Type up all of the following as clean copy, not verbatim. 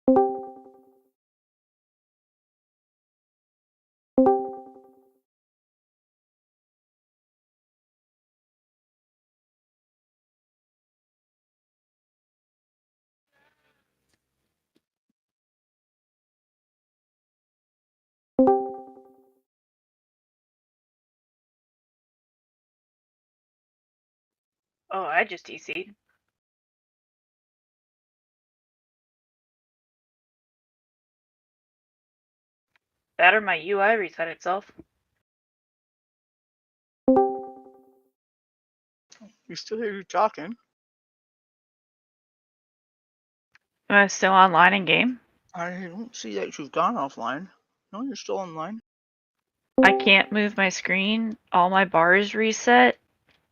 Oh, I just TC'd. That or my UI reset itself. We still hear you talking. Am I still online in game? I don't see that you've gone offline. No, you're still online. I can't move my screen. All my bars reset,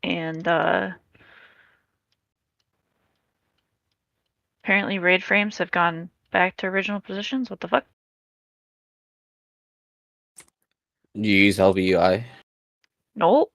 and apparently raid frames have gone back to original positions. What the fuck? You use LVUI? Nope.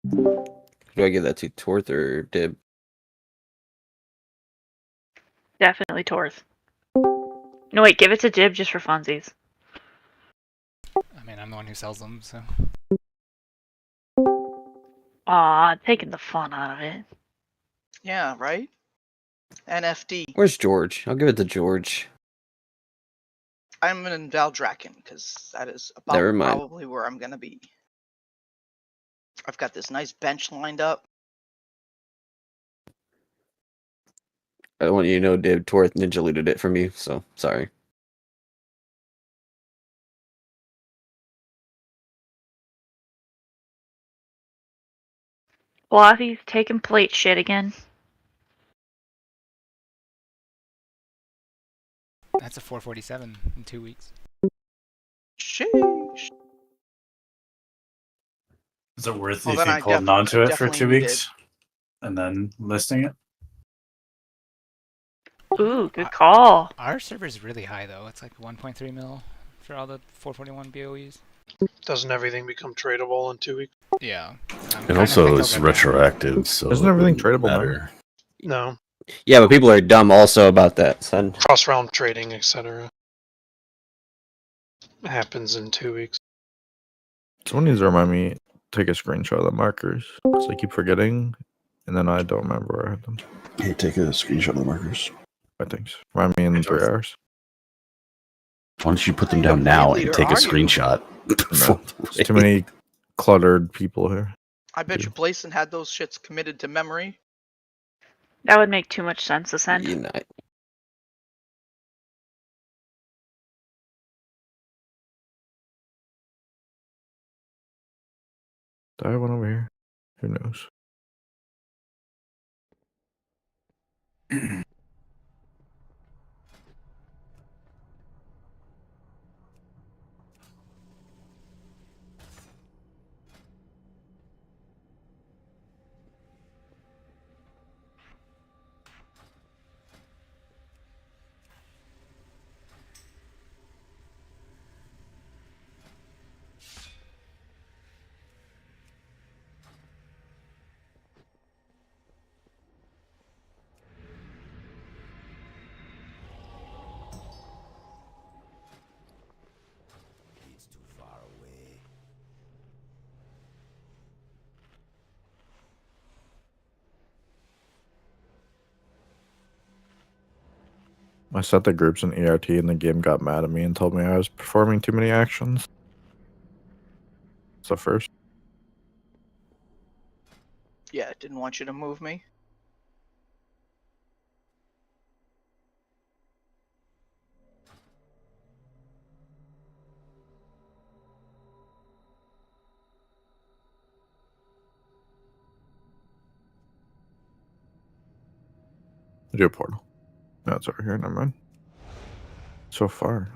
Do I give that to Torth or Dib? Definitely Torth. No, wait, give it to Dib just for funsies. I mean, I'm the one who sells them, so. Aw, taking the fun out of it. Yeah, right? NFD. Where's George? I'll give it to George. I'm in Valdraken, because that is about Never mind. probably where I'm going to be. I've got this nice bench lined up. I want you to know Dib Torth ninja looted it from you, so sorry. Blothy's taking plate shit again. That's a 447 in 2 weeks. Sheesh. Is it worth Well, you then think I holding on to it for definitely 2 need weeks and then listing it? Ooh, good call. Our server's really high, though. It's like 1.3 mil for all the 441 BOEs. Doesn't everything become tradable in 2 weeks? Yeah. And also it's retroactive, so isn't everything tradable matter. No. Yeah, but people are dumb also about that, son. Cross-realm trading, etc. happens in 2 weeks. Someone needs to remind me to take a screenshot of the markers because I keep forgetting, and then I don't remember where I had them. Hey, take a screenshot of the markers. Right, thanks. Remind me in 3 hours. Why don't you put them down now and take a screenshot? No, there's too many cluttered people here. I bet you Blason had those shits committed to memory. That would make too much sense to send. Do I have one over here? Who knows? I set the groups in ERT and the game got mad at me and told me I was performing too many actions. It's the first. Yeah, it didn't want you to move me. Do a portal. No, it's over here. Never mind. So far.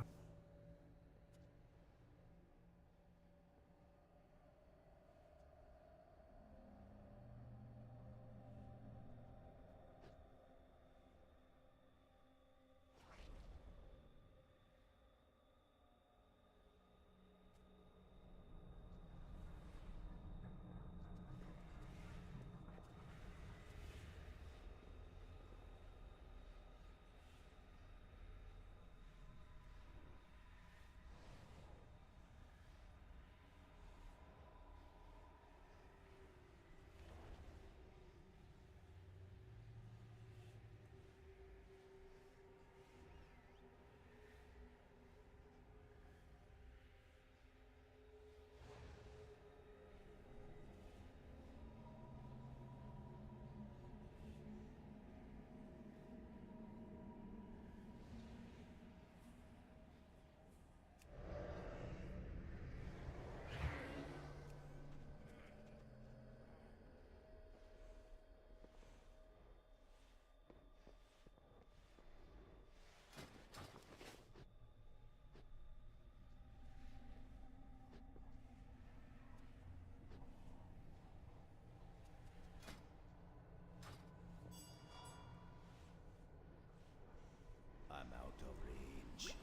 I'm out of range.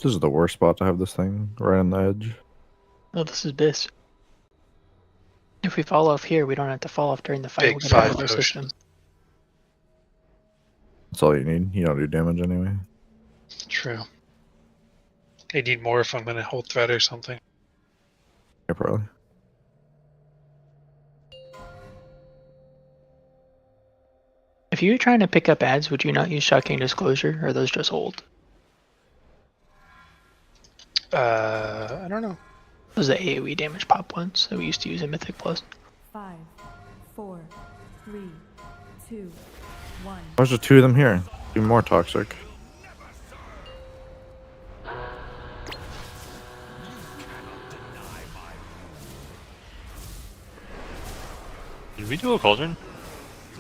This is the worst spot to have this thing right on the edge. Well, this is BIS. If we fall off here, we don't have to fall off during the fight. Big We'll get out of 5 our potion. system. That's all you need. You don't do damage anyway. True. I need more if I'm gonna hold threat or something. Yeah, probably. If you were trying to pick up ads, would you not use Shocking Disclosure, or are those just old? I don't know. Those are the AoE damage pop ones that we used to use in Mythic Plus. 5, 4, 3, 2, 1. There's just two of them here. Even more toxic. Did we do a cauldron?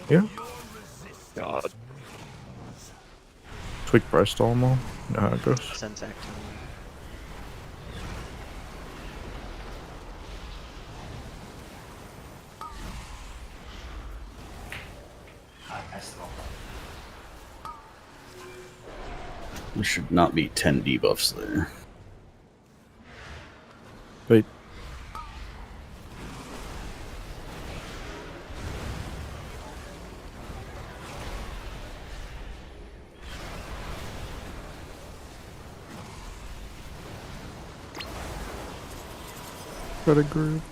Yeah. God. Tweak price to them all. You know how it goes. Sense activity. There should not be 10 debuffs there. Wait. Got a group.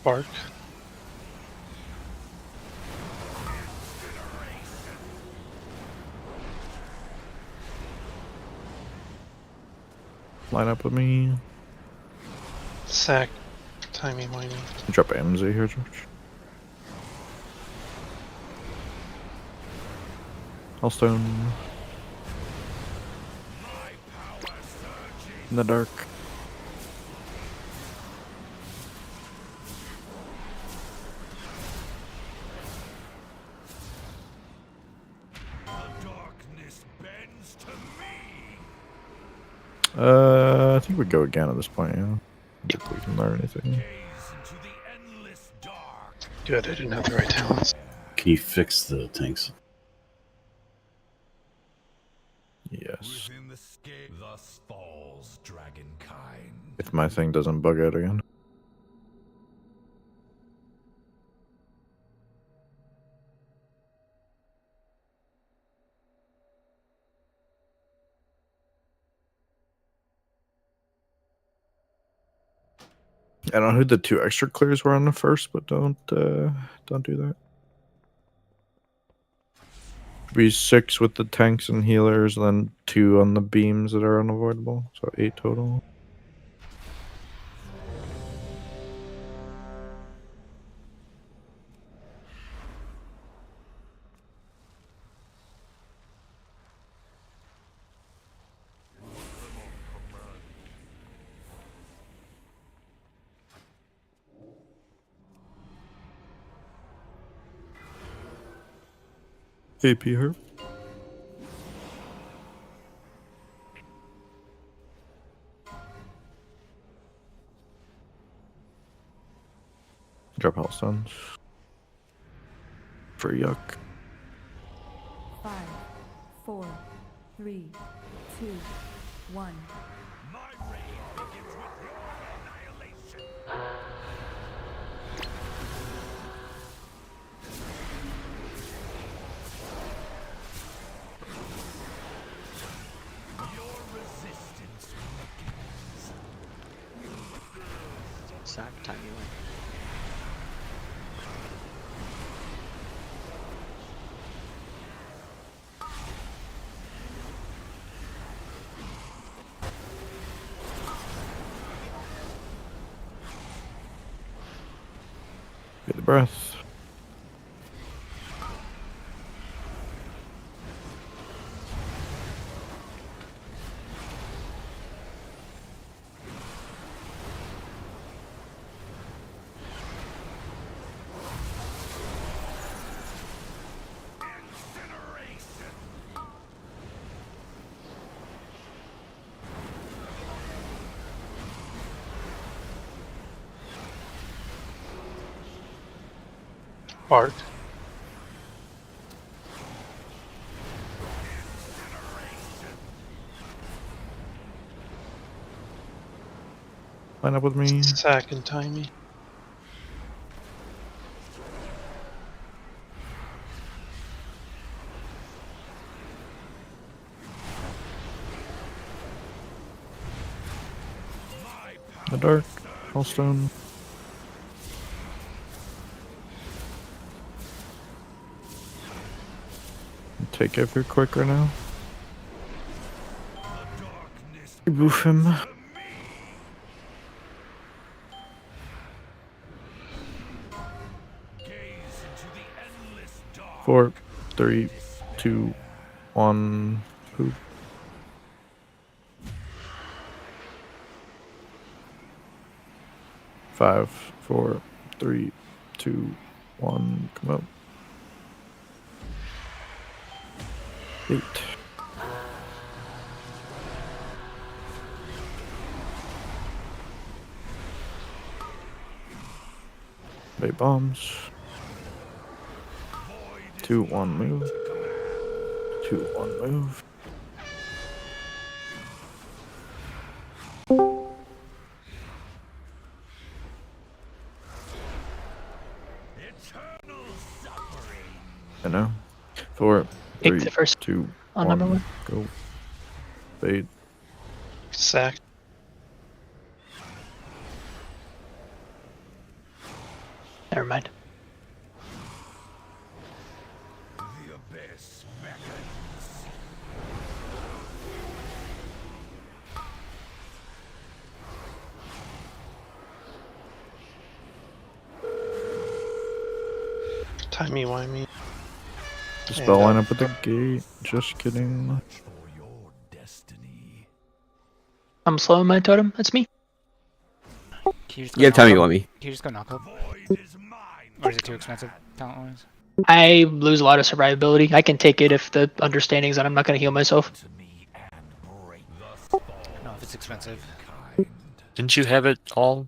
Bark. Line up with me. Sack. Timey wimey. Drop MZ here, George. Hellstone. In the dark. I think we go again at this point, yeah. If we can learn anything. Good, I didn't have the right talents. Can you fix the tanks? Yes. If my thing doesn't bug out again. I don't know who the 2 extra clears were on the first, but don't do that. Be 6 with the tanks and healers, and then 2 on the beams that are unavoidable. So 8 total. AP her. Drop Hellstones. For yuck. 5, 4, 3, 2, 1. Sack, timey wimey. Get the breath. Bark. Line up with me. Sack and timey. The dark. Hellstone. Take every quick right now. Boof him. Four, 3, 2, 1. Poof. Five, 4, 3, 2, 1. Come up. 8. Eight bombs. 2, 1 move. 2, 1 move. I know. 4, Pick 3, the first 2, on 1. number 1. Go. Bait. Sack. Never mind. Timey-wimey. Spell And, line up at the gate. Just kidding. I'm slow in my totem. That's me. Can you just You gotta tell me you knock want up? me. Can you just go knock up? Or is it too expensive talent-wise? I lose a lot of survivability. I can take it if the understanding is that I'm not going to heal myself. No, if it's expensive. Didn't you have it all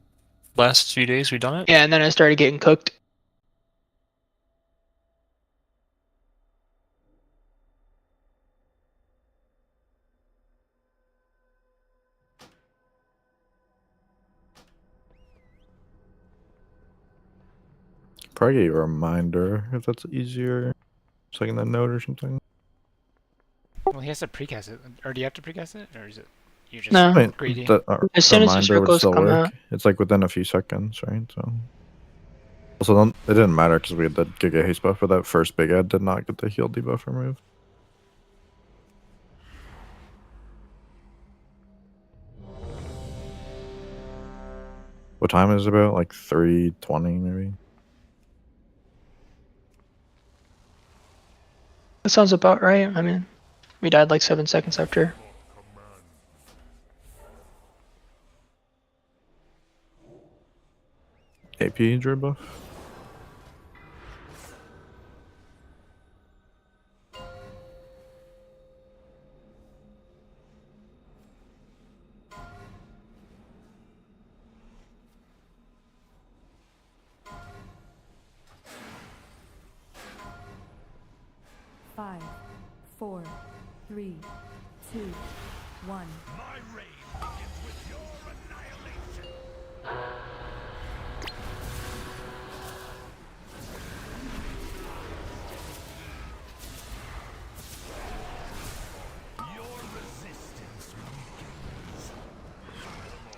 last few days we done it? Yeah, and then I started getting cooked. Probably get you a reminder if that's easier. Just like in the note or something. Well, he has to precast it. Or do you have to precast it? Or is it you just No. I mean, greedy? As soon as the reminder would circles still come work. out. It's like within a few seconds, right? So. Also, it didn't matter because we had the Giga haste buff, but that first big ad did not get the heal debuff removed. What time is it about? Like 3:20 maybe? That sounds about right. I mean, we died like 7 seconds after. AP Drew buff? Five, 4, 3, 2, 1.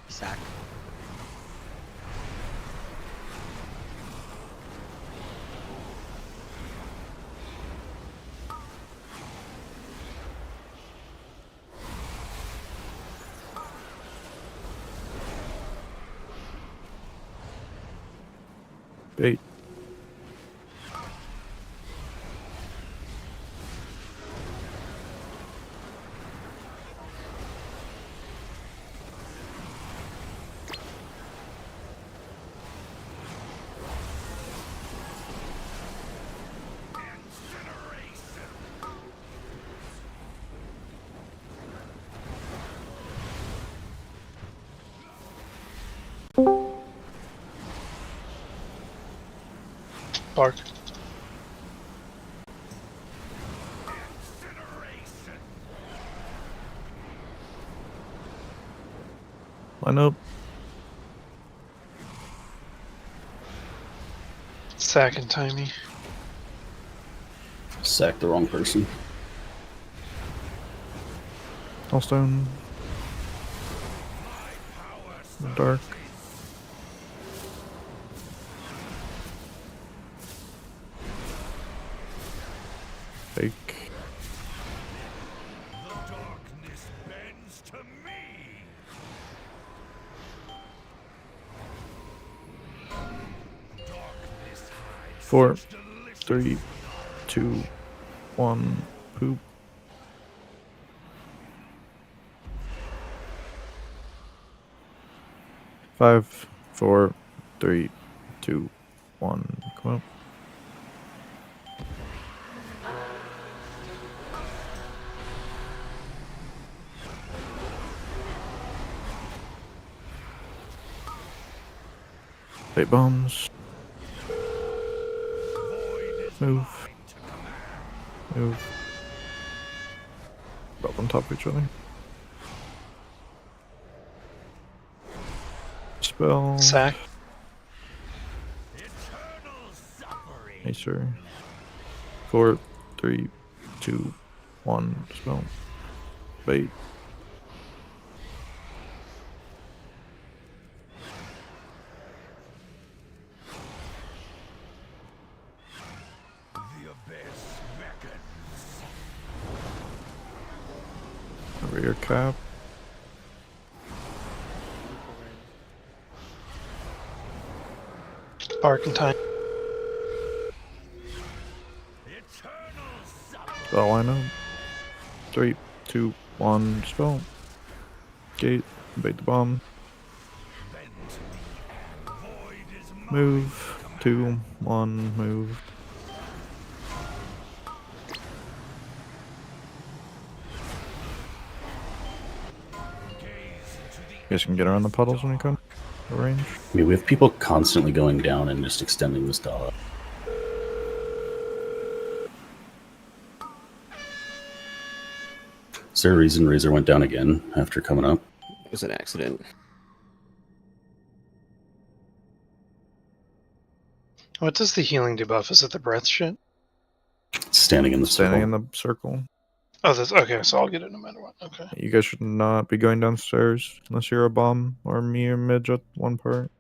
Sack. Bait. Bark. Line up. Sack and timey. Sack the wrong person. Hellstone. Dark. Fake. Four, 3, 2, 1. Poop. Five, 4, 3, 2, 1. Come on. Bait bombs. Move. Move. Both on top of each other. Spell. Sack. Acer. 4, 3, 2, 1. Spell. Bait. Rear cap. Bark and time. Spell line up. 3, 2, 1, spell. Gate, bait the bomb. Move. 2, 1, move. You guys can get around the puddles when you come. The range. I mean, we have people constantly going down and just extending this dial. Is there a reason Razor went down again after coming up? It was an accident. What does the healing debuff? Is it the breath shit? Standing in the Standing circle. in the circle. Oh, that's okay. So I'll get it no matter what. Okay. You guys should not be going downstairs unless you're a bomb or me or Midge at one part.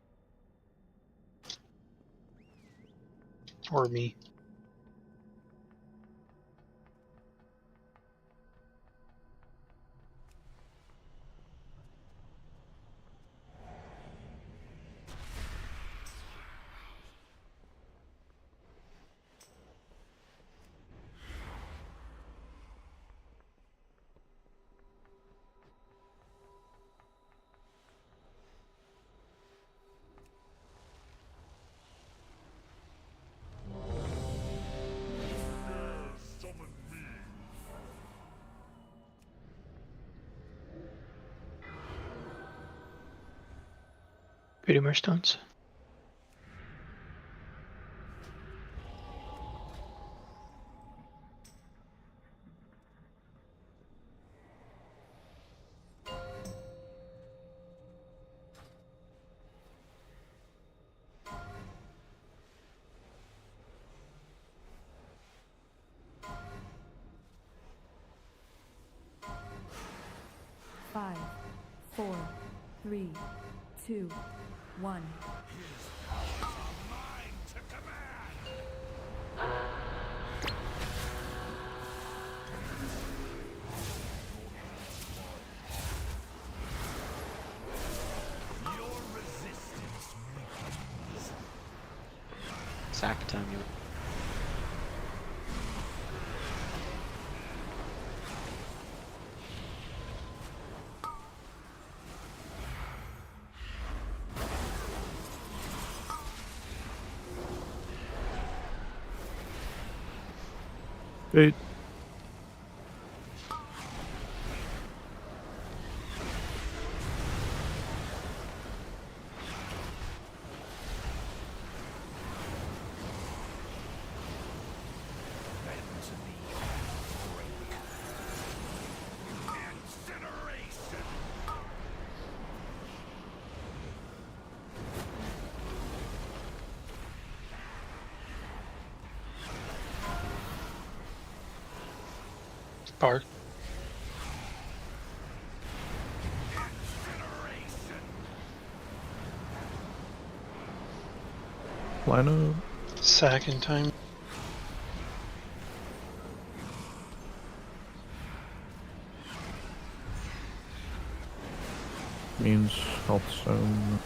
Or me. Pretty more stones. Five, 4, 3, 2, 1. Sack time. Hey, Park. line up. Sack in time. Means health zone.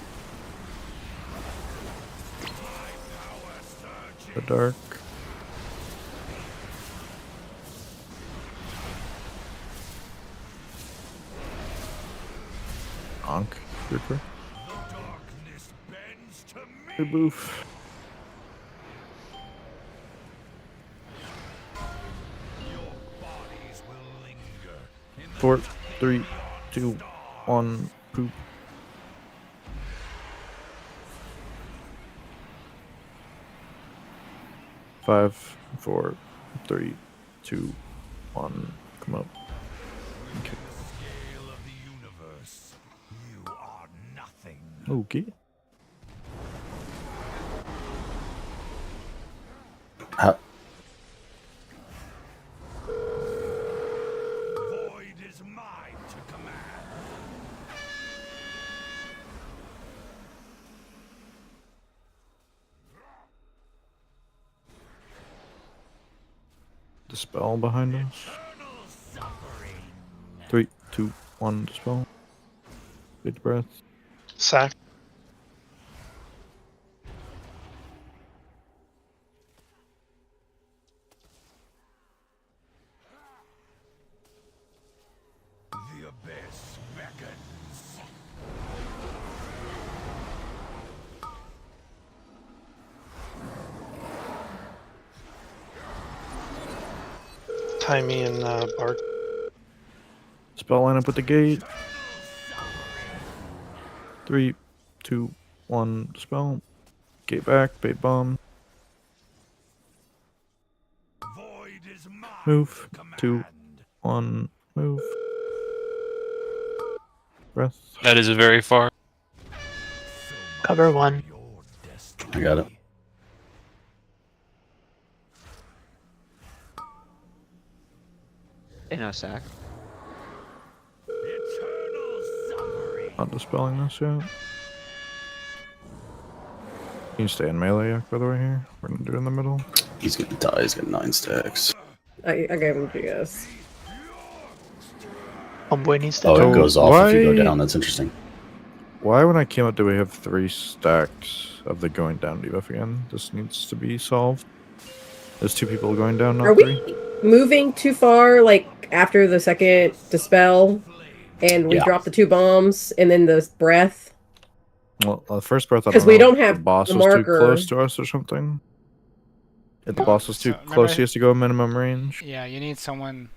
The dark. Onk. Reaper. Hey, boof. Four, 3, 2, 1, poop. Five, 4, 3, 2, 1. Come up. Okay. Okay. How, Dispel behind us. 3, 2, 1. Dispel. Big breath. Sack. Timey and Bart. Spell line up with the gate. 3, 2, 1. Spell. Gate back. Bait bomb. Move. 2, 1. Move. Breath. That is very far. Cover 1. I got it. In a sec. Not dispelling this yet. Can you stay in melee, Yak, by the way, here? We're gonna do it in the middle. He's gonna die. He's got 9 stacks. I gave him GS. Homeboy needs to Oh, die. it goes off if you go Why- down. That's interesting. Why, when I came out, do we have 3 stacks of the going down debuff again? This needs to be solved. There's 2 people going down, not Are 3. we moving too far, like, after the second dispel? And we Yeah. drop the 2 bombs, and then the breath? Well, the first breath, I 'Cause don't we know don't if have the boss the was too marker. close to us or something. If the boss was too So, close, remember- he has to go minimum range. Yeah, you need someone.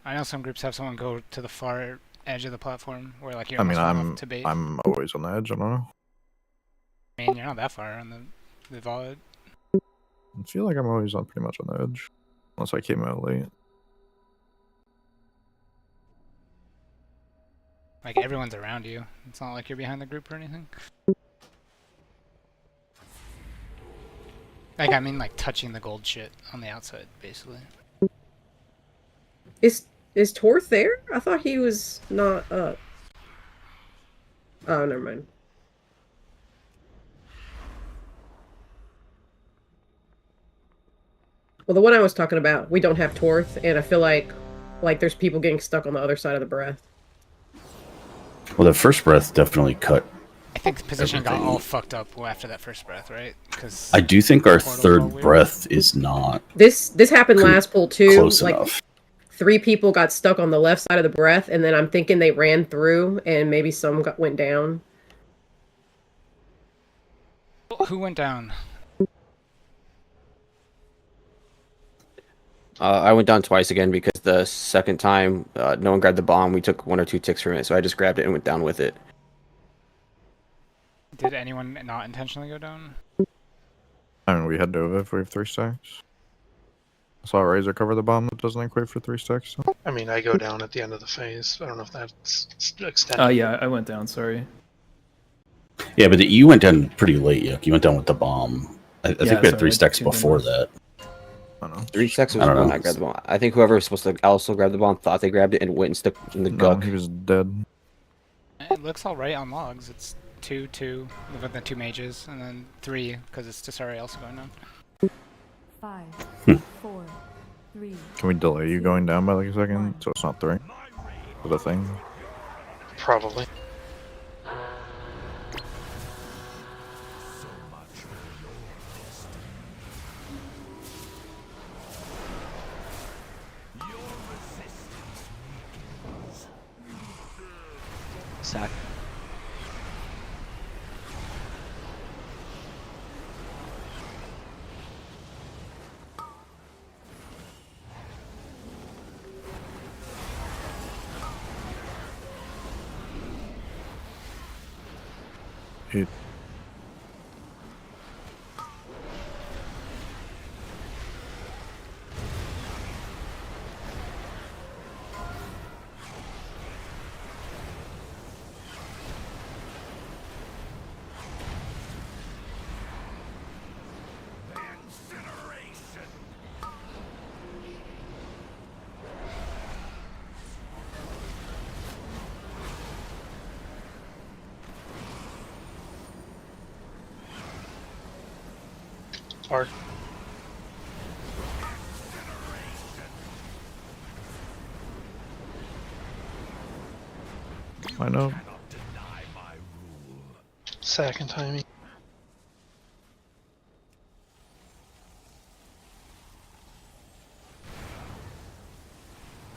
I know some groups have someone go to the far edge of the platform where like you're I mean, almost far enough to bait. I'm always on the edge. I don't know. I mean, you're not that far on the volley. I feel like I'm always on pretty much on the edge, unless I came out late. Like everyone's around you. It's not like you're behind the group or anything. Like I mean, like touching the gold shit on the outside, basically. Is Torth there? I thought he was not up. Oh, never mind. Well, the one I was talking about, we don't have Torth, and I feel like there's people getting stuck on the other side of the breath. Well, the first breath definitely cut. I think the position got everything. all fucked up after that first breath, right? Because I do think our portal's all third weird. breath is not This happened last pool too. close Like enough. 3 people got stuck on the left side of the breath, and then I'm thinking they ran through, and maybe some went down. Who went down? I went down twice again because the second time no one grabbed the bomb. We took 1 or 2 ticks from it, so I just grabbed it and went down with it. Did anyone not intentionally go down? I mean, we had to if we have 3 stacks. I saw Razor cover the bomb that doesn't equate for 3 stacks. So. I mean, I go down at the end of the phase. I don't know if that's extended. Yeah, I went down, sorry. Yeah, but you went down pretty late, Yuck. You went down with the bomb. I think we had sorry, 3 I stacks tuned in before late. that. I don't know. 3 stacks was I don't when know. I grabbed the bomb. I think whoever was supposed to also grab the bomb thought they grabbed it and went and stuck in the No, guck. he was dead. It looks alright on logs. It's 2 with the 2 mages, and then 3 because it's Tesari also going down. 5, 4, 3. Can we delay you going down by like a second so it's not 3? For the thing. Probably. Sack. It, Bart. I know. Sack and Timey.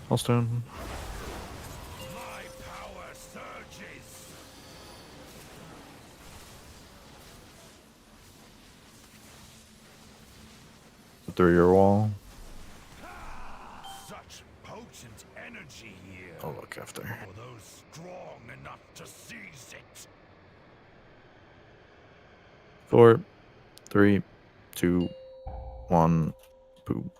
I'll stand. Through your wall. I'll look after. For those strong enough to seize it. 4, 3, 2, 1. Poop.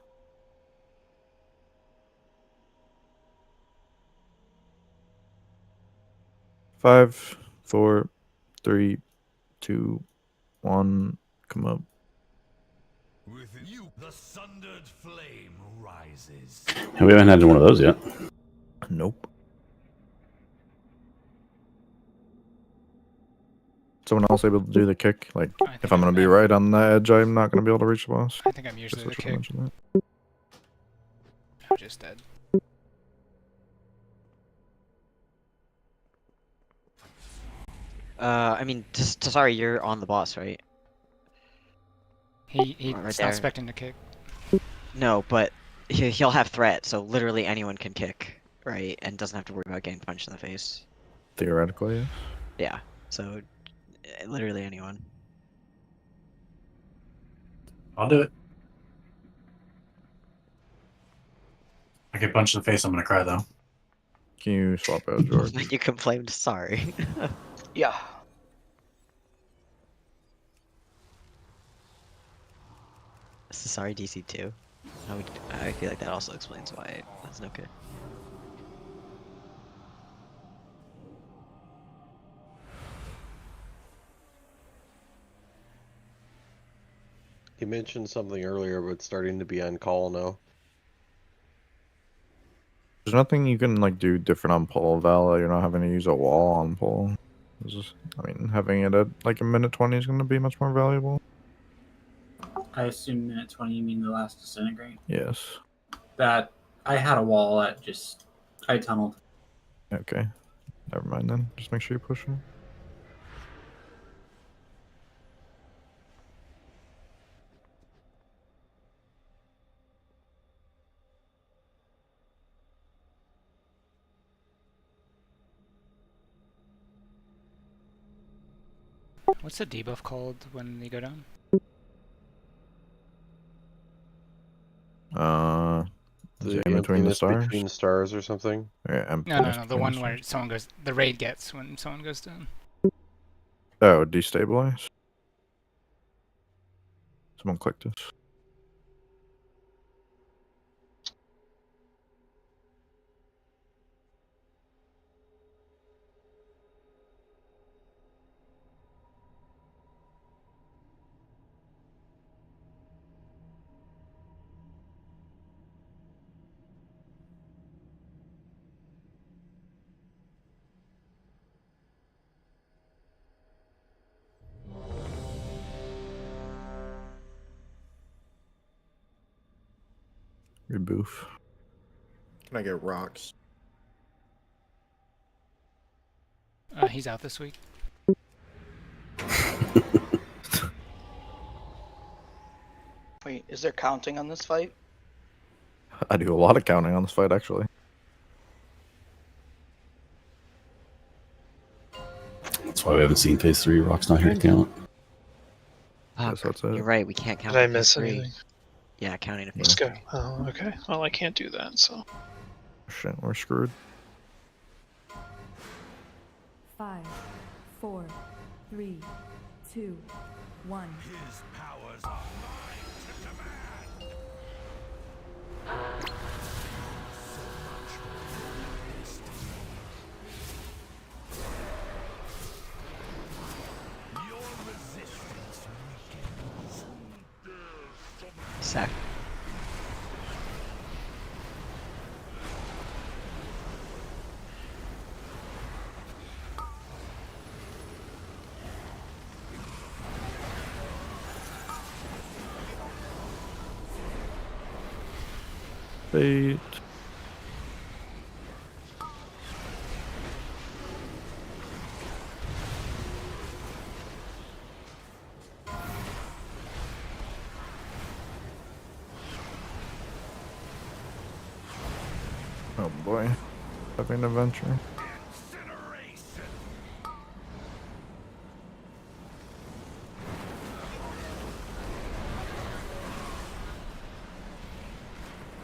Five, 4, 3, 2, 1. Come up. With you, the sundered flame rises. We haven't had one of those yet. Nope. Someone else able to do the kick? Like, if I'm going to be right on the edge, I'm not going to be able to reach the boss. I think I'm usually the kick. I'm just dead. I mean, sorry, you're on the boss, right? He's right not there. expecting to kick. No, but he'll have threat, so literally anyone can kick, right? And doesn't have to worry about getting punched in the face. Theoretically, yes. Yeah, so literally anyone. I'll do it. I get punched in the face, I'm gonna cry though. Can you swap out, George? You complained, sorry. Yeah. Sorry, DC2. I feel like that also explains why that's no good. You mentioned something earlier, but starting to be on call now. There's nothing you can like do different on pull, Val. You're not having to use a wall on pull. I mean, having it at like a minute 20 is going to be much more valuable. I assume minute 20 you mean the last disintegrate? Yes. That I had a wall that I tunneled. Okay. Never mind then. Just make sure you push it. What's the debuff called when you go down? Is it in between the stars? Between stars or something? Yeah, No. The one where someone goes, the raid gets when someone goes down. Oh, destabilize. Someone click this. Reboof. Can I get rocks? He's out this week. Wait, is there counting on this fight? I do a lot of counting on this fight, actually. That's why we haven't seen phase 3. Rock's not here to count. Guess that's it. You're right, we can't count. Did I to miss phase 3. anything? Yeah, counting to Let's phase go. 3. Oh, okay. Well, I can't do that, so. Shit, we're screwed. 5, 4, 3, 2, 1. His powers are mine to demand. So much for destiny. Your resistance weakens. Sack. Fate. Oh boy. Having an adventure.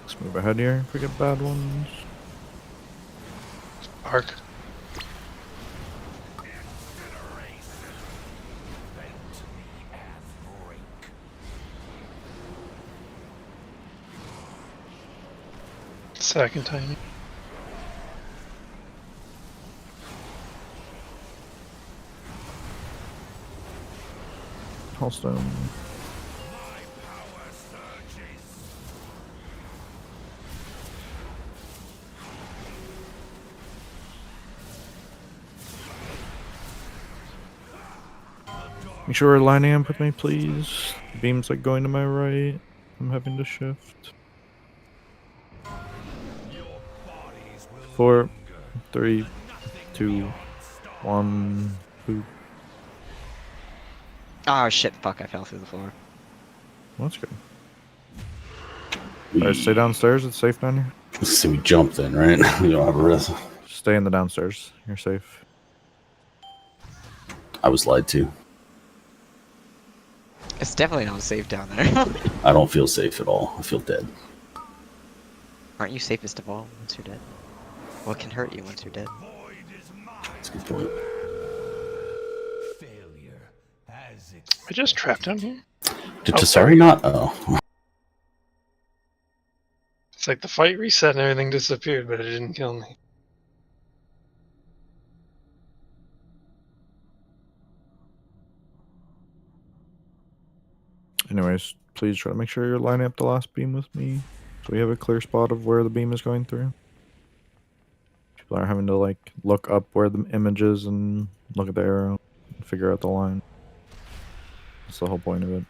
Let's move ahead here if we get bad ones. arc. Second timing. Hellstone. Make sure you're lining up with me, please. Beam's like going to my right. I'm having to shift. 4, 3, 2, 1, boop. Oh shit! Fuck! I fell through the floor. Well, that's good. Alright, stay downstairs. It's safe down here. So we jump then, right? We don't have a risk. Stay in the downstairs. You're safe. I was lied to. It's definitely not safe down there. I don't feel safe at all. I feel dead. Aren't you safest of all once you're dead? What can hurt you once you're dead? That's a good point. I just trapped him here. Did Tasari not? Oh. It's like the fight reset and everything disappeared, but it didn't kill me. Anyways, please try to make sure you're lining up the last beam with me, so we have a clear spot of where the beam is going through. People are having to like look up where the image is and look at the arrow and figure out the line. That's the whole point of it.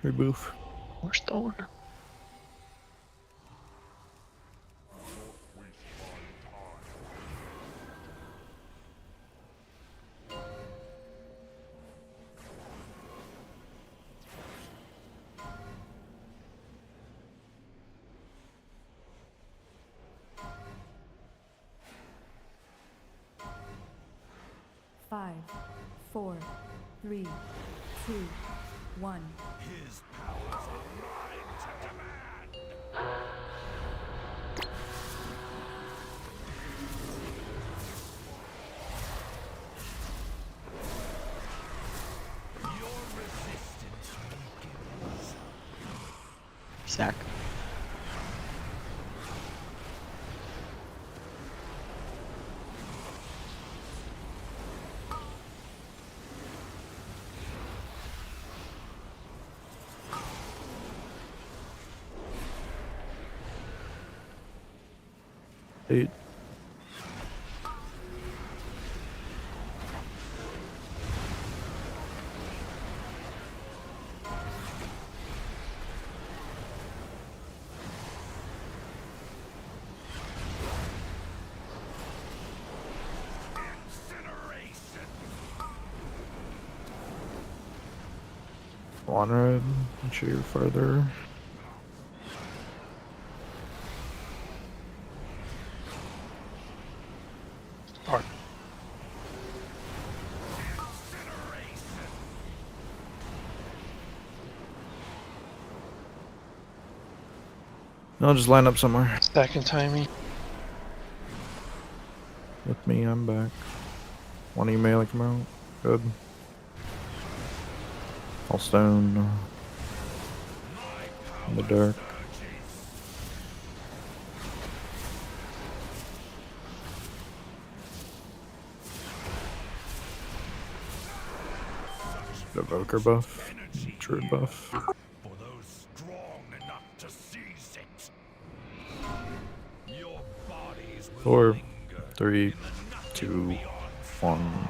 Reboof. We're stolen. Five, 4, 3, 2, 1. His powers are mine to demand. Your resistance weakens. Stack. Eight. One red. Make sure you're further. No, just line up somewhere. Second timing. With me, I'm back. One of you melee come out. Good. All stone. In the dark. The Evoker buff. Druid buff. For those strong enough to seize it. Your bodies will 4, 3, 2, 1.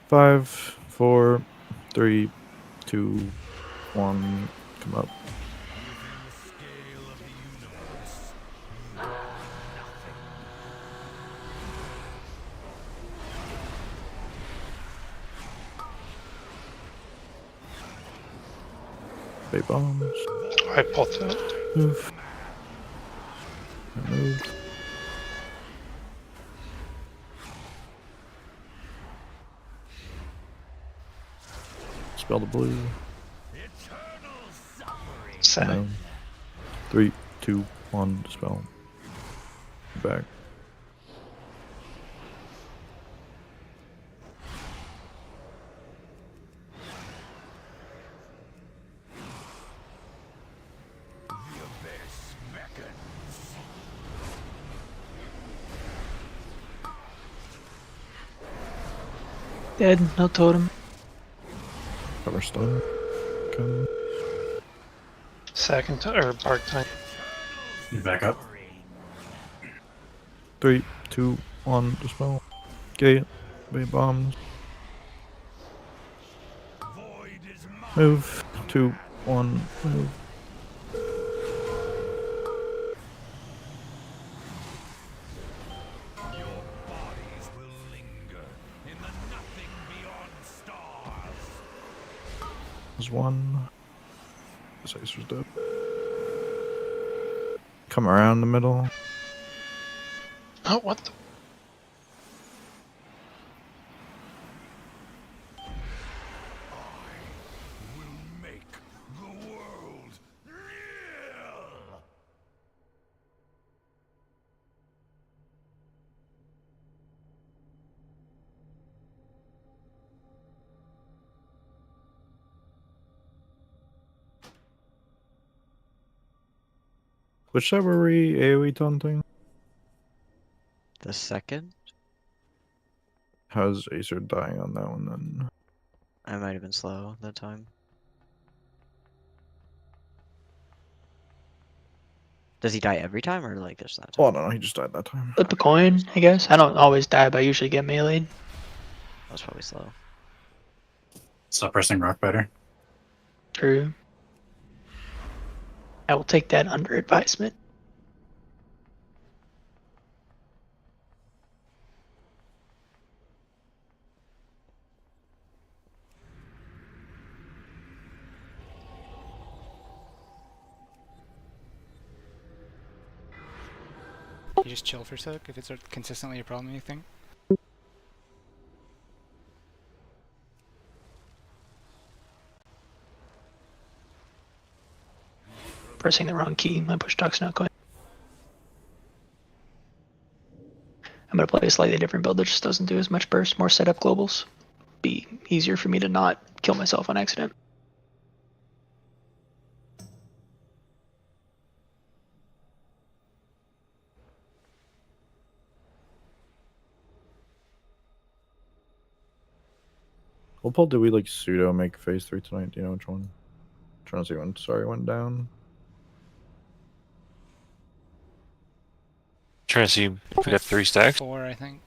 Five, 4, 3, 2, 1. Come up. Bait bombs. I popped out. Move. Move. Dispel the blue. Sack. No. 3, 2, 1. Dispel. Back. Dead, no totem. Cover stun. Okay. Second or part time. You back up. 3, 2, 1. Dispel. Gate. Bait bombs. Move. 2, 1. Move. There's one. This Acer's dead. Come around the middle. Oh, what the? Which side were we AoE taunting? The second? How's Acer dying on that one then? I might have been slow that time. Does he die every time or like just that time? Oh no, he just died that time. Flip a coin, I guess. I don't always die, but I usually get meleeed. That was probably slow. Stop pressing rock better. True. I will take that under advisement. You just chill for a sec if it's consistently a problem, you think? Pressing the wrong key. My push talk's not going. I'm gonna play a slightly different build that just doesn't do as much burst, more setup globals. Be easier for me to not kill myself on accident. What pull did we like pseudo make phase 3 tonight? Do you know which one? Trying to see when sorry went down. Trying to see if we got 3 stacks. 4, I think.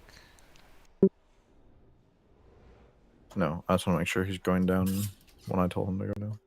No, I just want to make sure he's going down when I told him to go down.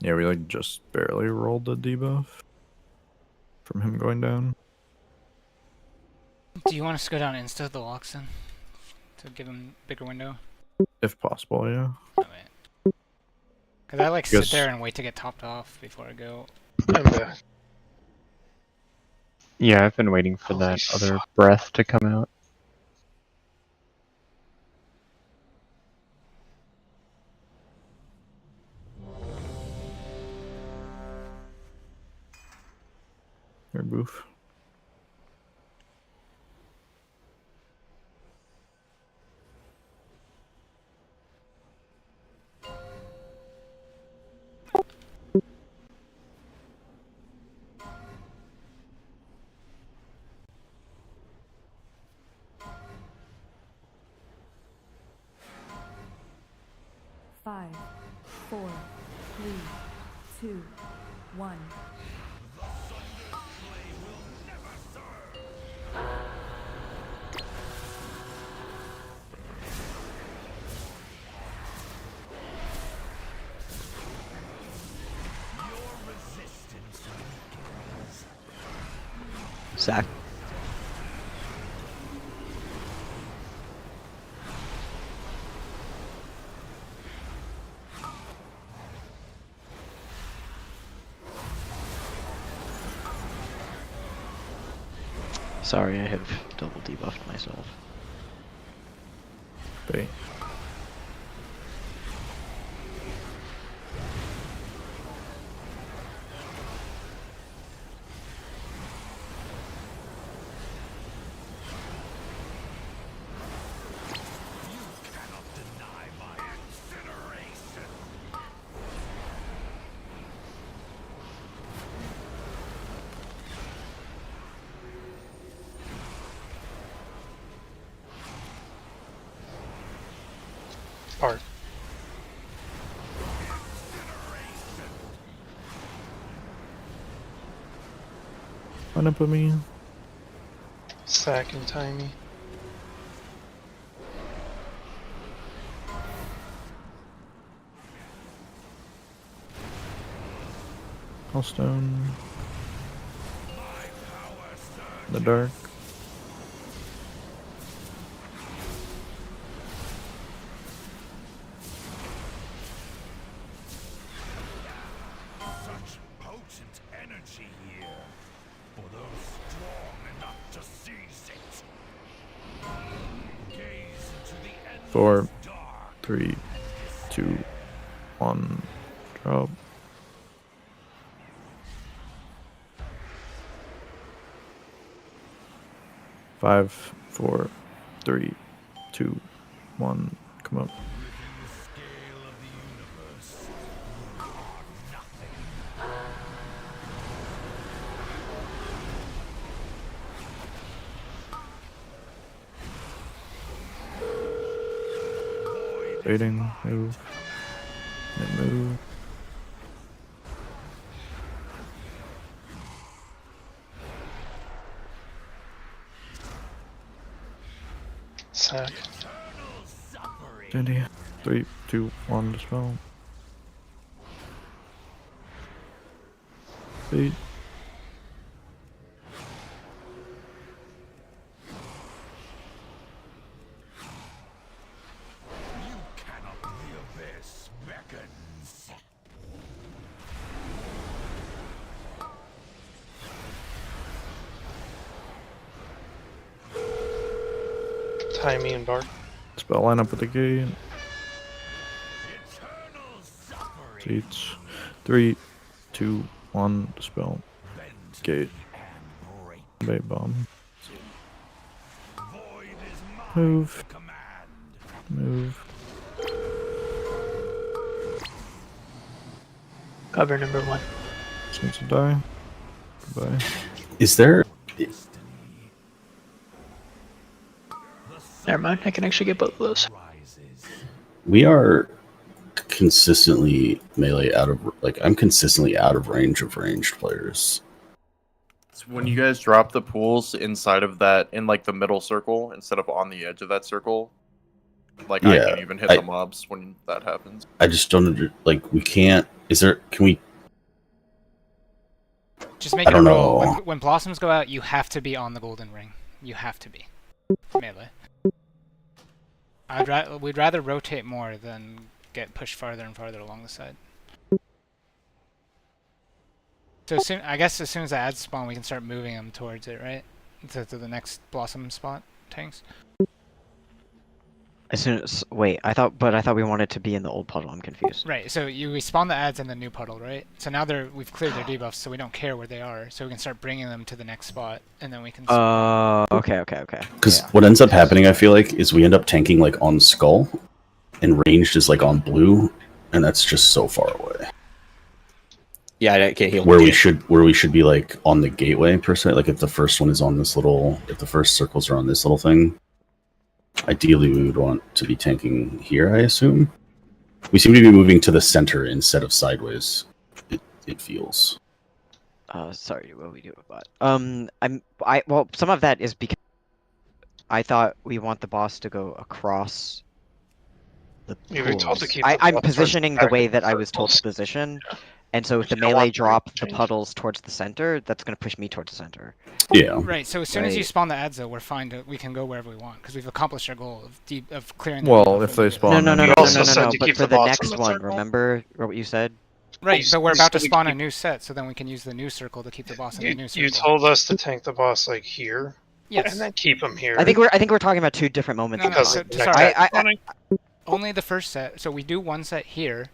Yeah, we like just barely rolled the debuff from him going down. Do you want us to go down insta the locks then? To give him a bigger window? If possible, yeah. Because I like Yes. sit there and wait to get topped off before I go. Yeah, I've been waiting for that other breath to come out. Here, boof. 1. Sack. Sorry, I have double debuffed myself. Bait. Art. Line up with me. Sack and Timey. Hellstone. In the dark. Such potent energy here for those strong enough to seize it. Gaze into the endless 4, dark. 3, 2, 1. Drop. Five, 4, 3, 2, 1. Come up. Waiting, move. And move. Sack. Dandy. 3, 2, 1. Dispel. Bait. The abyss beckons. Timey and Bart. Spell line up with the gate. Seats. 3, 2, 1. Dispel. Gate. Bait bomb. Move. Move. Cover number 1. Seems to die. Goodbye. Is there? Never mind, I can actually get both of those. We are consistently melee out of I'm consistently out of range of ranged players. So when you guys drop the pools inside of that, in like the middle circle instead of on the edge of that circle, like I can't even hit the mobs when that happens. I just don't we can't. Is there? Can we? Just make I it a don't rule. know. When blossoms go out, you have to be on the golden ring. You have to be melee. We'd rather rotate more than get pushed farther and farther along the side. So I guess as soon as the ads spawn, we can start moving them towards it, right? To the next blossom spot tanks. As soon as wait, I thought we wanted to be in the old puddle. I'm confused. Right. So we spawn the ads in the new puddle, right? So now we've cleared their debuffs, so we don't care where they are. So we can start bringing them to the next spot, and then we can. Okay. Because what ends up happening, I feel like, is we end up tanking like on skull, and ranged is like on blue, and that's just so far away. Yeah, I can't heal. Where we should be like on the gateway per se. Like if the first one is on this little, if the first circles are on this little thing. Ideally, we would want to be tanking here, I assume. We seem to be moving to the center instead of sideways, it feels. Sorry, what we do about? Well, some of that is because I thought we want the boss to go across the We were told to pools. keep the I'm boss towards positioning the back way of that the I was told to circles. position, and so if the You don't melee want to drop the change. puddles towards the center, that's going to push me towards the center. Yeah. Right. So as soon as you Right. spawn the ads, though, we're fine. We can go wherever we want because we've accomplished our goal of clearing. The Well, debuff if they immediately. spawn, No, then You also said no. to But keep for the the boss in next the one, circle. remember what you said? Right, You but we're s- about to you said spawn a keep- new set, so then we can use the new circle to keep the boss in the new circle. You told us to tank the boss like here, Yes. and then keep him here. I think we're talking about 2 different moments. No, in no, because time. of the sorry. next I- spawning. Only the first set. So we do one set here.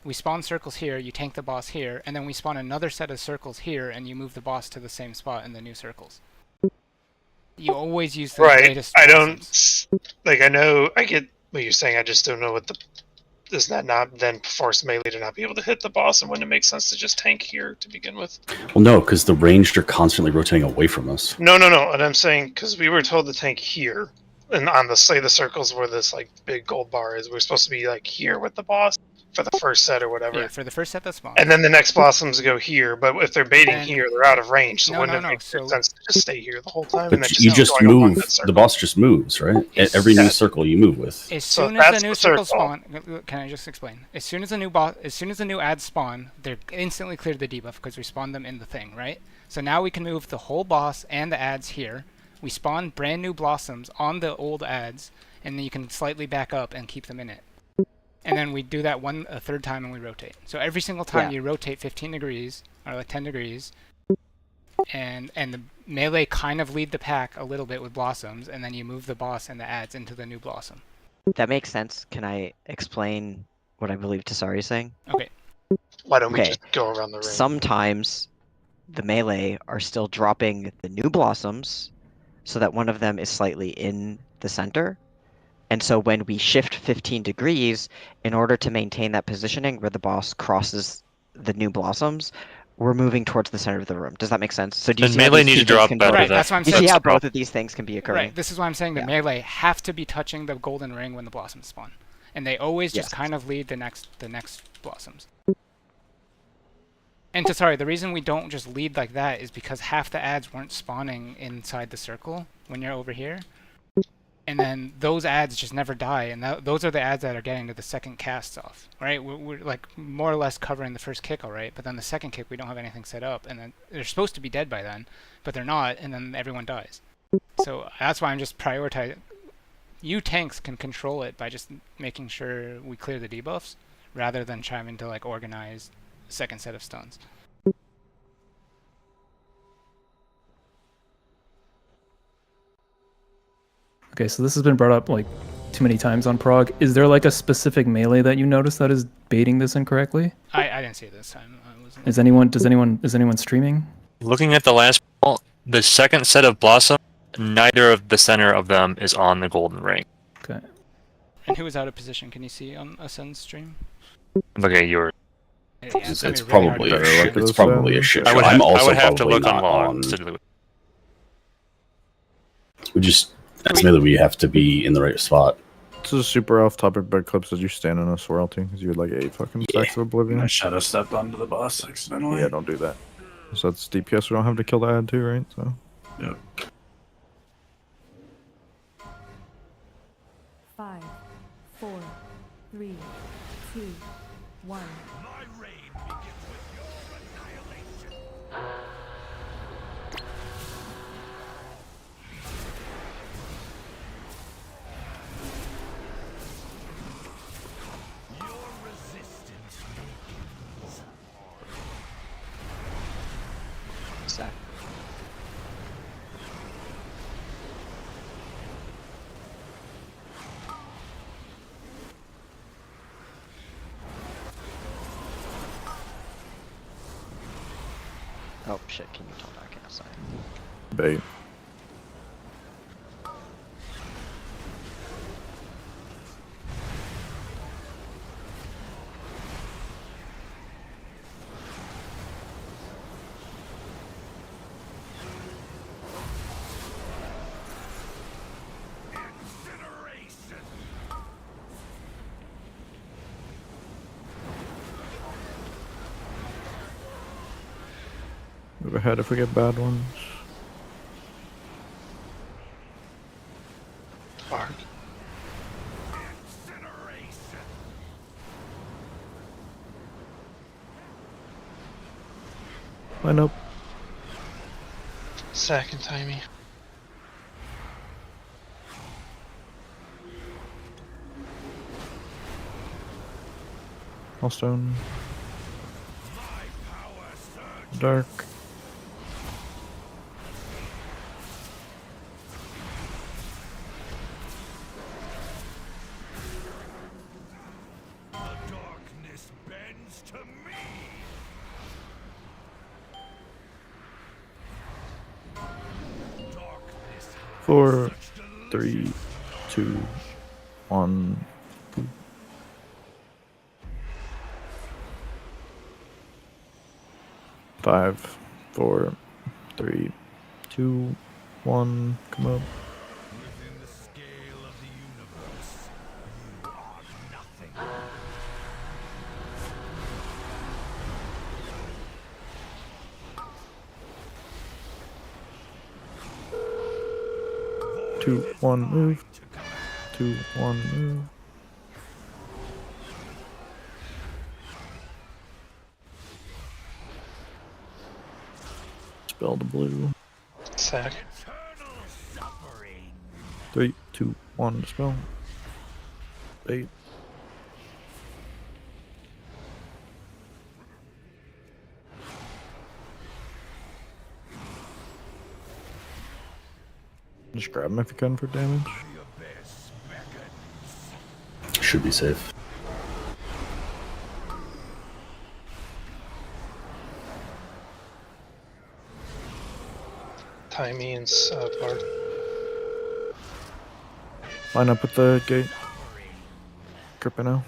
We spawn circles here. You tank the boss here, and then we spawn another set of circles here, and you move the boss to the same spot in the new circles. You always use the Right. latest. I blossoms. don't like. I know. I get what you're saying. I just don't know what the. Does that not then force melee to not be able to hit the boss, and wouldn't it make sense to just tank here to begin with? Well, no, because the ranged are constantly rotating away from us. No. And I'm saying because we were told to tank here, and on the circles where this like big gold bar is, we're supposed to be like here with the boss for the first set or whatever. Yeah, for the first set that's spawned. And then the next blossoms go here, but if they're baiting And- here, they're out of range. So No, wouldn't no, it make so- sense to just stay here the whole time? and then But you just going along move. that circle? The boss just moves, right? At every new circle you move with. As So soon as that's the new the circles circle. spawn, can I just explain? As soon as the new ads spawn, they're instantly cleared the debuff because we spawned them in the thing, right? So now we can move the whole boss and the ads here. We spawn brand new blossoms on the old ads, and then you can slightly back up and keep them in it. And then we do that a third time and we rotate. So every single time Yeah. you rotate 15 degrees or like 10 degrees, and the melee kind of lead the pack a little bit with blossoms, and then you move the boss and the ads into the new blossom. That makes sense. Can I explain what I believe Tasari is saying? Okay. Why don't we Okay. just go around the ring? Sometimes the melee are still dropping the new blossoms so that one of them is slightly in the center. And so when we shift 15 degrees, in order to maintain that positioning where the boss crosses the new blossoms, we're moving towards the center of the room. Does that make sense? So do you Then see how melee these need two to things drop can better both- Right, that's what I'm You saying. see how That's the both of these things can be occurring? Right, this is why I'm saying the Yeah. melee have to be touching the golden ring when the blossoms spawn. And they always just Yes. kind of lead the next blossoms. And sorry, the reason we don't just lead like that is because half the ads weren't spawning inside the circle when you're over here. And then those ads just never die, and those are the ads that are getting to the second cast off, right? We're like more or less covering the first kick, all right, but then the second kick we don't have anything set up, and then they're supposed to be dead by then, but they're not, and then everyone dies. So that's why I'm just prioritizing. You tanks can control it by just making sure we clear the debuffs, rather than trying to like organize a second set of stuns. Okay, so this has been brought up like too many times on Prague. Is there like a specific melee that you notice that is baiting this incorrectly? I didn't see it this time. I wasn't. Is anyone streaming? Looking at the last ball, the second set of blossom, neither of the center of them is on the golden ring. Okay. And who was out of position? Can you see on Ascend's stream? Okay, you're. Yeah, It's, gonna it's be really hard probably to a figure shit. out. It's probably a shit. I would show. have, I'm also I would have to probably look not on on. log. We just estimated we have to be in the right spot. This is super off topic, but Clips, did you stand in a swirlty? Because you had like 8 fucking stacks of Oblivion. I shadow stepped onto the boss accidentally. Yeah, don't do that. So that's DPS, we don't have to kill the ad too, right? So. Yep. 5, 4, 3, 2, 1. My reign begins with your annihilation. Your resistance weakens. Sack. Oh shit, can you tell back outside? Bait. Incineration. Move ahead if we get bad ones. Bark. Line up. Second timey. Milestone. Dark. Darkness bends to me. 4, 3, 2, 1. 5, 4, 3, 2, 1. Come up. Within the scale of the universe, you are nothing. 2, 1, move. 2, 1, move. Spell the blue. Sack. 3, 2, 1, dispel. 8. Just grab him if you can for damage. Should be safe. Timey and Bark. Line up with the gate. Grip it now.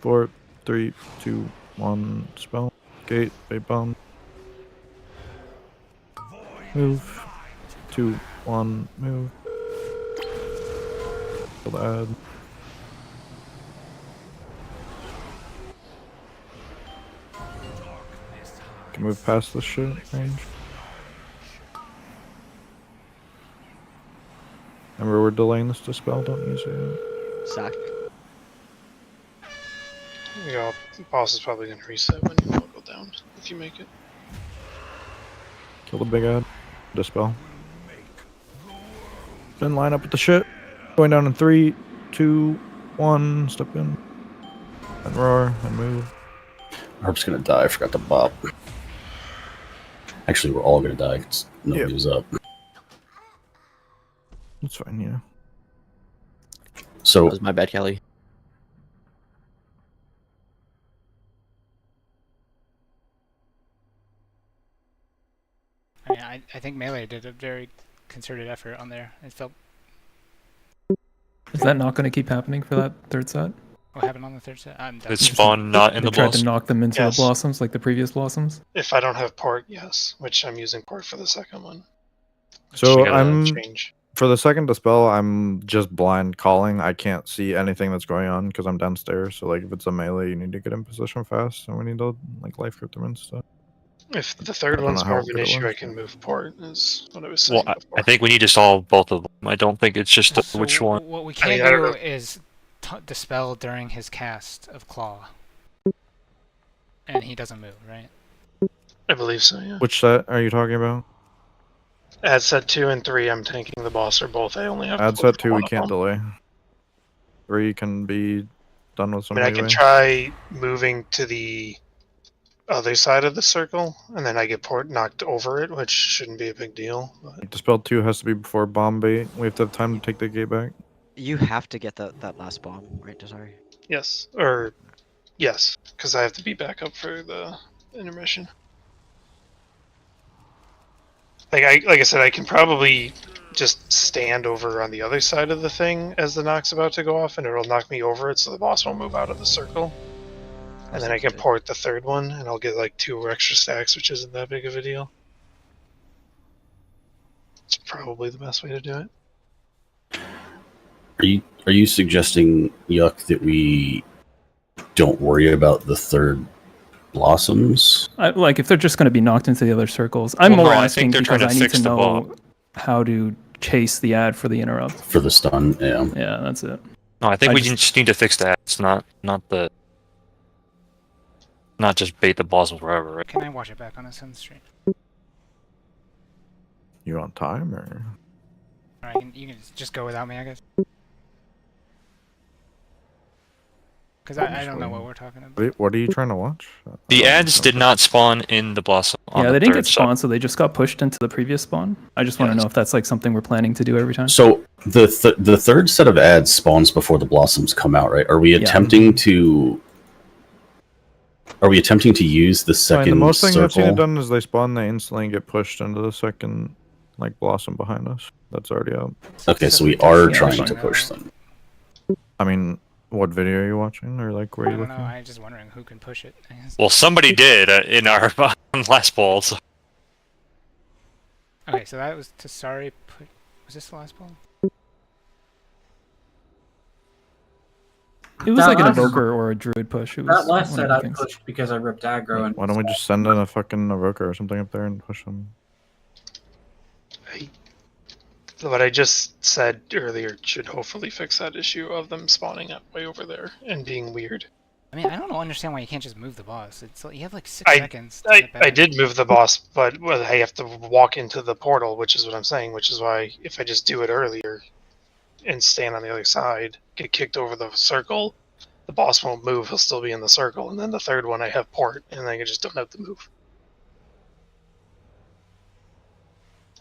4, 3, 2, 1, spell. Gate, bait bomb. Move. 2, 1, move. Kill the ad. Can move past this shit range. Remember, we're delaying this dispel, don't use it. Sack. Yeah, the boss is probably gonna reset when you go down, if you make it. Kill the big ad. Dispel. Then line up with the shit. Going down in 3, 2, 1. Step in. And roar and move. Harp's gonna die. I forgot to bop. Actually, we're all gonna die because nobody was up. That's fine, yeah. So That was my bad, Kelly. I mean, I think Melee did a very concerted effort on there. It felt. Is that not going to keep happening for that third set? What happened on the third set? I'm done. It spawned not in They the tried to blossom. knock them into Yes. the blossoms like the previous blossoms? If I don't have port, yes. Which I'm using port for the second one. So Which, I'm change. for the second dispel. I'm just blind calling. I can't see anything that's going on because I'm downstairs. So like, if it's a melee, you need to get in position fast, and we need to like life crypt them and stuff. If the I third don't one's know more how of an good it issue, I was. can move port, is what I was Well, saying before. I think we need to solve both of them. I don't think it's just So which one. what we I mean, can I don't do know. is dispel during his cast of Claw. And he doesn't move, right? I believe so, yeah. Which set are you talking about? Ad set 2 and 3, I'm tanking the boss, or both. I only have Ad port set for 2, one we of can't them. delay. 3 can be done with I some mean, I can leeway. try moving to the other side of the circle, and then I get port knocked over it, which shouldn't be a big deal. But Dispel 2 has to be before bomb bait. We have to have time to take the gate back. You have to get that last bomb, right, Desari? yes, or yes, because I have to be back up for the intermission. Like I said, I can probably just stand over on the other side of the thing as the knock's about to go off, and it'll knock me over it, so the boss will move out of the circle. And then I can port the third one, and I'll get like 2 extra stacks, which isn't that big of a deal. It's probably the best way to do it. Are you suggesting, Yuck, that we don't worry about the third blossoms. Like if they're just going to be knocked into the other circles. I'm Well, more no, I asking think they're because trying to I need fix to the know bomb. how to chase the ad for the interrupt. For the stun, yeah. Yeah, that's it. No, I think we just need to fix that. It's not just bait the balls wherever, right? Can I watch it back on a Sun stream? You on time or? Alright, you can just go without me, I guess. Because I don't know what we're talking about. Wait, what are you trying to watch? The ads did not spawn in the blossom. On Yeah, the they didn't third get spawned, so they just got pushed into the previous spawn. I just want to know if that's like something we're planning to do every time. So the third set of ads spawns before the blossoms come out, right? Are we attempting to? Are we attempting to use the second The most thing I've seen it circle? done is they spawn, they instantly get pushed into the second like blossom behind us. That's already out. Okay, so we are trying to push them. I mean, what video are you watching, or like where I are you don't looking? know, I'm just wondering who can push it. Well, somebody did in our last ball. So. Okay, so that was Tasari. Was this the last ball? It was That like an last- evoker or a druid push. It was That last one set of the I things. pushed because I ripped aggro and Why don't we just send in a fucking evoker or something up there and push them? What I just said earlier should hopefully fix that issue of them spawning up way over there and being weird. I mean, I don't understand why you can't just move the boss. It's like, you have like 6 seconds. To I get back. did move the boss, but I have to walk into the portal, which is what I'm saying, which is why if I just do it earlier and stand on the other side, get kicked over the circle, the boss won't move, he'll still be in the circle, and then the third one I have port, and I just don't have to move.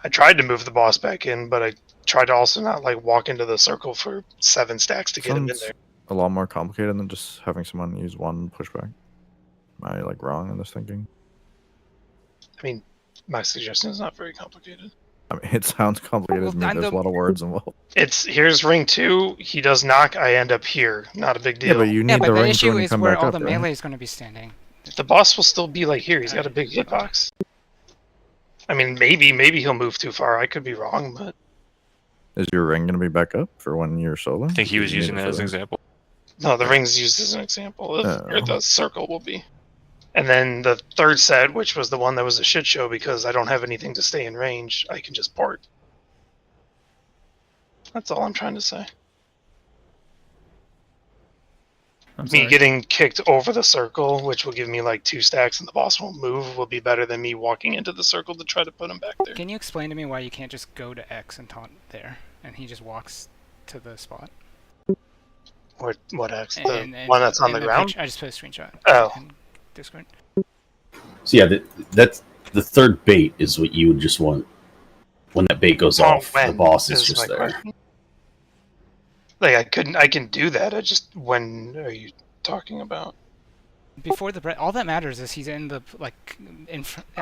I tried to move the boss back in, but I tried to also not like walk into the circle for 7 stacks to get him in Sounds there. a lot more complicated than just having someone use one pushback. Am I like wrong in this thinking? I mean, my suggestion is not very complicated. I mean, it sounds complicated to me. There's a lot of words involved. It's here's ring 2. He does knock. I end up here. Not a big deal. Yeah, but you need but the the ring issue when you is come where back all up, the right? melee is going to be standing. The boss will still be like here. He's got a big hitbox. I mean, maybe he'll move too far. I could be wrong, but Is your ring going to be back up for when you're solo? I think he was You need using it that for as an example. no, the ring's used as an example of where Oh. the circle will be. And then the third set, which was the one that was a shit show because I don't have anything to stay in range, I can just port. That's all I'm trying to say. I'm Me sorry. getting kicked over the circle, which will give me like 2 stacks and the boss won't move, will be better than me walking into the circle to try to put him back there. Can you explain to me why you can't just go to X and taunt there, and he just walks to the spot? What X? The And- one that's on and the ground? picture- I just put a screenshot. Oh. in Discord. So yeah, that's the third bait is what you would just want. When that bait goes off, the when boss is is just my there. question. Like I can do that. I just when are you talking about? Before the breath, all that matters is he's in the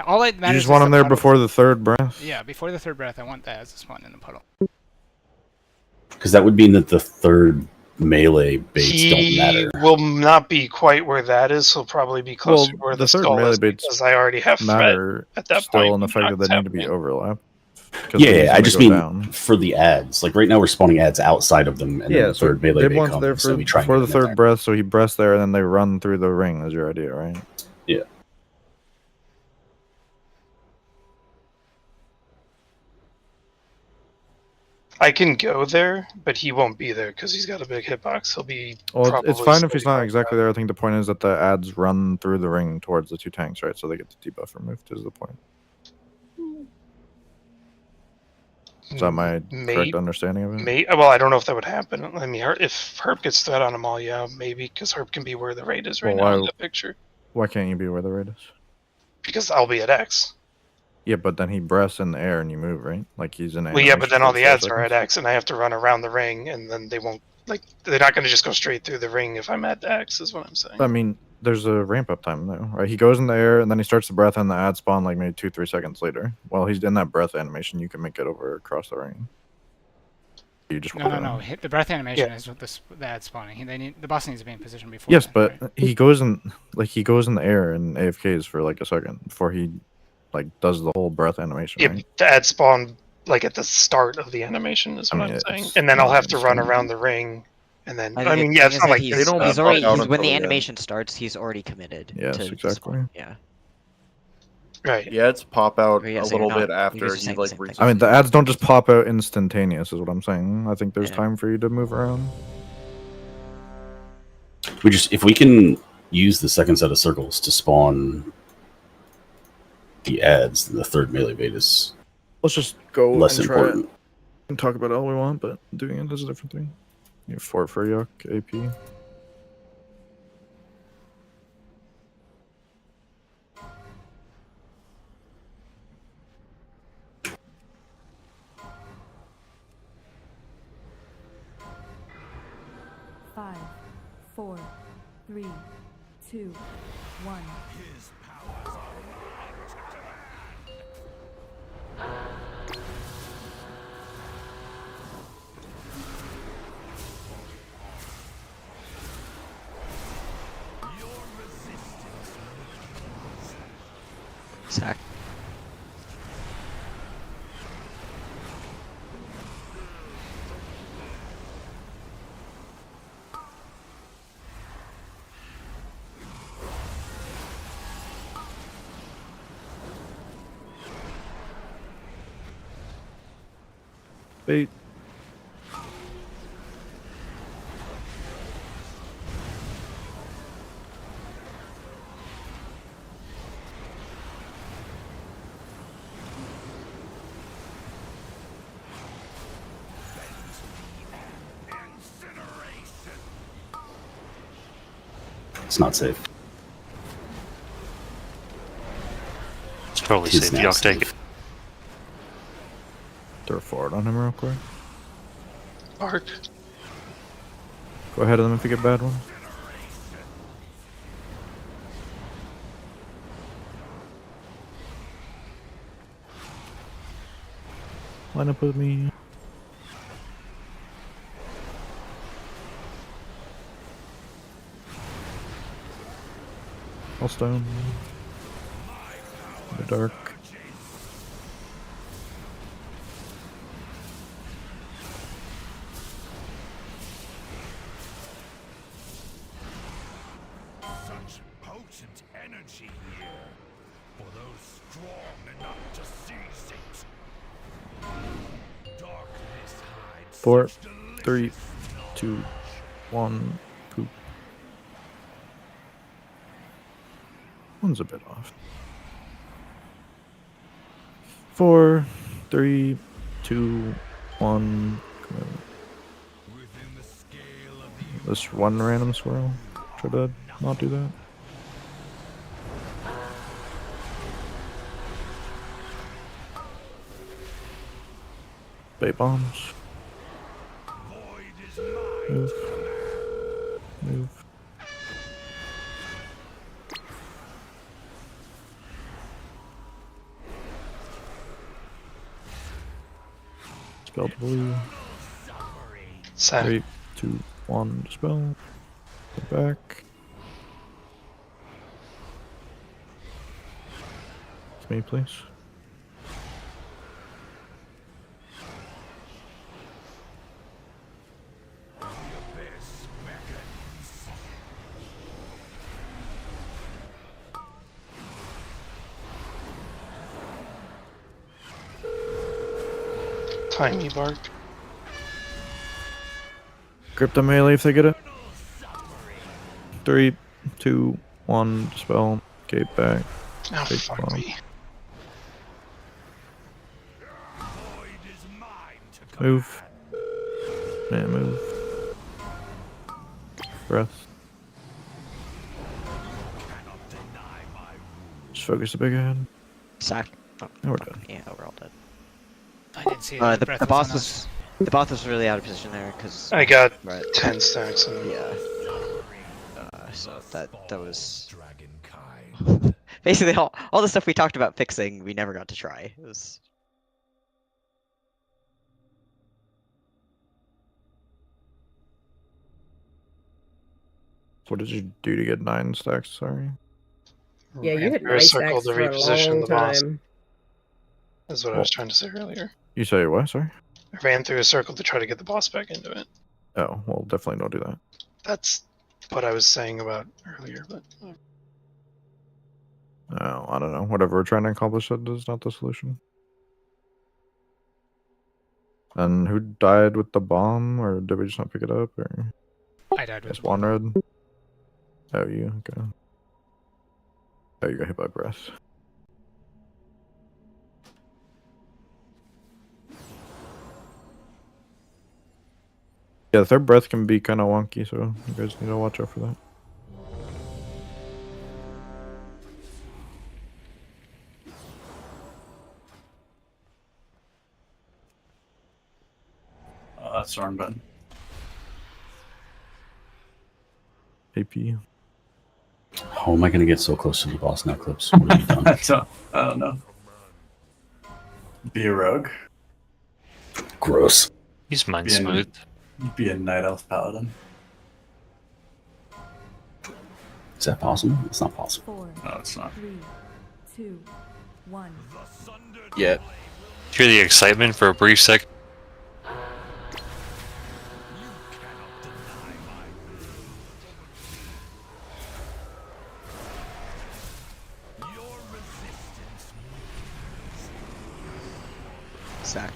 all that You matters. just want is him the there puddle. before the third breath? Yeah, before the third breath, I want that as a spawn in the puddle. Because that would mean that the third melee baits He don't matter. will not be quite where that is. He'll probably be closer to where the third skull melee is baits because I already have matter Fred at that still point. in the when fact that it's they need to be happening. overlapped. Yeah, I just go mean down. for the ads. Like right now, we're spawning ads outside of them, and then the so third melee Dib bait wants comes, there so for we try and before get the them in third breath, so he breaths there, and then they run through the ring. Is your idea, right? Yeah. I can go there, but he won't be there because he's got a big hitbox. He'll be Well, probably it's fine if he's sitting not right exactly there. I think the point is that the ads run through the ring towards the 2 tanks, right? So they get the debuff removed. Is the point? Is that my correct understanding of it? Well, I don't know if that would happen. I mean, if Herb gets threat on them all, yeah, maybe, because Herb can be where the raid is right Well, now in why- the picture. Why can't you be where the raid is? Because I'll be at X. Yeah, but then he breaths in the air and you move, right? Like he's in. Well, yeah, but animation then for all the 4 ads are at seconds. X, and I have to run around the ring, and then they won't, like, they're not going to just go straight through the ring if I'm at X, is what I'm saying. I mean, there's a ramp up time though, right? He goes in the air and then he starts the breath, and the ad spawn like maybe 2-3 seconds later. While he's in that breath animation, you can make it over across the ring. You just walk No. around. Hit the breath animation Yeah. is what the ad spawning. The boss needs to be in position before. Yes, that, but right? he goes in the air and AFKs for like a second before he like does the whole breath animation. Yeah, Right? the ad spawn, like, at the start of the animation is what I'm saying. And then I'll have to run around the ring And then, I I mean, mean, yeah, the it's thing not is like that they he's don't he's pop already out he's, when until the the animation starts, he's already committed. Yes, to exactly. spawn. Yeah. Right. Yeah, it's pop out Yeah, a so you're little not- bit you're after just he saying the like same thing. reaches. I mean, the ads don't just pop out instantaneous, is what I'm saying. I think there's Yeah. time for you to move around. If we can use the second set of circles to spawn the ads, then the third melee bait is Let's just go less and try it. important. We can talk about it all we want, but doing it is a different thing. You have Fort for Yuck, AP. Five, 4, 3, 2, 1. His powers are mine to command. Your resistance means Zach. Bait. It's not safe. It's totally It's safe. not Y'all take it. safe. Throw forward on him real quick. Bark. Go ahead of them if you get bad ones. Line up with me. All stone. In the dark. such potent energy here for those strong enough to seize it. Darkness hides 4, such 3, delicious 2, 1. Poop. One's a bit off. 4, 3, 2, 1. Come on. within the scale of the This one random swirl. Try to not do that. Bait bombs. void is mine. Move. Move. Spell the blue. Sad. 3, 2, 1. Dispel. Go back. It's me, please. Abyss beckons. Tiny bark. Grip the melee if they get it. 3, 2, 1. Dispel. Gate back. Oh, Bait fuck bomb. me. Void is mine to Move. Yeah, move. Breath. cannot deny my rule. Just focus the big head. Zach. Oh, And we're done. yeah, we're all dead. I didn't see The breath boss on us. the boss was really out of position there because I got right. 10 stacks and Yeah. So that was Dragonkind. basically all the stuff we talked about fixing. We never got to try. It was What did you do to get 9 stacks? Sorry. Yeah, you ran had through a nice circle stacks to for a reposition long the boss. time. That's what I was trying to say earlier. You say what? Sorry. I ran through a circle to try to get the boss back into it. Oh, well, definitely don't do that. That's what I was saying about earlier, but No, I don't know. Whatever we're trying to accomplish, that is not the solution. And who died with the bomb, or did we just not pick it up? Or I died with it's Wanred. Oh, you okay? Oh, you got hit by breath. Yeah, third breath can be kind of wonky, so you guys need to watch out for that. Oh, that's Stormbend. AP. How am I going to get so close to the boss now, Clips? What have you done? I don't know. Be a rogue. Gross. He's mind Be a- smooth. Be a night elf paladin. Is that possible? It's not possible. 4, No, it's not. 3, 2, 1. Yeah. Hear the excitement for a brief second. Sack.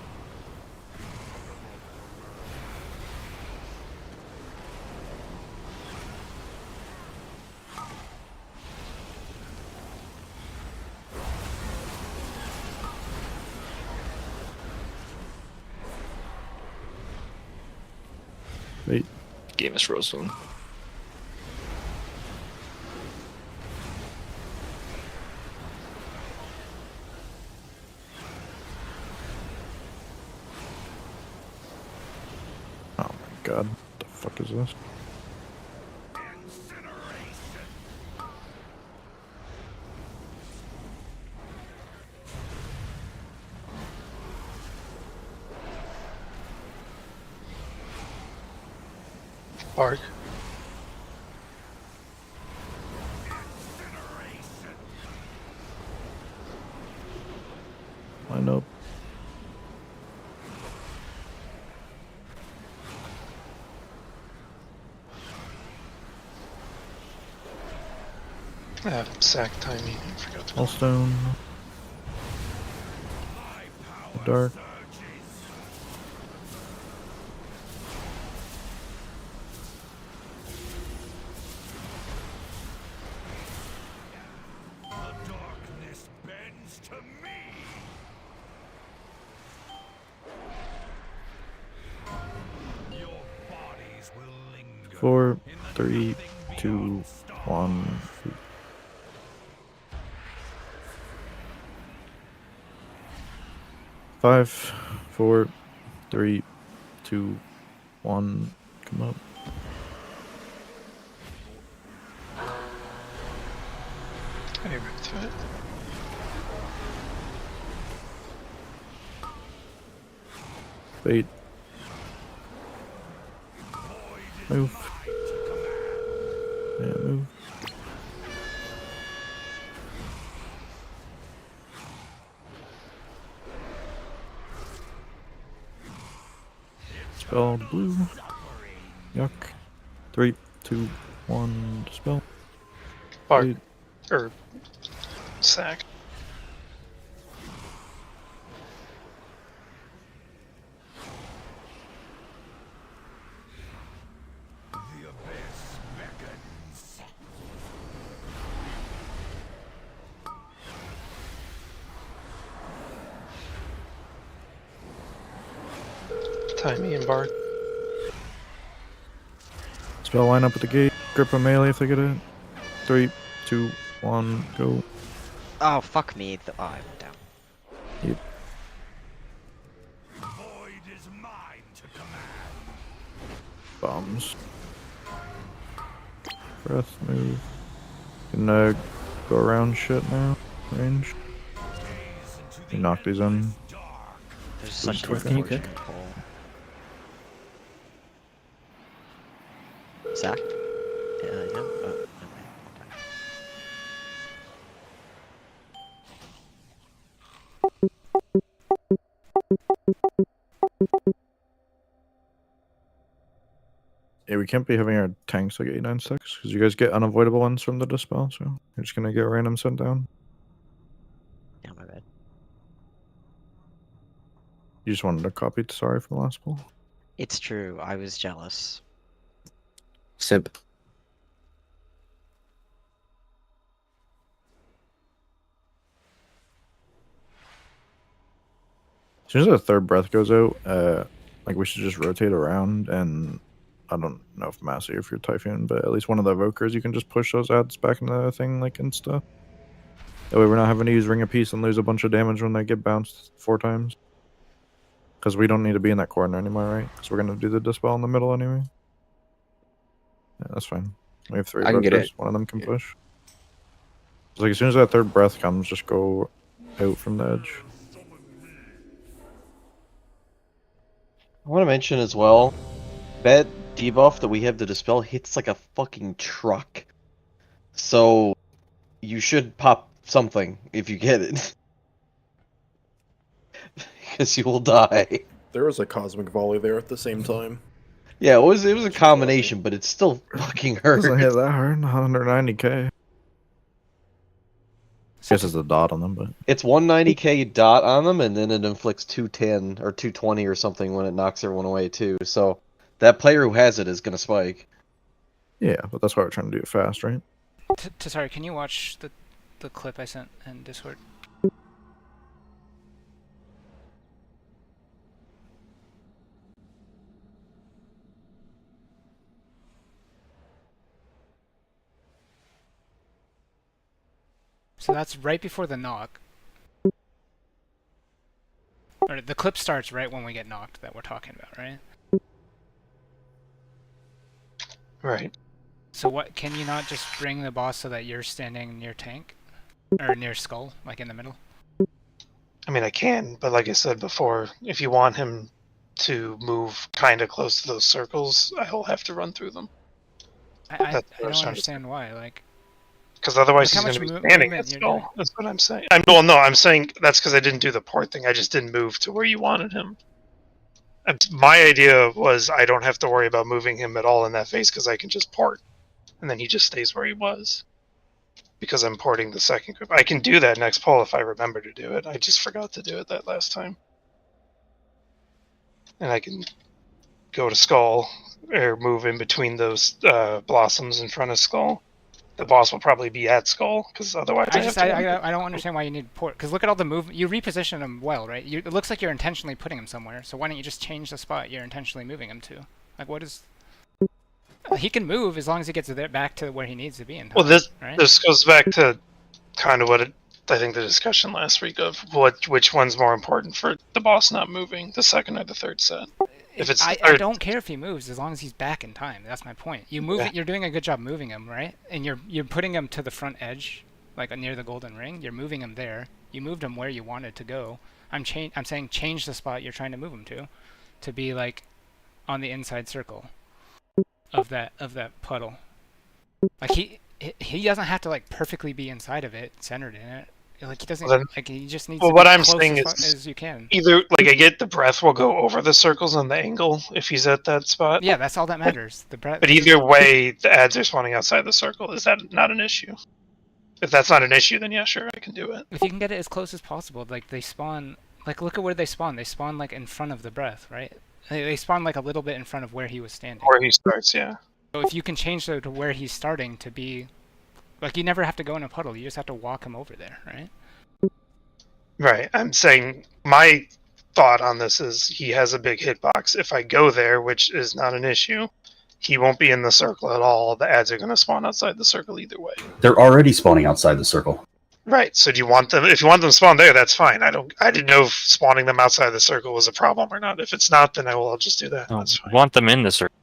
Wait. Game is frozen. Oh my god. What the fuck is this? Bark. Line up. Sack timing. I forgot to. Allstone. Dark. Darkness bends to me. 4, 3, 2, 1. 5, 4, 3, 2, 1. Come up. I ripped through it. Wait. Move. Yeah, move. Spell blue. Yuck. 3, 2, 1. Spell. Bark. Wait. Or sack. Time me and Bark. Spell line up at the gate. Grip a melee if they get it. 3, 2, 1. Go. Oh, fuck me. Oh, I went down. Yep. Bombs. Breath move. Can go around shit now. Range. You knock these in. There's such Dwarf, can you kick? Zach? No. Oh, Yeah, we can't be having our tanks like 896 because you guys get unavoidable ones from the dispel, so you're just gonna get random sent down. Yeah, my bad. You just wanted to copy Sorry from the last poll. It's true. I was jealous. Simp. As soon as the third breath goes out, like we should just rotate around, and I don't know if Massey or if you're Typhoon, but at least one of the evokers, you can just push those ads back into the thing like insta. That way we're not having to use Ring of Peace and lose a bunch of damage when they get bounced 4 times. Because we don't need to be in that corner anymore, right? Because we're going to do the dispel in the middle anyway. Yeah, that's fine. We have 3 I can get evokers. it. One of them can push. It's like as soon as that third breath comes, just go out from the edge. I want to mention as well, that debuff that we have to dispel hits like a fucking truck. So you should pop something if you get it. Because you will die. There was a cosmic volley there at the same time. Yeah, it was a combination, but it still fucking hurt. Doesn't hit that hard. 190k. I guess it's a dot on them, but It's 190k dot on them, and then it inflicts 210 or 220 or something when it knocks everyone away too. So that player who has it is gonna spike. yeah, but that's why we're trying to do it fast, right? Sorry, can you watch the clip I sent in Discord? So that's right before the knock. Or the clip starts right when we get knocked that we're talking about, right? Right. So what, can you not just bring the boss so that you're standing near tank? Or near skull, like in the middle? I mean, I can, but like I said before, if you want him to move kind of close to those circles, I'll have to run through them. I don't understand why, like... Because otherwise Look he's how going to much be standing movement at you're skull. doing. That's what I'm saying. I'm saying that's because I didn't do the port thing. I just didn't move to where you wanted him. My idea was I don't have to worry about moving him at all in that phase because I can just port. And then he just stays where he was. Because I'm porting the second group. I can do that next poll if I remember to do it. I just forgot to do it that last time. And I can go to skull, or move in between those blossoms in front of skull. The boss will probably be at skull, because otherwise I don't understand why you need port. Because look at all the movement. You reposition him well, right? It looks like you're intentionally putting him somewhere. So why don't you just change the spot you're intentionally moving him to? Like, what is... He can move as long as he gets back to where he needs to be in time, Well, this right? this goes back to kind of what I think the discussion last week of which one's more important for the boss not moving, the second or the third set. If it's I don't care if he moves as long as he's back in time. That's my point. You move it. You're doing a good job moving him, right? And you're putting him to the front edge, like near the golden ring. You're moving him there. You moved him where you wanted to go. I'm saying change the spot you're trying to move him to be like on the inside circle of that puddle. Like he doesn't have to like perfectly be inside of it, centered in it. Like he doesn't. Like he just needs. Well, to what be I'm close saying as you can. Either like I get the breath will go over the circles on the angle if he's at that spot. Yeah, that's all that matters. The breath. But either way, the ads are spawning outside the circle. Is that not an issue? If that's not an issue, then yeah, sure, I can do it. If you can get it as close as possible, like they spawn. Like look at where they spawn. They spawn like in front of the breath, right? They spawn like a little bit in front of where he was standing. Where he starts, yeah. So if you can change to where he's starting to be, like you never have to go in a puddle. You just have to walk him over there, right? Right. I'm saying my thought on this is he has a big hitbox. If I go there, which is not an issue, he won't be in the circle at all. The ads are going to spawn outside the circle either way. They're already spawning outside the circle. Right. So do you want them? If you want them spawned there, that's fine. I didn't know if spawning them outside the circle was a problem or not. If it's not, then I'll just do that. No, That's fine. want them in the circle.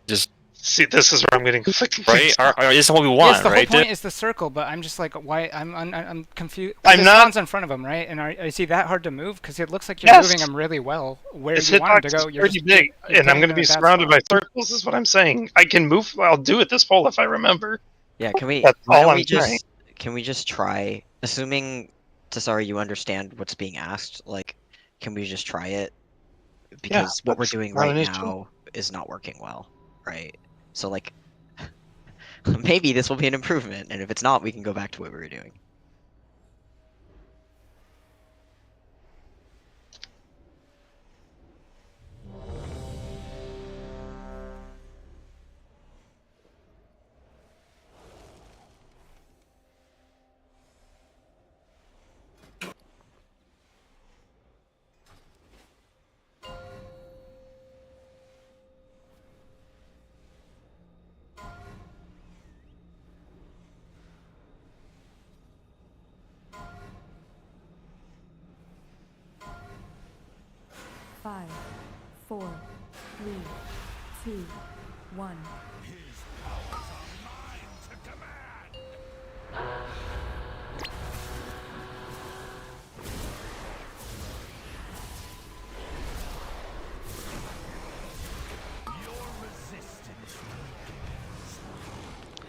Just see. This is where I'm getting conflicting. right. This is what we want, yes, the right? whole point is the circle, but I'm just like, why? I'm confused. I'm not spawns in front of him, right? And is he that hard to move? Because it looks like you're moving him really well. Where His you want him to hitbox go, is you're pretty just big, you're and I'm putting going to him be in a bad surrounded by spot. circles. Is what I'm saying. I can move. I'll do it this poll if I remember. Yeah, can we? That's why all don't I'm we just? saying. Can we just try? Assuming, Tasari, you understand what's being asked. Like, can we just try it? Because what we're doing not right an issue. now is not working well, right? So like, maybe this will be an improvement, and if it's not, we can go back to what we were doing. Five, 4, 3, 2, 1.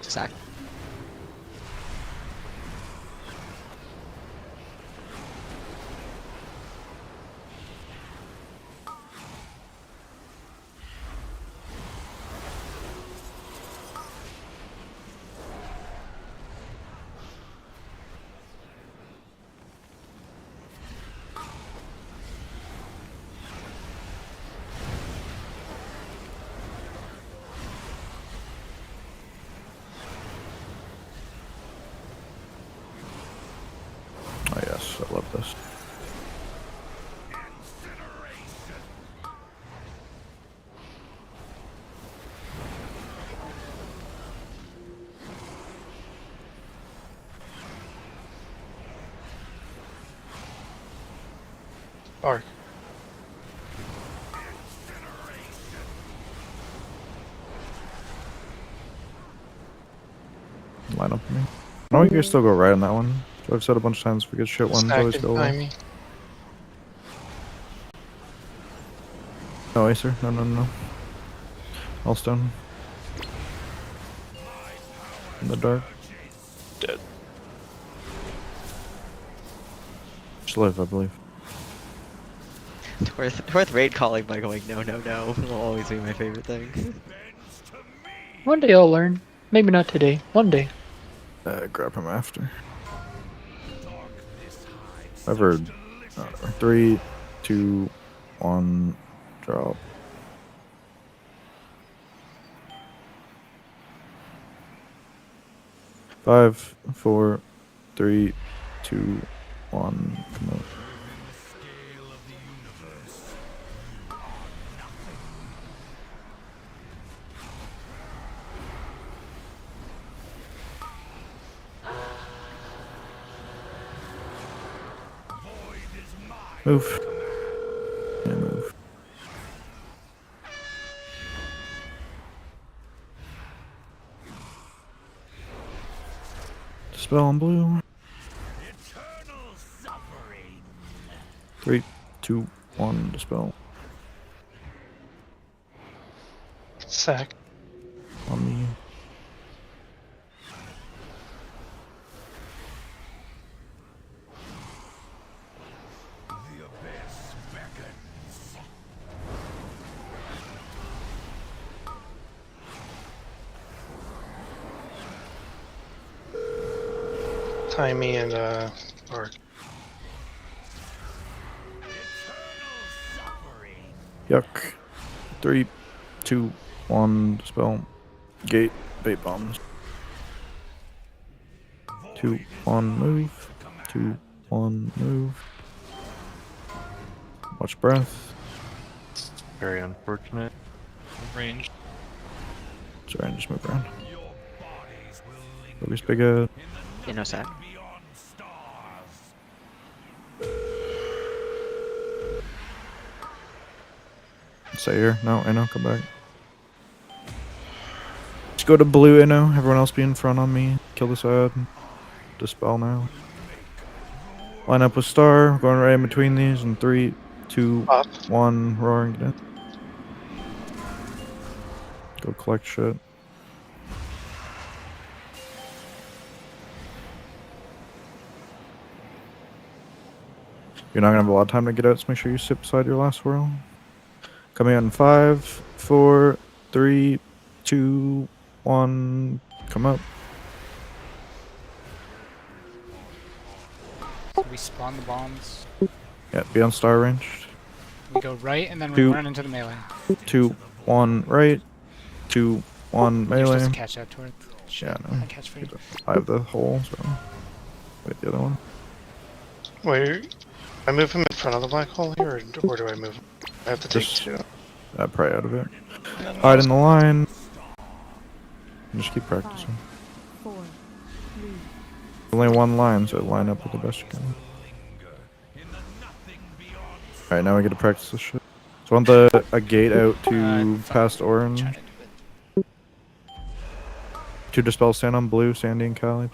Sack. Oh yes, I love this. Arc. Line up for me. No, you guys still go right on that one. I've said a bunch of times, forget shit ones Stack always and go behind away. me. No, Acer. No, no, no. All stone. In the dark. Dead. Just live, I believe. Worth raid calling by going no, no, no will always be my favorite thing. One day I'll learn. Maybe not today. One day. Grab him after. I've heard 3, 2, 1, drop. Five, 4, 3, 2, 1. Come on. Move. Yeah, move. Spell on blue. 3, 2, 1. Dispel. Sack. On me. Timey and Arc. Yuck. 3, 2, 1. Dispel. Gate. Bait bombs. 2, 1. Move. 2, 1. Move. Watch breath. Very unfortunate. Range. Sorry, just move around. Focus big head. Yeah, no sack. Stay here. No, Inno, come back. Just go to blue, Inno. Everyone else be in front on me. Kill this ad. Dispel now. Line up with Star. Going right in between these. In 3, 2, 1. Roaring. Get in. Go collect shit. You're not gonna have a lot of time to get out, so make sure you sit beside your last swirl. Coming out in 5, 4, 3, 2, 1, come up. So we spawn the bombs. Yeah, be on star range. We go right, and then we 2, run into the melee. 2, 1, right. 2, 1, You're melee. supposed to catch that toward. Yeah, no. I catch for you. I have the hole, so wait the other one. Wait, I move him in front of the black hole here, or where do I move him? I have to take Just two. pray out of it. Hide in the line. Just keep practicing. 4, 3. Only one line, so line up with the best you can. Alright, now we get to practice this shit. So I want a gate out to past orange. 2 dispels stand on blue, Sandy and Cali.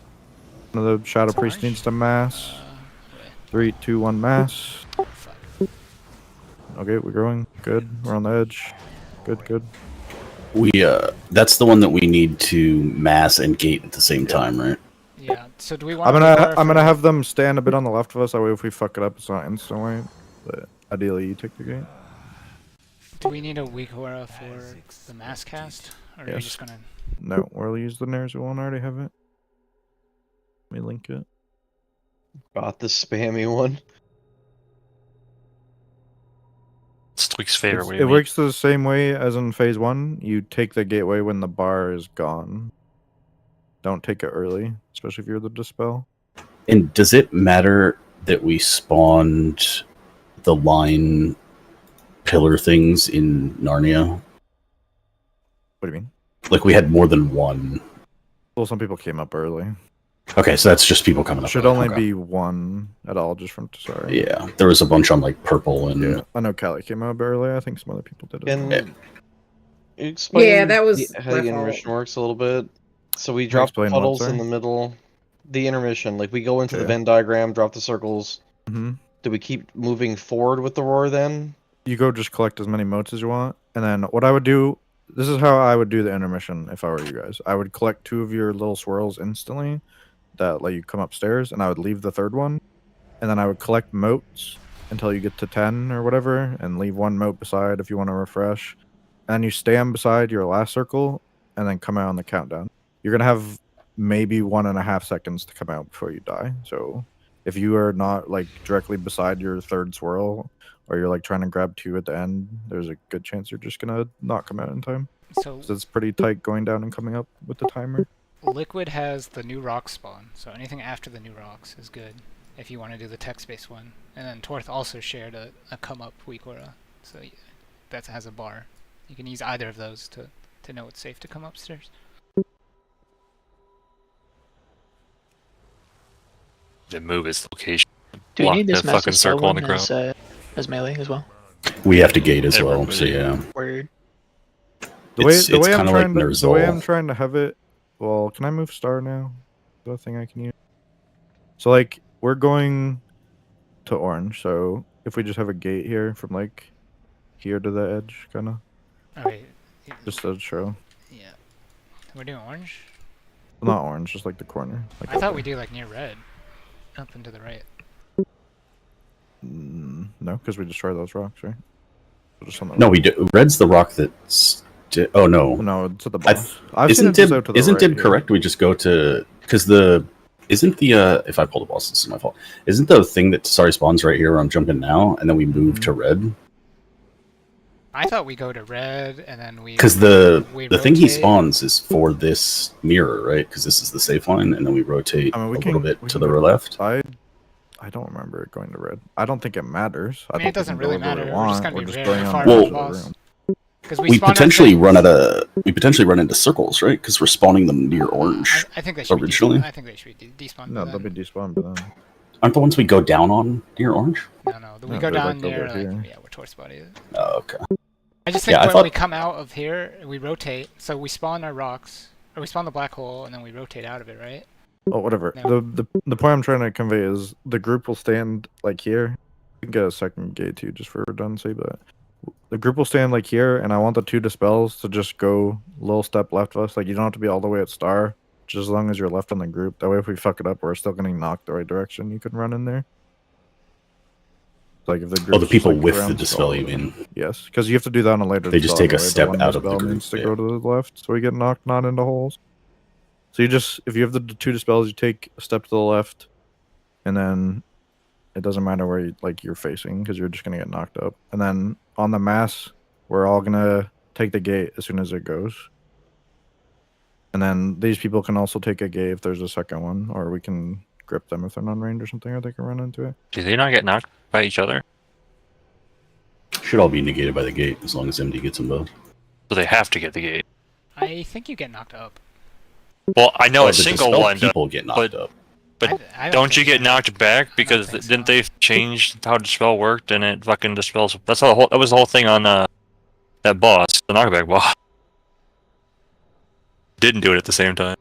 One of the Shadow Priest needs to mass. 3, 2, 1, mass. Okay, we're growing. Good. We're on the edge. Good, good. We that's the one that we need to mass and gate at the same time, right? Yeah. So do we want? I'm gonna have them stand a bit on the left of us. That way, if we fuck it up, it's not instant wipe. But ideally, you take the gate. Do we need a weak aura for the mass cast, or are we just gonna? No, we'll use the Nares. We won't already have it. Let me link it. Got the spammy one. It's Tweak's favorite way. It works the same way as in phase 1. You take the gateway when the bar is gone. Don't take it early, especially if you're the dispel. And does it matter that we spawned the line pillar things in Narnia? What do you mean? Like we had more than one. Well, some people came up early. Okay, so that's just people coming up. Should early. only Okay. be one at all, just from sorry. Yeah, there was a bunch on like purple and. Yeah, I know Callie came up early. I think some other people did as well. Explain Yeah, that was how the my intermission fault. works a little bit. So we drop Explain what, puddles in sorry? the middle. The intermission, like we go into the Yeah. Venn diagram, drop the circles. Mm-hmm. Do we keep moving forward with the roar then? You go just collect as many motes as you want, and then what I would do. This is how I would do the intermission if I were you guys. I would collect 2 of your little swirls instantly that let you come upstairs, and I would leave the 3rd one, and then I would collect motes until you get to 10 or whatever, and leave 1 mote beside if you want to refresh. And you stand beside your last circle, and then come out on the countdown. You're gonna have maybe 1.5 seconds to come out before you die. So if you are not like directly beside your 3rd swirl, or you're like trying to grab 2 at the end, there's a good chance you're just gonna not come out in time. So it's pretty tight going down and coming up with the timer. Liquid has the new rock spawn, so anything after the new rocks is good if you want to do the text-based one. And then Torth also shared a come-up weak aura, so that has a bar. You can use either of those to know it's safe to come upstairs. To move its location. Do we Block need this the fucking massive spell circle on one the ground. as melee as well? We have to gate as well, so yeah. Word. The way It's I'm kinda like trying to Nerzal. have it. Well, can I move star now? Is that a thing I can use? So like we're going to orange. So if we just have a gate here from like here to the edge, kind of. Okay. Just to show. Yeah. We're doing orange? Well, not orange, just like the corner. Like I thought we do like near red. Up and to the right. No, because we destroy those rocks, right? So just on the No, we do. Red's the rock that's. Oh no. No, it's at the bottom. I've seen it just out to the isn't right Dib here. correct? We just go to because the isn't the if I pull the boss, this is my fault. Isn't the thing that sorry spawns right here where I'm jumping now, and then we move to red? I thought we go to red and then we. Because the we thing he rotate. spawns is for this mirror, right? Because this is the safe line, and then we rotate I mean, we a can, little bit we to can the go left. I don't remember it going to red. I don't think it matters. I mean, it doesn't really matter. We're just gonna be just very going far on from Well, the boss. Because We potentially run into circles, right? Because we're spawning them near orange. I think they should originally. Be I think they should be despawned. No, they'll be despawned by then. Aren't the ones we go down on near orange? No, we go they're, down like, near over here. yeah, where Tor's body is. Oh, okay. I just think Yeah, I when thought- we come out of here, we rotate. So we spawn our rocks, or we spawn the black hole, and then we rotate out of it, right? Oh, whatever. No. The point I'm trying to convey is the group will stand like here. We can get a second gate too, just for redundancy, but the group will stand like here, and I want the 2 dispels to just go a little step left of us. Like you don't have to be all the way at star, just as long as you're left on the group. That way, if we fuck it up, we're still getting knocked the right direction. You can run in there. Like if the Oh, the group's people like with the around dispel, you skull, mean? yes, because you have to do that on a later. They just dispel take a anyway. The step one out of the dispel group, needs to yeah. go to the left, so we get knocked not into holes. So you just, if you have the two dispels, you take a step to the left, and then it doesn't matter where you're facing because you're just gonna get knocked up. And then on the mass, we're all gonna take the gate as soon as it goes. And then these people can also take a gate if there's a second one, or we can grip them if they're non range or something, or they can run into it. Do they not get knocked by each other? Should all be negated by the gate as long as MD gets them both. So they have to get the gate. I think you get knocked up. Well, I know Oh, a the single dispel one people does, get knocked up. But I don't you get knocked back because didn't they change how dispel worked and it fucking dispels? That's how that was the whole thing on that boss, the knockback boss. Didn't do it at the same time.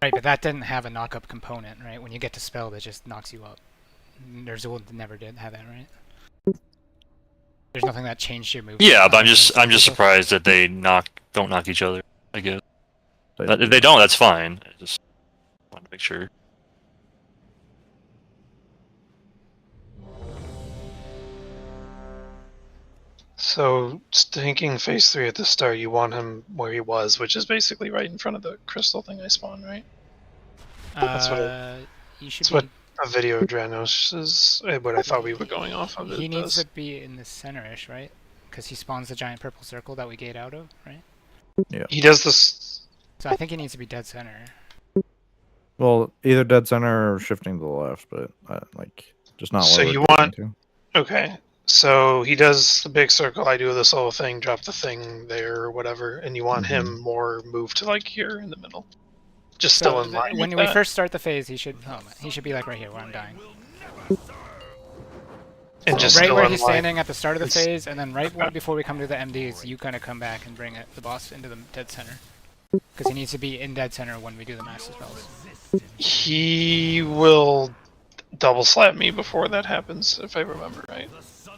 Right, but that didn't have a knock-up component, right? When you get dispelled, it just knocks you up. Nerzul never did have that, right? There's nothing that changed your move. Yeah, but I'm just surprised that they don't knock each other. I guess. But if they don't, that's fine. I just want to make sure. So, thinking phase 3 at the start, you want him where he was, which is basically right in front of the crystal thing I spawned, right? That's what a video of Dranos is, what I thought we were going off of. He needs to be in the center-ish, right? Because he spawns the giant purple circle that we gate out of, right? Yeah. He does this. So I think he needs to be dead center. Well, either dead center or shifting to the left, but just not. So where you we're want? going Okay. So he does the big circle. I do this whole thing, drop the thing there or whatever, and you want him more moved to like here in the middle, just still in line. When with we that. first start the phase, he should be like right here where I'm dying. And just right still where in he's line. standing at the start of the phase, and then right before we come to the MDs, you kind of come back and bring the boss into the dead center. Because he needs to be in dead center when we do the master spells. He will double slap me before that happens, if I remember right.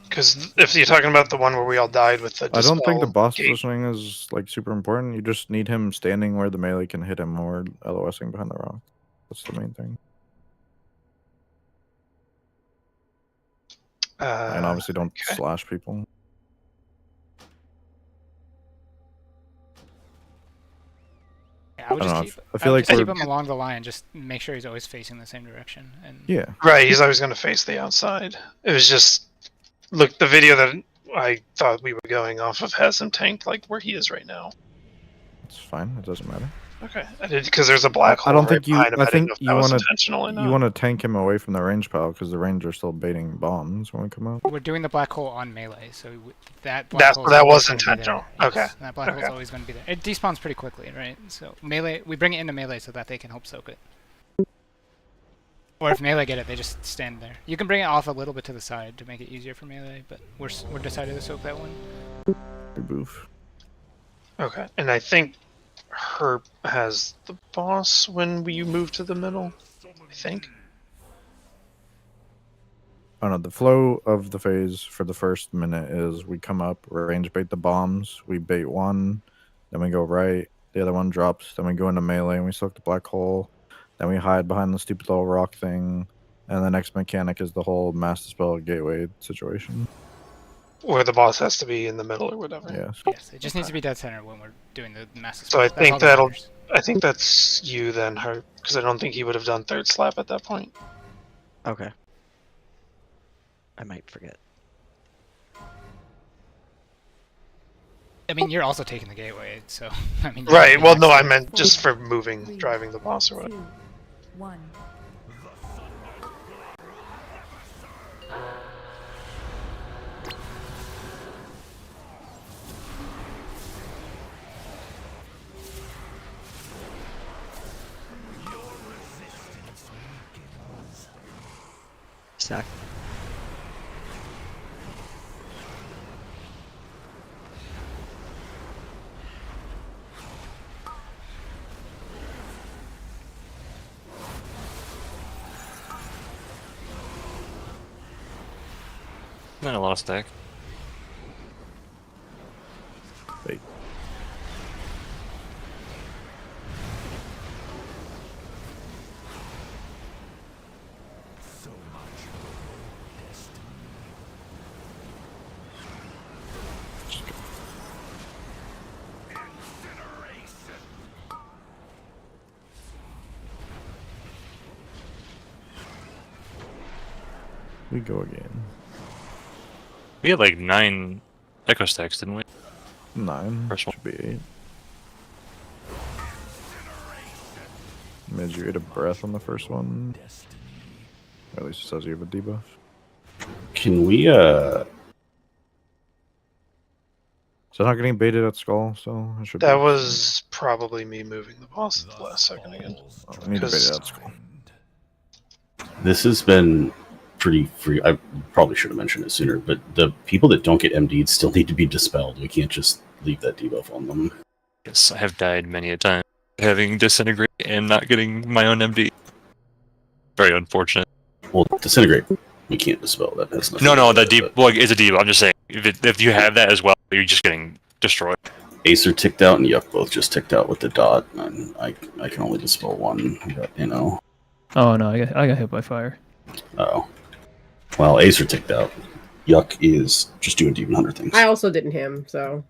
Because if you're talking about the one where we all died with the I don't think the dispel boss gate, positioning is super important. You just need him standing where the melee can hit him or LOSing behind the rock. That's the main thing. And obviously don't slash people. Yeah, I would don't just know, keep, I feel like keep we're- him along the line, just make sure he's always facing the same direction. And Yeah. right, he's always going to face the outside. It was just, look, the video that I thought we were going off of has him tanked like where he is right now. It's fine. It doesn't matter. Okay, I did because there's a black hole. I don't right think you. behind him. I didn't think know if you that was want intentional or to. not. You want to tank him away from the range pile because the range are still baiting bombs when we come out. we're doing the black hole on melee, so that black hole. That was intentional. Okay. That black hole's Okay. always going to be there. It despawns pretty quickly, right? So melee, we bring it into melee so that they can hope soak it. Or if melee get it, they just stand there. You can bring it off a little bit to the side to make it easier for melee, but we're decided to soak that one. Reboof. Okay, and I think Herb has the boss when we move to the middle. I think. I don't know. The flow of the phase for the first minute is we come up, range bait the bombs, we bait one, then we go right, the other one drops, then we go into melee and we soak the black hole, then we hide behind the stupid little rock thing, and the next mechanic is the whole mass dispel gateway situation. Where the boss has to be in the middle or whatever. Yes. Yes, it just needs to be dead center when we're doing the massive. So I That's all think that matters. I think that's you then, Herb, because I don't think he would have done third slap at that point. Okay. I might forget. I mean, you're also taking the gateway, so I mean. Right. Well, no, I meant just for moving, driving the boss or whatever. 2, 1. Stack. Not a lot of stack. Wait. So much destiny. we go again. We had like 9 echo stacks, didn't we? 9. First one. Should be 8. Mid, you ate a breath on the first one. Or at least it says you have a debuff. Can we So not getting baited at skull, so it should That be was probably me moving the boss at the last second again. I need to bait it at skull. This has been pretty free. I probably should have mentioned it sooner, but the people that don't get MD'd still need to be dispelled. We can't just leave that debuff on them. Yes, I have died many a time having disintegrate and not getting my own MD. Very unfortunate. Well, disintegrate, we can't dispel. That has nothing. No, to the do deep with it. well, it's a deep. I'm just saying, if you have that as well, you're just getting destroyed. Acer ticked out and Yuck both just ticked out with the dot, and I can only dispel one. You know. Oh no, I got hit by fire. Oh. Well, Acer ticked out. Yuck is just doing Demon Hunter things. I also didn't him, so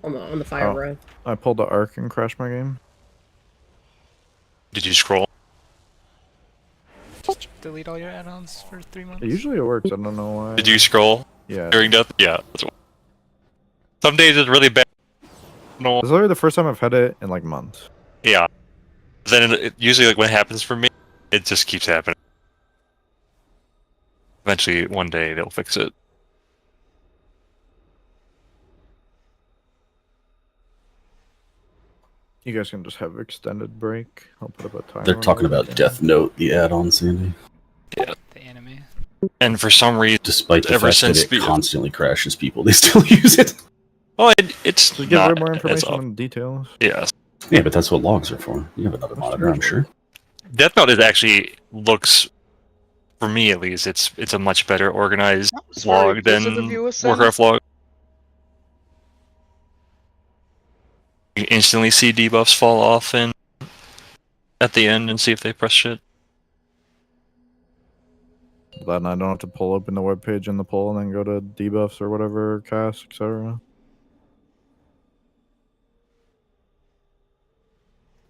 on the fire Oh. breath. I pulled the arc and crashed my game. Did you scroll? Just delete all your add-ons for 3 months. Usually it works. I don't know why. Did you scroll? Yeah. During death? Yeah. Some days it's really bad. No. This is literally the first time I've had it in like months. Yeah. Then it usually, like, when it happens for me, it just keeps happening. Eventually, one day they'll fix it. You guys can just have extended break. I'll put up a timer. They're talking on it. about Death Note, the add-on, Sandy. Yeah. The anime. And for some reason, Despite the ever fact since that it constantly crashes people, they still use it. Oh, it's Just give not her more as information often. and details. Yes. Yeah, but that's what logs are for. You have another monitor, I'm sure. Death Note is actually looks, for me at least, it's a much better organized log than Visit review was Warcraft log. You instantly see debuffs fall off and at the end and see if they press shit. Then I don't have to pull open the webpage in the poll and then go to debuffs or whatever, cast, etc.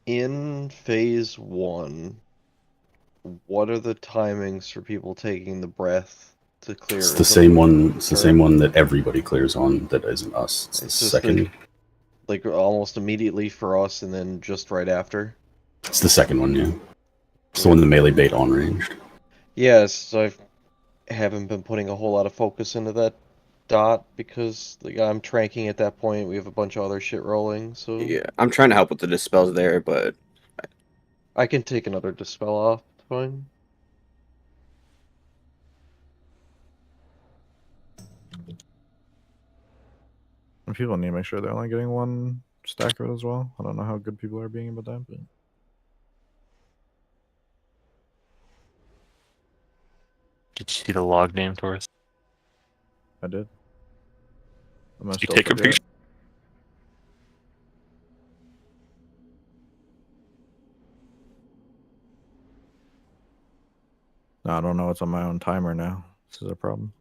In phase 1, what are the timings for people taking the breath to clear? It's the same one. It's the same one that everybody clears on. That isn't us. It's the just second. like almost immediately for us, and then just right after. It's the second one. Yeah. It's the one the melee bait on ranged. Yes, I haven't been putting a whole lot of focus into that dot because like I'm tranking at that point. We have a bunch of other shit rolling, so Yeah, I'm trying to help with the dispels there, but I can take another dispel off. It's fine. And people need to make sure they're only getting one stack of it as well. I don't know how good people are being about that, but Did you see the log name, Taurus? I did. I'm gonna Did you still take a forget it. picture? No, I don't know what's on my own timer now. This is a problem.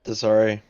Sorry.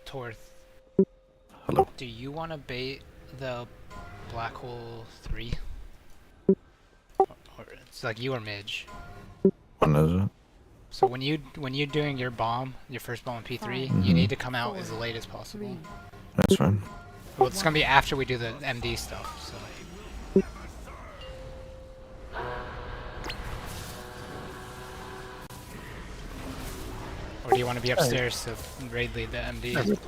Torth. Hello. Do you want to bait the black hole 3? Or it's like you or Midge. When is it? So when you're doing your bomb, your first bomb in P3, you need to come out as late as possible. That's fine. Well, it's gonna be after we do the MD stuff. So. Or do you want to be upstairs to raid lead the MD?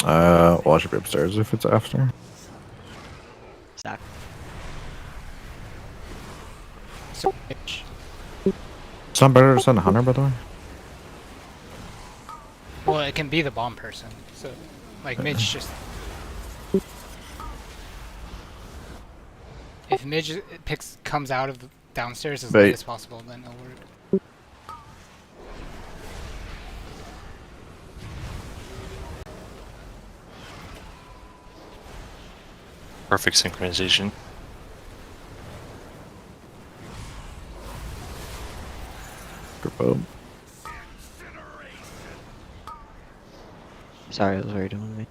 Well, I should be upstairs if it's after. Stack. So, It's not better to send a hunter, by the way. well, it can be the bomb person. So, like, Midge just... If Midge comes out of the downstairs as late as possible, then it'll work. Perfect synchronization. Sorry, that was very dumb of me.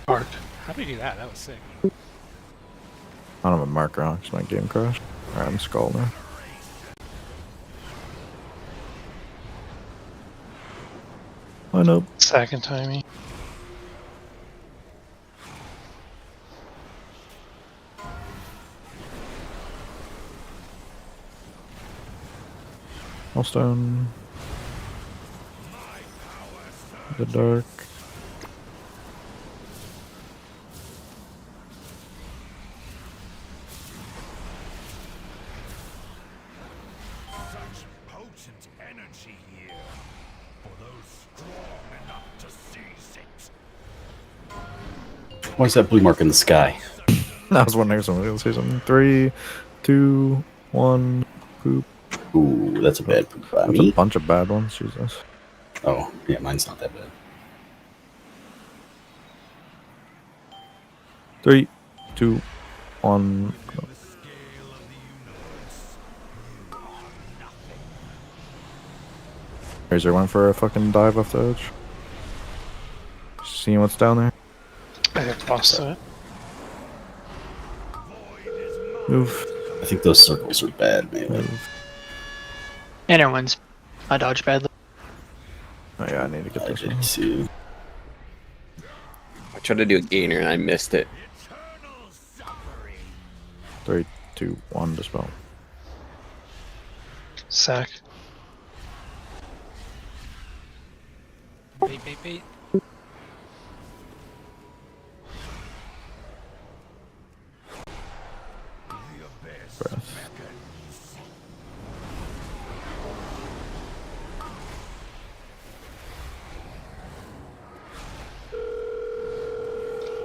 Mark. How did you do that? That was sick. I don't have a marker on because my game crashed. Alright, I'm skull now. I know. Second timing. Millstone. The dark. Such potent energy here. For those strong enough to seize it. Why is that blue mark in the sky? I was wondering if somebody will say something. 3, 2, 1, poop. Ooh, that's a bad poop by That's me. a bunch of bad ones, Jesus. Oh, yeah, mine's not that bad. 3, 2, 1. Is there one for a fucking dive off the edge? Seeing what's down there? I got lost to it. Move. I think those circles are bad, man. Inner ones. I dodged badly. Oh yeah, I need to get this one. Too. I tried to do a gainer and I missed it. 3, 2, 1, dispel. Sack. Bait, bait, bait.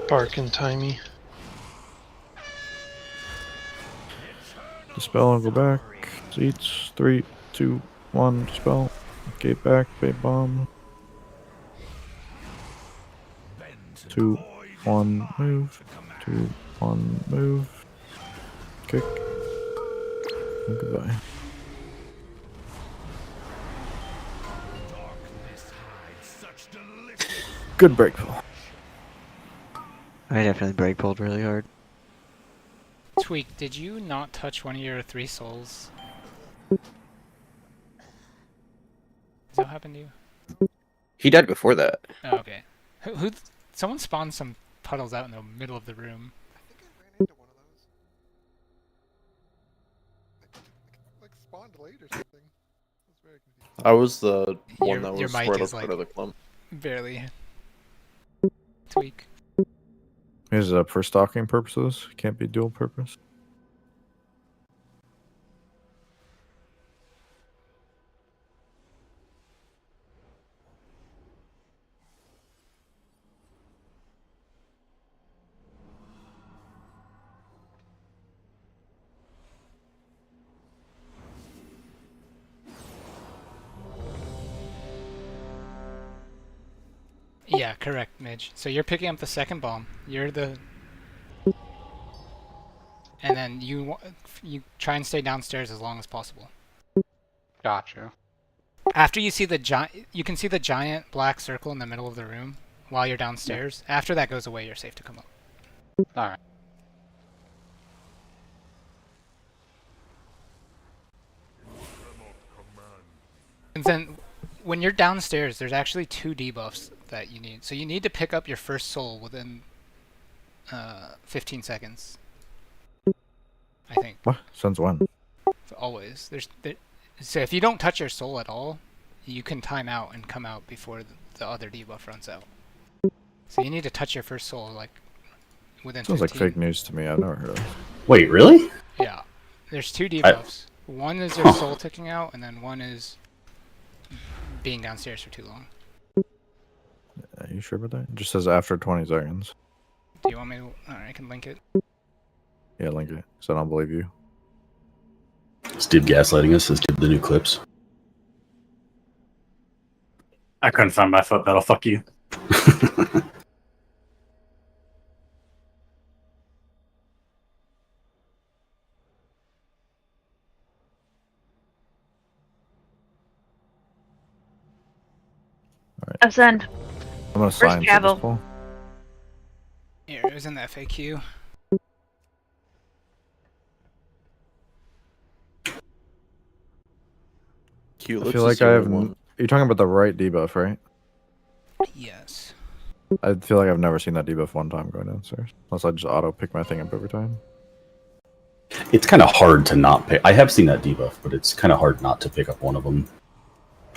Bark and timey. Dispel and go back. Seats. 3, 2, 1, dispel. Gate back, bait bomb. 2, 1, move. 2, 1, move. Kick. And goodbye. Good break pull. I definitely break pulled really hard. Tweak, did you not touch one of your 3 souls? Does that happen to you? He died before that. Oh, okay. Someone spawned some puddles out in the middle of the room. I was the one Your that was mic right is, up front like, of the clump. Barely. Tweak. Is it up for stalking purposes? Can't be dual purpose. Yeah, correct, Midge. So you're picking up the second bomb. You're the... And then you try and stay downstairs as long as possible. Gotcha. After you see the giant... You can see the giant black circle in the middle of the room while you're downstairs. Yeah. After that goes away, you're safe to come up. Alright. And then, when you're downstairs, there's actually 2 debuffs that you need. So you need to pick up your first soul within 15 seconds. What? Since when? Always. So if you don't touch your soul at all, you can time out and come out before the other debuff runs out. So you need to touch your first soul like within Sounds 15. like fake news to me. I've never heard of it. Wait, really? Yeah. There's 2 debuffs. One is your soul ticking out, and then one is being downstairs for too long. Are you sure about that? It just says after 20 seconds. Do you want me to... Alright, I can link it. Yeah, link it, because I don't believe you. Is Dib gaslighting us? Is Dib the new clips? I couldn't find my foot pedal. Fuck you. Ascend. I'm gonna First sign for travel. this poll. Here, it was in the FAQ. I feel like I have. You're talking about the right debuff, right? Yes. I feel like I've never seen that debuff one time going downstairs. Unless I just auto pick my thing up every time. It's kind of hard to not pick. I have seen that debuff, but it's kind of hard not to pick up one of them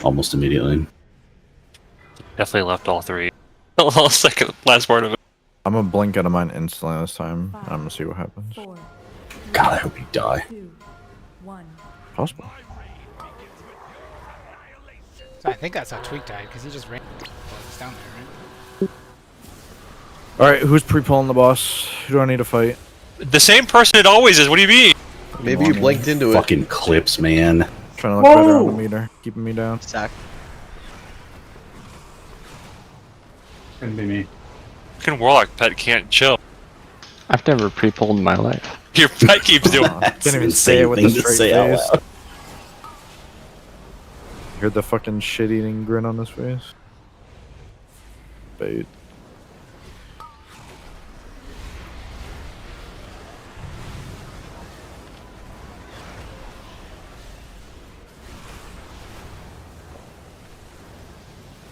almost immediately. Definitely left all 3. Last part of it. I'm gonna blink out of mine instantly this time. And I'm gonna see what happens. God, I hope you die. Possible. So I think that's how Tweak died, because he just ran down there, right? Alright, who's pre-pulling the boss? Who do I need to fight? The same person it always is. What do you mean? Maybe you blinked into it. Fucking clips, man. Trying to look better on the meter, keeping me down. Sack. Couldn't be me. Fucking Warlock pet can't chill. I've never pre-pulled in my life. Your pet keeps doing Can't even say it with a straight face. You heard the fucking shit-eating grin on his face? Bait.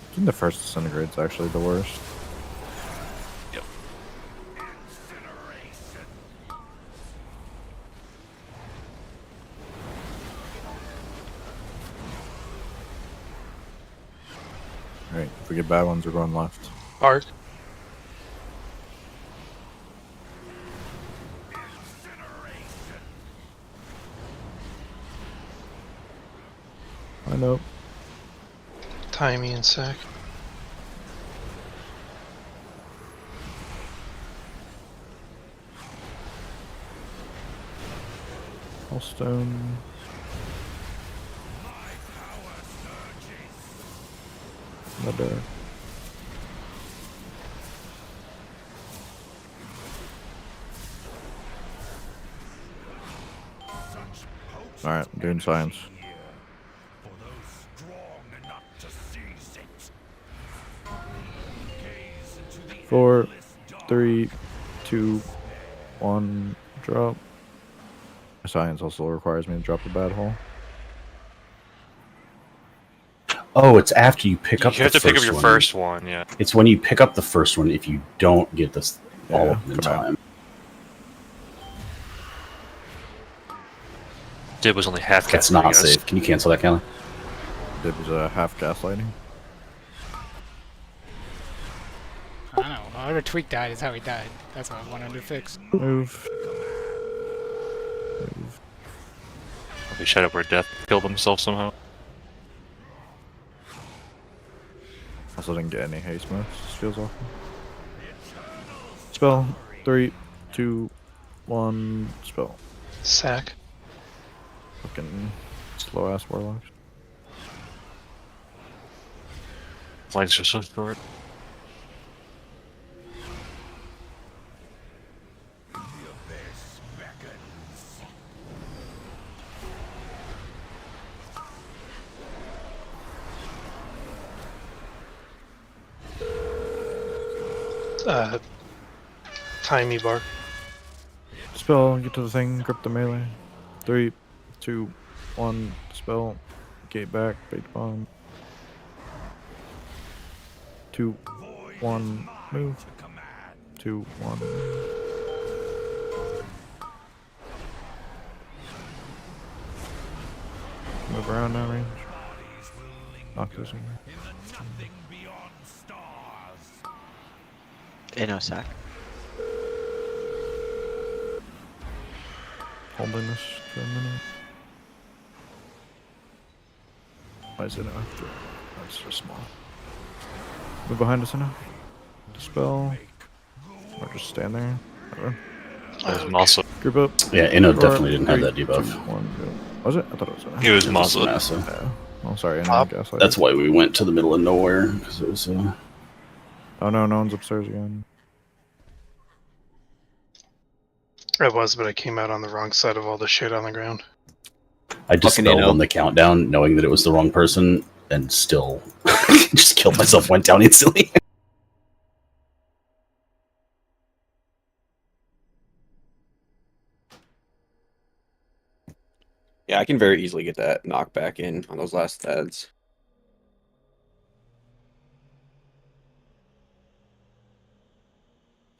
I think the first disintegrate's actually the worst. Yep. Alright, if we get bad ones, we're going left. Arc. I know. Timey and Sack. All stone. Another. Alright, I'm doing science. 4, 3, 2, 1, drop. Science also requires me to drop the bad hole. Oh, it's after you pick up the You have to first pick up your one. first one, yeah. It's when you pick up the first one if you don't get this all of them in come on. time. Dib was only half That's gaslighting not us. safe. Can you cancel that, Kelly? Dib was half gaslighting. I don't know. However Tweak died is how he died. That's what I wanted to fix. Move. Probably Shadow where Death killed himself somehow. Also didn't get any haste moves. This feels awful. Spell. 3, 2, 1. Spell. Sack. Fucking slow ass warlocks. Lines are so short. Timey bar. Spell. Get to the thing. Grip the melee. 3, 2, 1. Spell. Gate back. Bait bomb. 2, 1. Move. 2, 1. Move around now, range. Knock this in. InnoSec. Holding this for a minute. Why is it after? That's just small. Move behind us enough. Dispel. Or just stand there. Whatever. It was Masa. Group up. Yeah, Inno Four, definitely didn't have 3, that debuff. 2, 1, go. Was it? I thought it was It was Masa. Masa. Yeah. Oh, sorry. I guess That's why we went to the middle of nowhere, because it was. Oh no, no one's upstairs again. I was, but I came out on the wrong side of all the shit on the ground. I dispelled on the countdown, knowing that it was the wrong person, and still just killed myself. Went down instantly. Yeah, I can very easily get that knockback in on those last ads.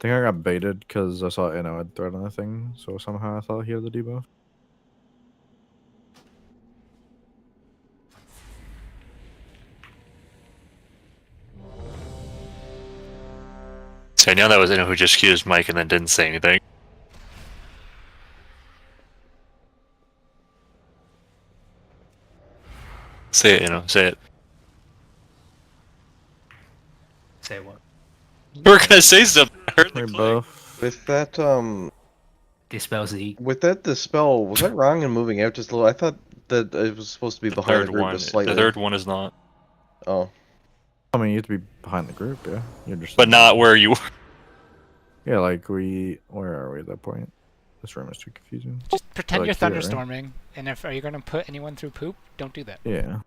I think I got baited because I saw Inno had threat on the thing, so somehow I thought he had the debuff. So I know that was Inno who just accused Mike and then didn't say anything. Say it, Inno. Say it. Say what? We're gonna say something. I heard the click. With that, Dispel Z. With that dispel, was I wrong in moving out just a little? I thought that it was supposed to be behind the Third group one. just slightly. The third one is not. Oh. I mean, you have to be behind the group, yeah. You're just. But not where you were. Yeah, like where are we at that point? This room is too confusing. Just pretend Like you're here, right? thunderstorming, and if are you gonna put anyone through poop, don't do that. Yeah.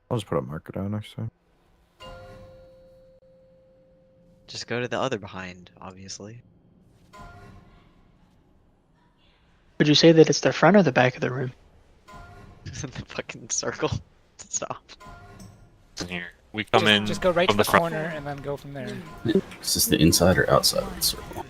I'll just put a marker down next time. Just go to the other behind, obviously. Would you say that it's the front or the back of the room? The fucking circle. Stop. In here. We come in. Just go right to from the front. corner and then go from there. Is this the inside or outside of the circle?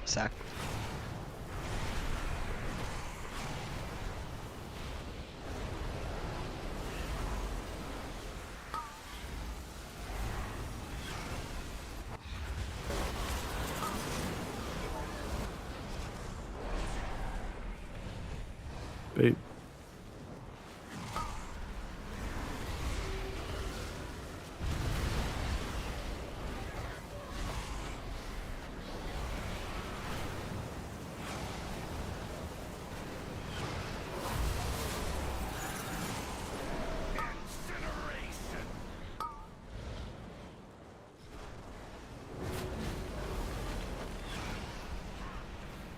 Sack. Bait.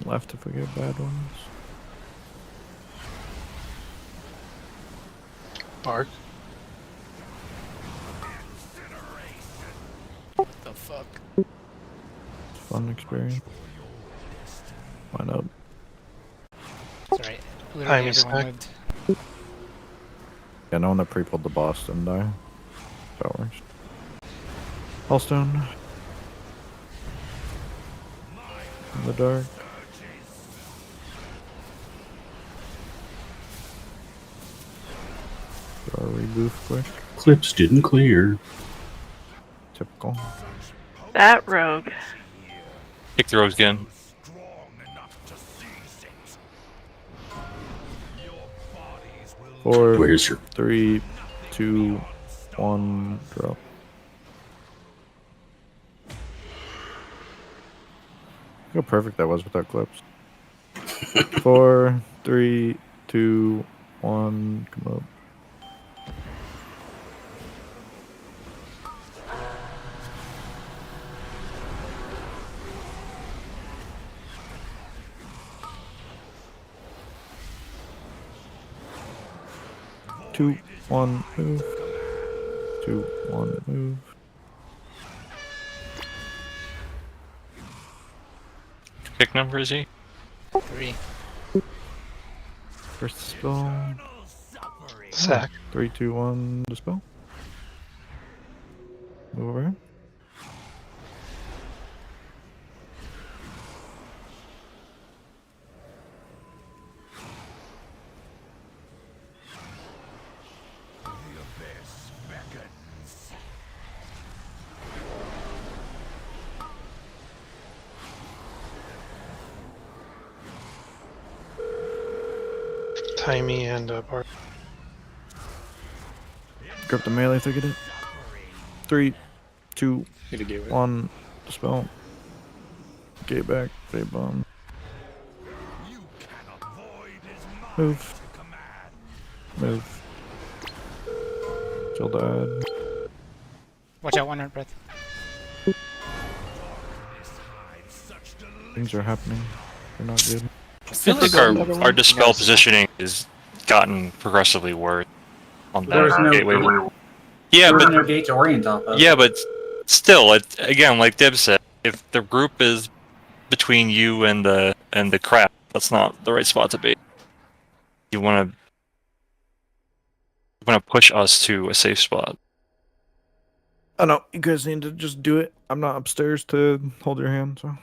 Left if we get bad ones. Bark. What the fuck? Fun experience. Why not? It's alright. Literally everyone lived. Yeah, no one that pre-pulled the boss didn't die. That works. Hellstone. In the dark. Our reboof quick. Clips didn't clear. Typical. That rogue. Kick the rogues again. 4, Where's your 3, 2, 1, drop. Look how perfect that was without clips. 4, 3, 2, 1, come up. Two, one, move. 2, 1, move. Kick number is he? 3. First dispel. Sack. 3, 2, 1, dispel. Move over here. Timey and Bart. Grab the melee if they get it. 3, 2, 1, dispel. Gate back, gate bomb. Move. Move. Kill dad. Watch out, 100 breath. Things are happening. They're not good. I feel like our dispel positioning has gotten progressively worse on There's the no gateway. gate. Yeah, There's but no gate to orient off of. yeah, but still, again, like Dib said, if the group is between you and the crap, that's not the right spot to be. You want to push us to a safe spot. Oh no, you guys need to just do it. I'm not upstairs to hold your hand, so.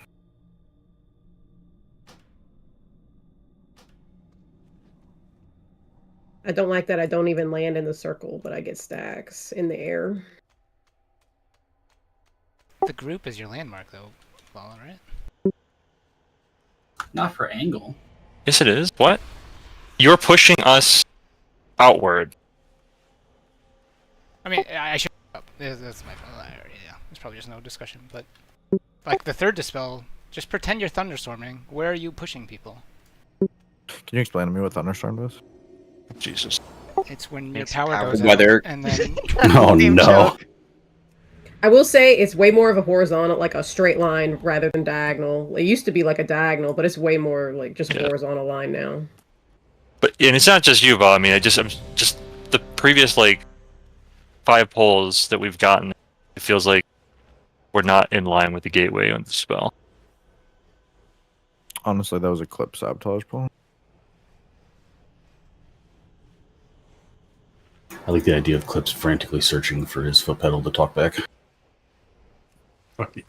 I don't like that I don't even land in the circle, but I get stacks in the air. The group is your landmark, though, Lala, right? Not for angle. Yes, it is. What? You're pushing us outward. I mean, I should. That's my fault. Yeah, there's probably just no discussion. But like the third dispel, just pretend you're thunderstorming. Where are you pushing people? Can you explain to me what thunderstorm does? Jesus. It's when your It's power power goes weather. out, and then Oh no. I will say it's way more of a horizontal, like a straight line rather than diagonal. It used to be like a diagonal, but it's way more like just horizontal line now. But and it's not just you, Bob. I mean, I'm just the previous like 5 polls that we've gotten. It feels like we're not in line with the gateway on the spell. Honestly, that was a clip sabotage pull. I like the idea of Clips frantically searching for his foot pedal to talk back. Fuck you.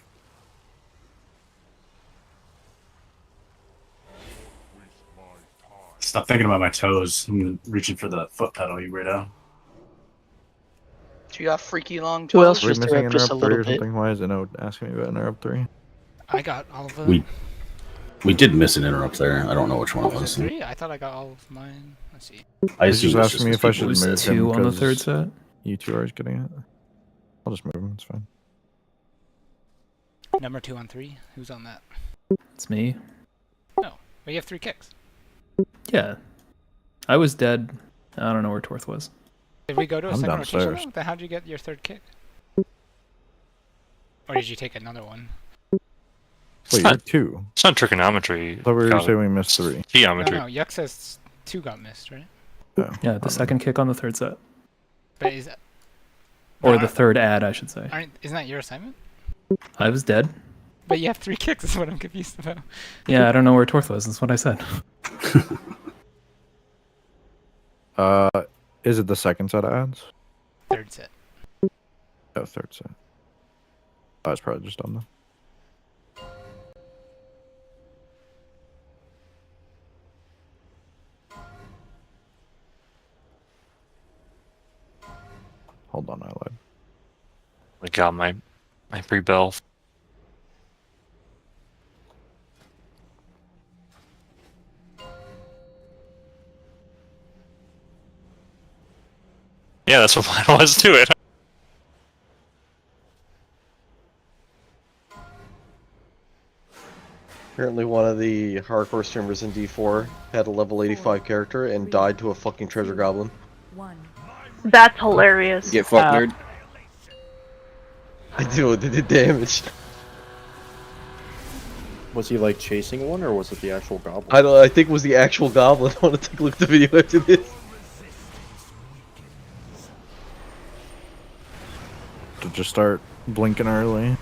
Stop thinking about my toes. I'm reaching for the foot pedal, you weirdo. Do you got freaky long Who else toes? Are we just missing interrupt just a interrupt 3 little or bit? something? Why is it asking me about interrupt 3? I got all of them. We did miss an interrupt there. I don't know which one it was. 3? I thought I got all of mine. Let's see. I He's assume just it's asking me if I should people- move him 2 on the 'cause third set. you 2 are getting it. I'll just move him. It's fine. Number 2 on 3. Who's on that? It's me. Oh, well, you have 3 kicks. Yeah. I was dead. I don't know where Torth was. Did we go to a I'm second rotation? downstairs. Though? Then how'd you get your 3rd kick? Or did you take another one? Wait, you're 2. It's not trigonometry. I thought we were Got it. saying we missed 3. Geometry. No, Yuck says 2 got missed, right? Oh, Yeah, the second kick on the third set. But is that... Or But the third ad, I should say. Isn't that your assignment? I was dead. But you have 3 kicks, is what I'm confused about. Yeah, I don't know where Torth was. That's what I said. Is it the second set of ads? 3rd set. Oh, third set. I was probably just on them. Hold on, I lied. I got my pre-bell. Yeah, that's what mine was to it. Apparently one of the hardcore streamers in D4 had a level 85 character and died to a fucking treasure goblin. That's hilarious. Get fucked, nerd. I do, they did damage. Was he like chasing one, or was it the actual goblin? I think it was the actual goblin. I want to take a look at the video after this. To just start blinking early.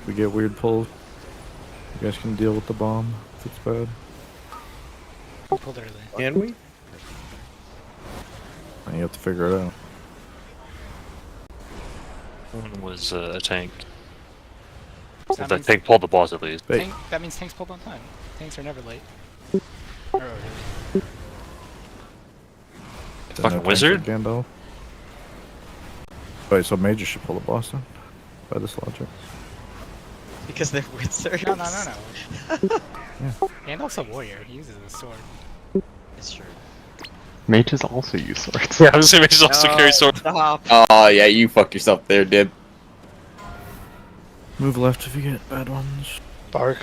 We get weird pulls. You guys can deal with the bomb if it's bad. We pulled early. Can we? You have to figure it out. One was a tank. So Well, that the means- tank pulled the boss at least. That means tanks pulled on time. Tanks are never late. Or early. Fucking wizard? Gandalf. Wait, so Major should pull the boss then? By this logic. Because they're wizards. No. Yeah. Gandalf's a warrior. He uses a sword. It's true. Mages also use swords. Yeah, I was saying mages also carry swords. Stop. Oh yeah, you fucked yourself there, Dib. Move left if you get bad ones. Bark.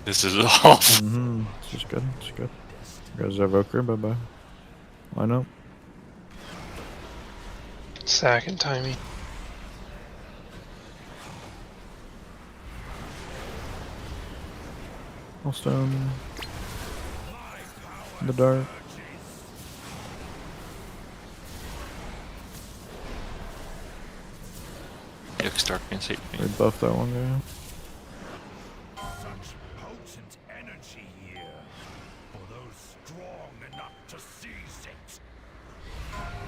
This is awful. This is good. This is good. There's Evoker. Bye bye. Line up. Sack and timey. All stone. In the dark. Dark can't see me. We buff that one guy. Such potent energy here for those strong enough to seize it.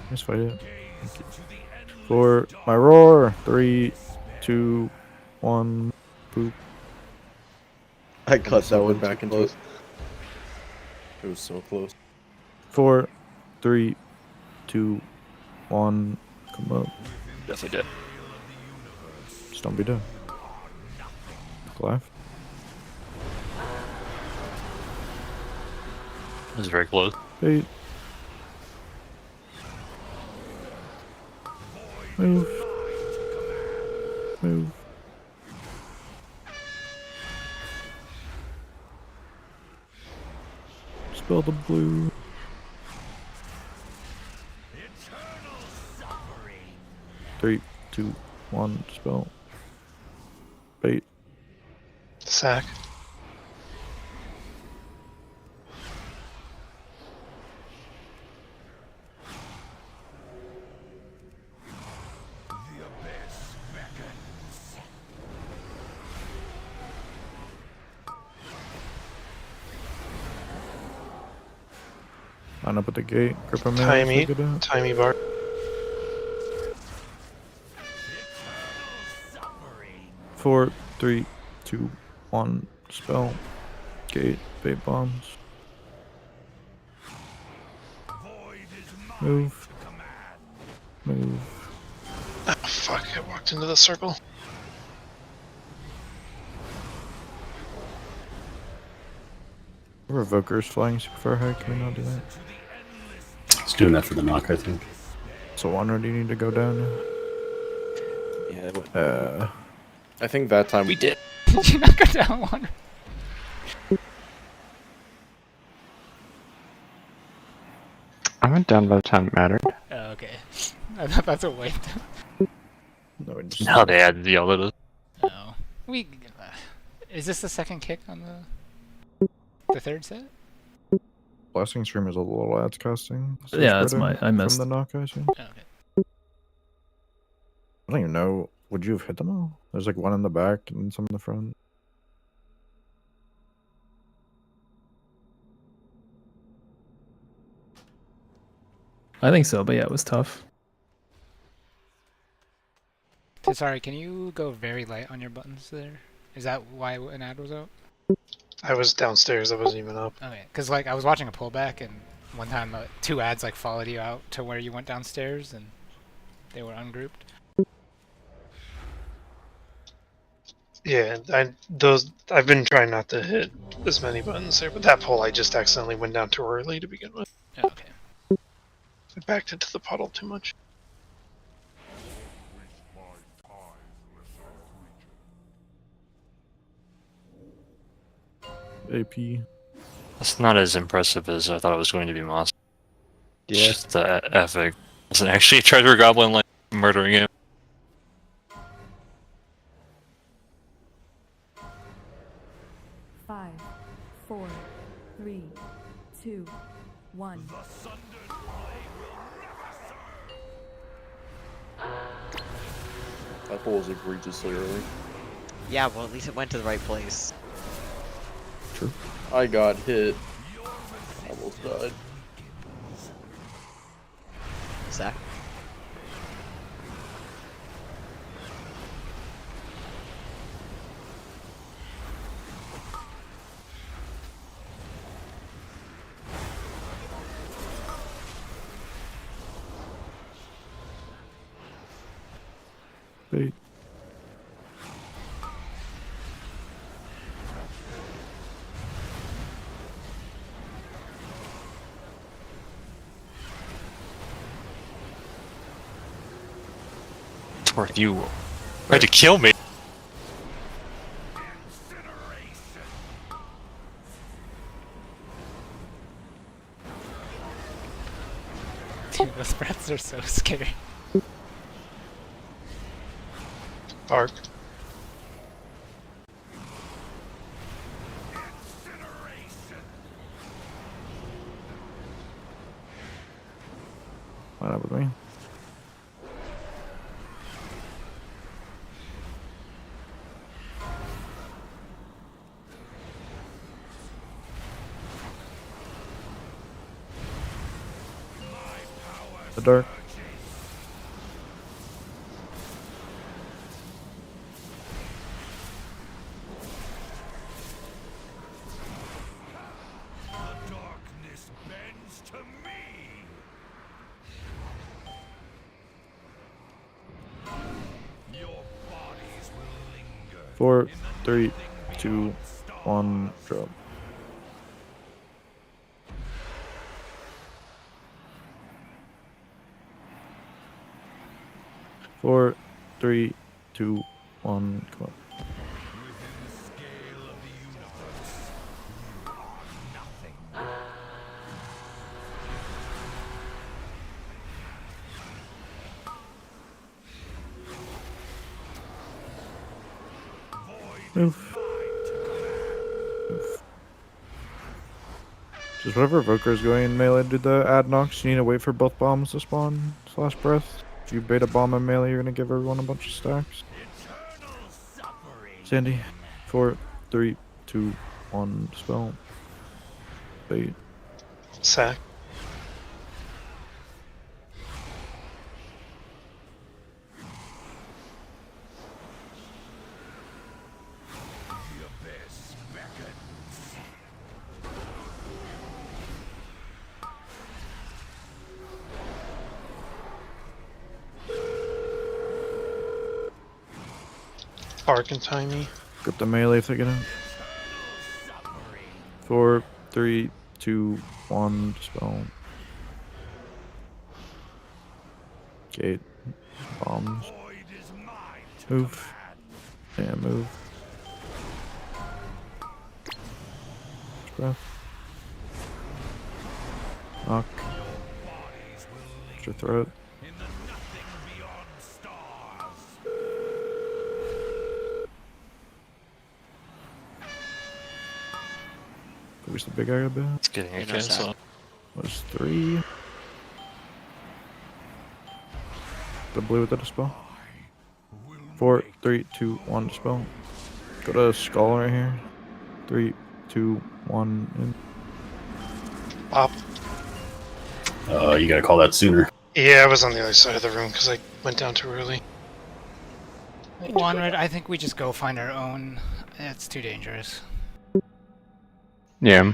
Let's fight it. For my roar. 3, 2, 1. Boop. I cut that one back too into close. It was so close. 4, 3, 2, 1. Come up. Definitely did. Just don't be dead. Look left. This is very close. 8. Move. Move. Spell the blue. Three, 2, 1. Spell. Bait. Sack. Line up at the gate. Grip him in. Timey. Figure it out. Timey bark. Four, 3, 2, 1. Spell. Gate. Bait bombs. Move. Move. Oh, fuck, I walked into the circle. Revoker's flying super far high. Can we not do that? It's doing that for the knock, I think. So one, or do you need to go down? Yeah. I think that time we did. Did you not go down one? I went down by the time it mattered. Oh, okay. I thought that's a wait. No, Now they added the other. Oh. We. Is this the second kick on the third set? Blessing stream is a little ads costing. So Yeah, that's spreading I missed. From the knock, I see. Okay. I don't even know. Would you have hit them all? There's like one in the back and some in the front. I think so, but yeah, it was tough. Sorry, can you go very light on your buttons there? Is that why an ad was out? I was downstairs, I wasn't even up. Okay, because like I was watching a pullback and one time 2 ads like followed you out to where you went downstairs and they were ungrouped. Yeah, I've been trying not to hit as many buttons there, but that pull I just accidentally went down too early to begin with. Oh, okay. I backed into the puddle too much. AP. That's not as impressive as I thought it was going to be, Moss. Yeah. Just the epic. It wasn't actually a treasure goblin like murdering him. Five, 4, 3, 2, 1. That pull was egregiously early. Yeah, well, at least it went to the right place. True. I got hit. Almost died. Zach? Bait. Torth, you tried to kill me. Dude, those breaths are so scary. Arc. Line up with me. The dark. Darkness bends to me. 4, 3, 2, 1, drop. Four, 3, 2, 1, come on. Move. Just whatever Evoker is going in melee, do the add knocks. You need to wait for both bombs to spawn / breath. If you bait a bomb in melee, you're gonna give everyone a bunch of stacks. Sandy. 4, 3, 2, 1, spell. Bait. Sack. Arc and Timey. Grip the melee if they get in. 4, 3, 2, 1, spell. Gate. Bombs. Move. Yeah, move. Breath. Knock. Extra throat. Where's the big guy a bit? It's getting a cancel. Was 3. The blue with the dispel. 4, 3, 2, 1 dispel. Go to skull right here. 3, 2, 1 in. Pop. You gotta call that sooner. Yeah, I was on the other side of the room because I went down too early. Wanred, I think we just go find our own. It's too dangerous. Yeah.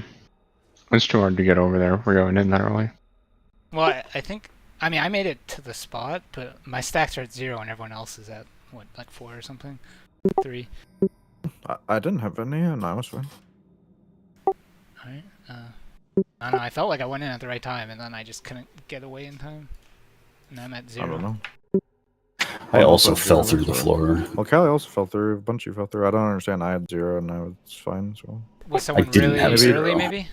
It's too hard to get over there if we're going in that early. Well, I think... I mean, I made it to the spot, but my stacks are at 0 and everyone else is at, what, like 4 or something? 3. I didn't have any, and I was fine. Alright, I don't know, I felt like I went in at the right time, and then I just couldn't get away in time. And I'm at 0. I don't know. I also fell through the floor. Well, Callie also fell through. A bunch of you fell through. I don't understand. I had 0, and I was fine, so... Was someone didn't really have early, 0.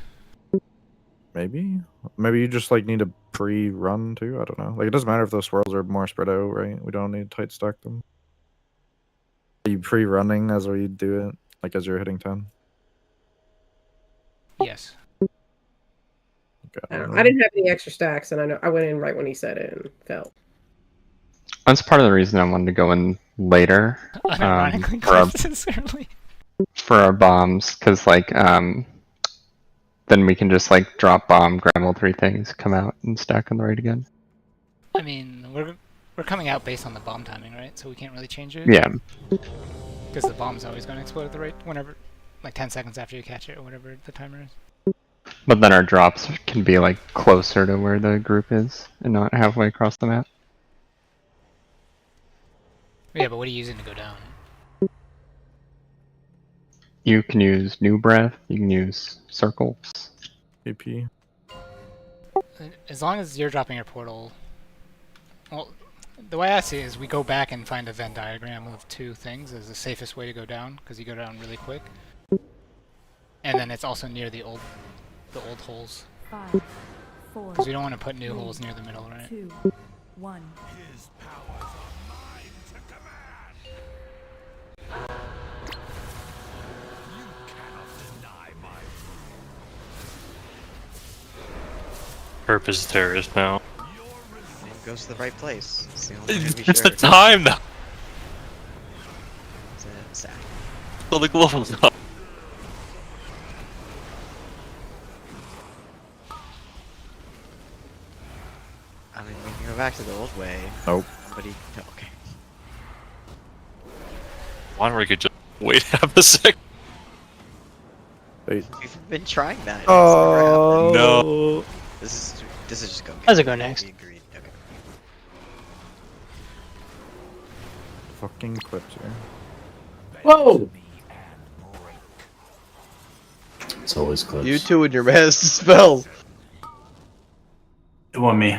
maybe? Maybe you just like need to pre-run too. I don't know. Like it doesn't matter if those swirls are more spread out, right? We don't need to tight stack them. Are you pre-running as we do it, like as you're hitting 10? Yes. Okay, I don't know. I didn't have any extra stacks, and I went in right when he said it and fell. That's part of the reason I wanted to go in later. Unironically For our, close necessarily. for our bombs, because like then we can just like drop bomb, grab all 3 things, come out and stack on the right again. I mean, we're coming out based on the bomb timing, right? So we can't really change it. Yeah. Because the bomb's always going to explode at the right whenever, like 10 seconds after you catch it or whatever the timer is. But then our drops can be like closer to where the group is and not halfway across the map. Yeah, but what are you using to go down? You can use New Breath, you can use circles. AP. As long as you're dropping your portal. Well, the way I see it is we go back and find a Venn diagram of 2 things as the safest way to go down, because you go down really quick. And then it's also near the old holes. 5, 4. Because we don't want to put new holes near the middle, right? 2, 1. His powers are mine to command. You cannot deny my Herp is a terrorist now. Goes to the right place. It's the only way to be It's sure. the time though. It's a sack. So the global's up. I mean, we can go back to the old way. Nope. Somebody. No, okay. Wonder we could just wait half a sec. Wait. We've been trying that. It's Oh never happened. No. This is just going. How's it go next? We agreed. Okay. Fucking clips here. Whoa! It's always close. You two and your mass spell. It wasn't me.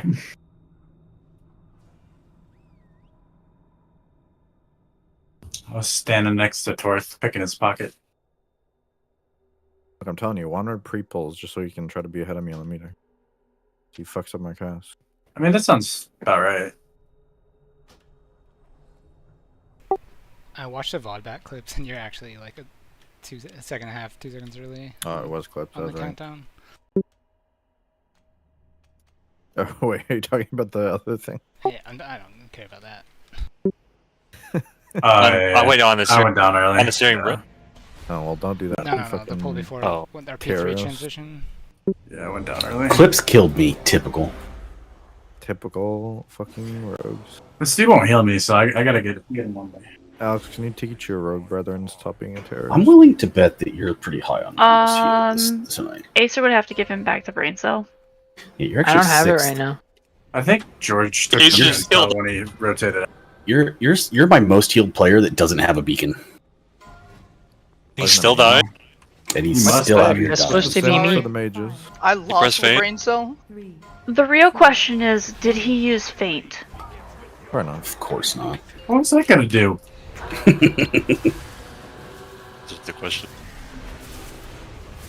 I was standing next to Torth, picking his pocket. Look, I'm telling you, Wandered pre-pulls just so you can try to be ahead of me on the meter. He fucks up my cast. I mean, that sounds about right. I watched the VOD back clips and you're actually like a second and a half, 2 seconds early. Oh, it was clips. On the That's right. countdown. Oh, wait, are you talking about the other thing? Yeah, I don't care about that. Wait, on the I went down early. on the steering wheel. Oh, well, don't do that. No, the pull before when our P3 Kairos. transition. Yeah, I went down early. Clips killed me. Typical. Typical fucking rogues. But Steve won't heal me, so I gotta get him one way. Alex, can you take it to your rogue brethren and stop being a terrorist? I'm willing to bet that you're pretty high on this tonight. Acer would have to give him back the brain cell. Yeah, you're I actually don't have it sixth. right now. I think George took He's the just spell killed. when he rotated it. You're my most healed player that doesn't have a beacon, He still died. and he's You must still have. out here That's dying. supposed to be me. For the mages. I press lost my fate? brain cell. 3. The real question is, did he use Faint? Fair enough. Of course not. What was that gonna do? Just the question.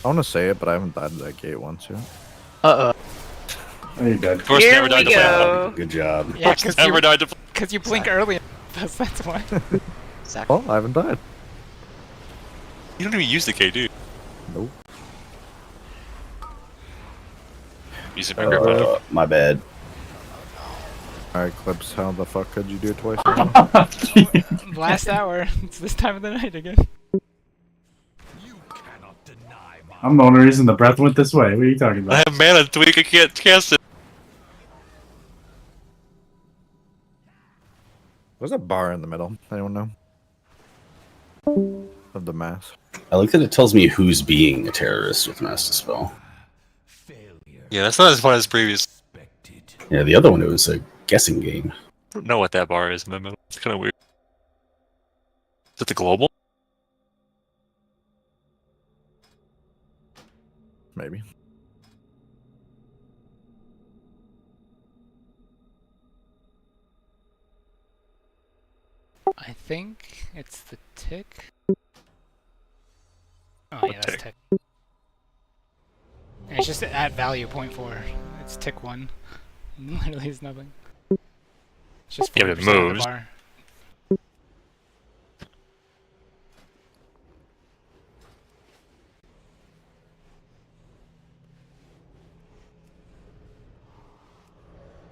I want to say it, but I haven't died to that gate once yet. Uh-oh. Oh, you're dead. Of course, Here never died we to play. go. Good job. Yeah, because Never died to play. you blink early. That's why. Sack. Well, I haven't died. You don't even use the K, dude. Nope. Use it for grip weapon. My bad. Alright, Clips, how the fuck could you do it twice? in a row? Last hour. It's this time of the night again. You cannot deny my I'm the only reason the breath went this way. What are you talking I about? have mana tweak. I can't cast it. There's a bar in the middle. Anyone know? Of the mass. I like that it tells me who's being a terrorist with Mass Dispel. failure. Yeah, that's not as fun as previous. Expected. Yeah, the other one, it was a guessing game. I don't know what that bar is in the middle. It's kind of weird. Is it the global? Maybe. I think it's the tick. Oh yeah, that's tick. And it's just at value 0.4. It's tick 1. Literally is nothing. It's just Yeah, but it 40% of the moves. bar.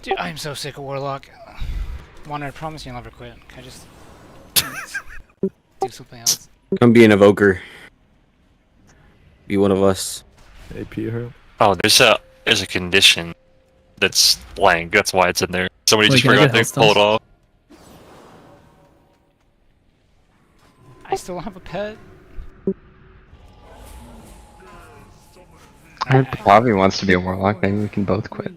Dude, I'm so sick of Warlock. Wander, I promise you'll never quit. Can I just do something else. Come be an evoker. Be one of us. AP her. Oh, there's a condition that's blank. That's why it's in there. Somebody Wait, just can I forgot get to pull it off. I still don't have a pet. Bobby wants to be a warlock. Maybe we can both quit.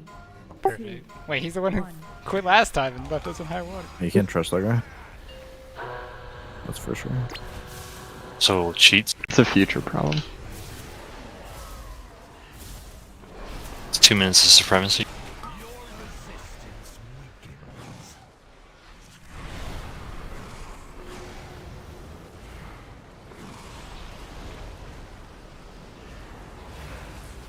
Perfect. Wait, he's the one who quit last time and left us in high water. You can't trust that guy. That's for sure. So cheats. It's a future problem. It's 2 minutes of supremacy.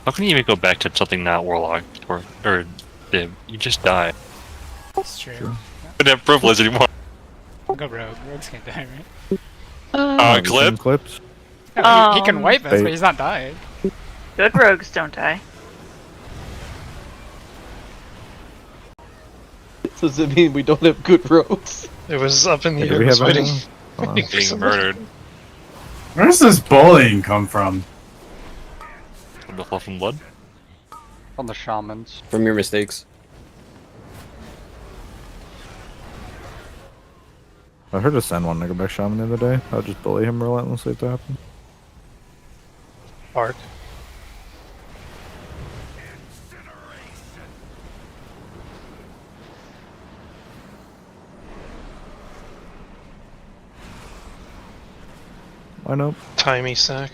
How can you even go back to something not warlock or Bib? You just die. That's true. You don't have privilege anymore. Go rogue. Rogues can't die, right? Clip? Clips. No, he can wipe us, Bait. but he's not dying. Good rogues don't die. Does it mean we don't have good rogues? It was up in the Do air. we have waiting. any? Being murdered. Where does this bullying come from? From the fluff and blood? On the shamans. From your mistakes. I heard us send one nigga back shaman the other day. I'll just bully him relentlessly if that happens. Arc. Line up. Timey sack.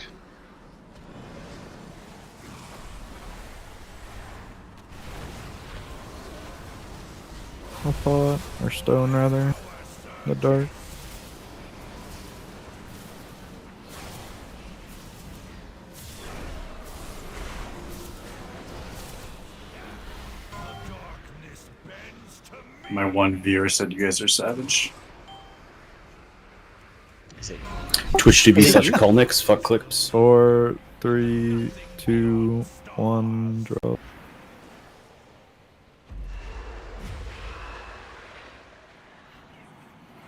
I'll pot, or stone rather. In the dark. My one viewer said you guys are savage. Twitch TV slash Colnix, fuck clips. 4, 3, 2, 1, drop.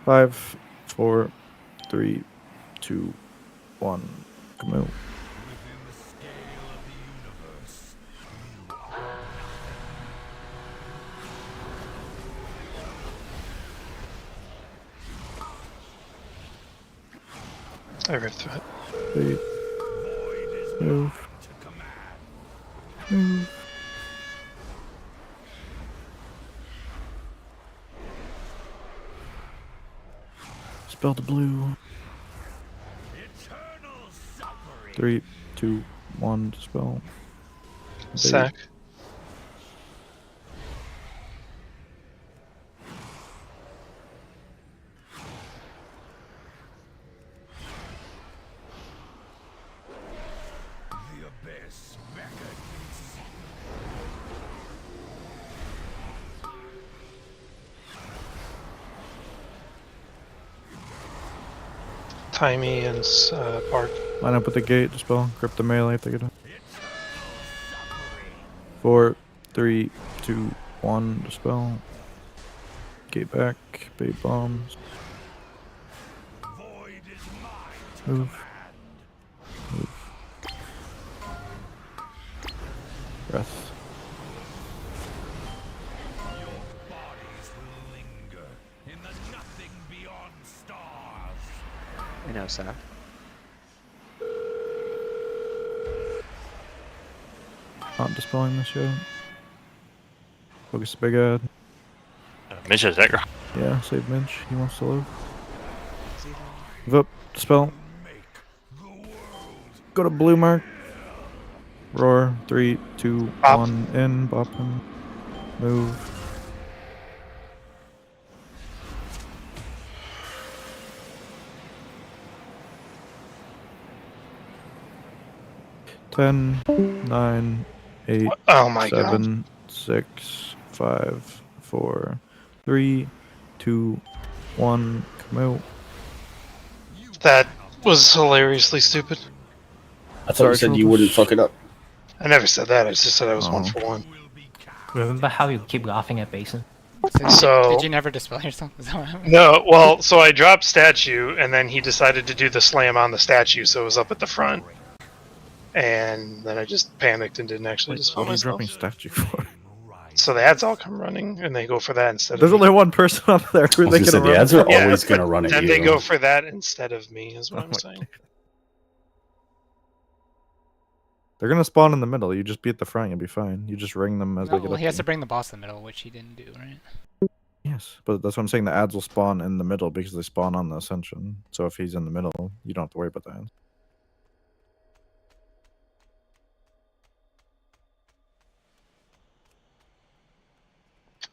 Five, 4, 3, 2, 1. Come out. I ripped through it. Wait. Move. Move. Spell the blue. 3, 2, 1. Spell. Sack. Timey and Park. Line up with the gate, dispel, grip the melee if they get it. 4, 3, 2, 1, dispel. Gate back, bait bombs. Move. Move. Breath. I know, sir. Not dispelling this yet. Focus the big ad. Mitch has aggro. Yeah, save Minch. He wants to live. Move up. Dispel. Go to blue mark. Roar. 3, 2, 1. In. Bop him. Move. Ten, 9, 8, Oh my 7, 6, 5, 4, 3, 2, 1. Come out. That was hilariously stupid. I thought you said you wouldn't fuck it up. I never said that. I just said I was 1 for 1. Remember how you keep laughing at Basin? So did you never dispel yourself? Is that what happened? No, well, so I dropped statue, and then he decided to do the slam on the statue, so it was up at the front. And then I just panicked and didn't actually dispel What are you myself. dropping statue for? So the ads all come running, and they go for that instead There's of me. only one person up there. Who I was they gonna say, gonna the run ads are from? always gonna run at Then you. they go for that instead of me, is what I'm my saying. They're gonna spawn in the middle. You just be at the front. You'll be fine. You just ring them as No, they get well, up. he has to to bring the boss in the middle, which he didn't do, right? Yes, but that's what I'm saying. The ads will spawn in the middle because they spawn on the ascension. So if he's in the middle, you don't have to worry about the ads.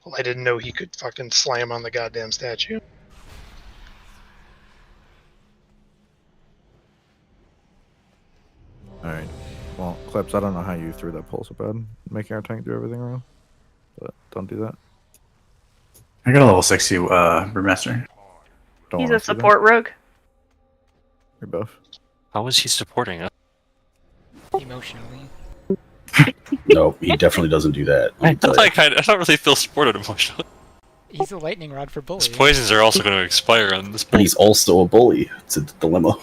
Well, I didn't know he could fucking slam on the goddamn statue. Alright. Well, Clips, I don't know how you threw that pulse so bad. Making our tank do everything wrong. But don't do that. I got a level 60 Brewmaster. Don't He's wanna a see that. support rogue. You're buff. How is he supporting us? Emotionally. No, he definitely doesn't do that. let me tell you. I don't really feel supported emotionally. He's a lightning rod for bully. His poisons are also going to expire on this But point. he's also a bully. It's a dilemma.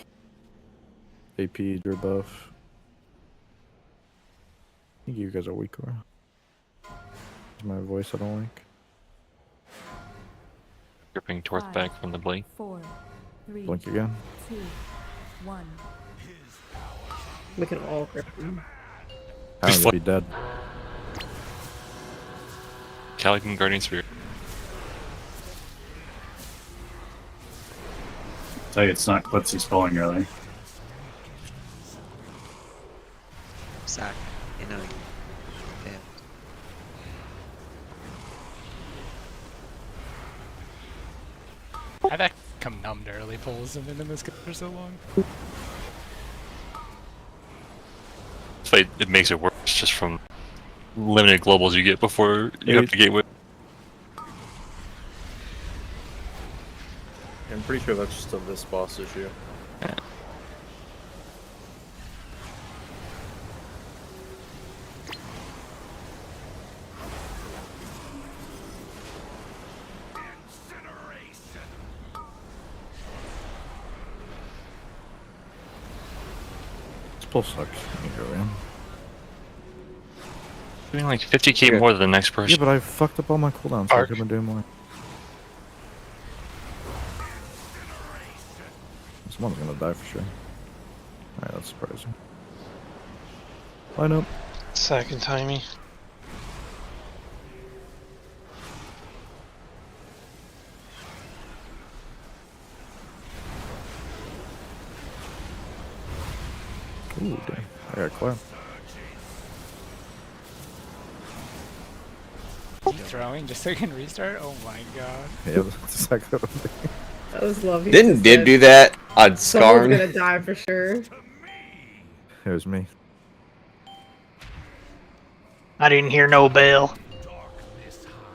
AP, you're buff. I think you guys are weaker. It's my voice I don't like. Gripping Torth back from the blade. 4, 3, Blink again. 2, 1. We can all grip him. How you'll be dead. Calican Guardian Spirit. Tell you, it's not Clips he's pulling really. Zach, you know. Yeah. I've become numb to early pulls and been in this game for so long. It's like it makes it worse just from limited globals you get before you have to gateway. I'm pretty sure that's just a this boss issue. This pulse sucks. You go in. Doing like 50k more than the next person. Yeah, but I fucked up all my cooldowns, so I couldn't do more. Someone's gonna die for sure. Alright, that's surprising. Line up. Second timey. Ooh, dang. I got clapped. Keep throwing just so you can restart? Oh my god. Yeah, that's exactly what I'm thinking. That was lovely. Didn't Dib do that on Someone's Skarn? gonna die for sure. It was me. I didn't hear no bell.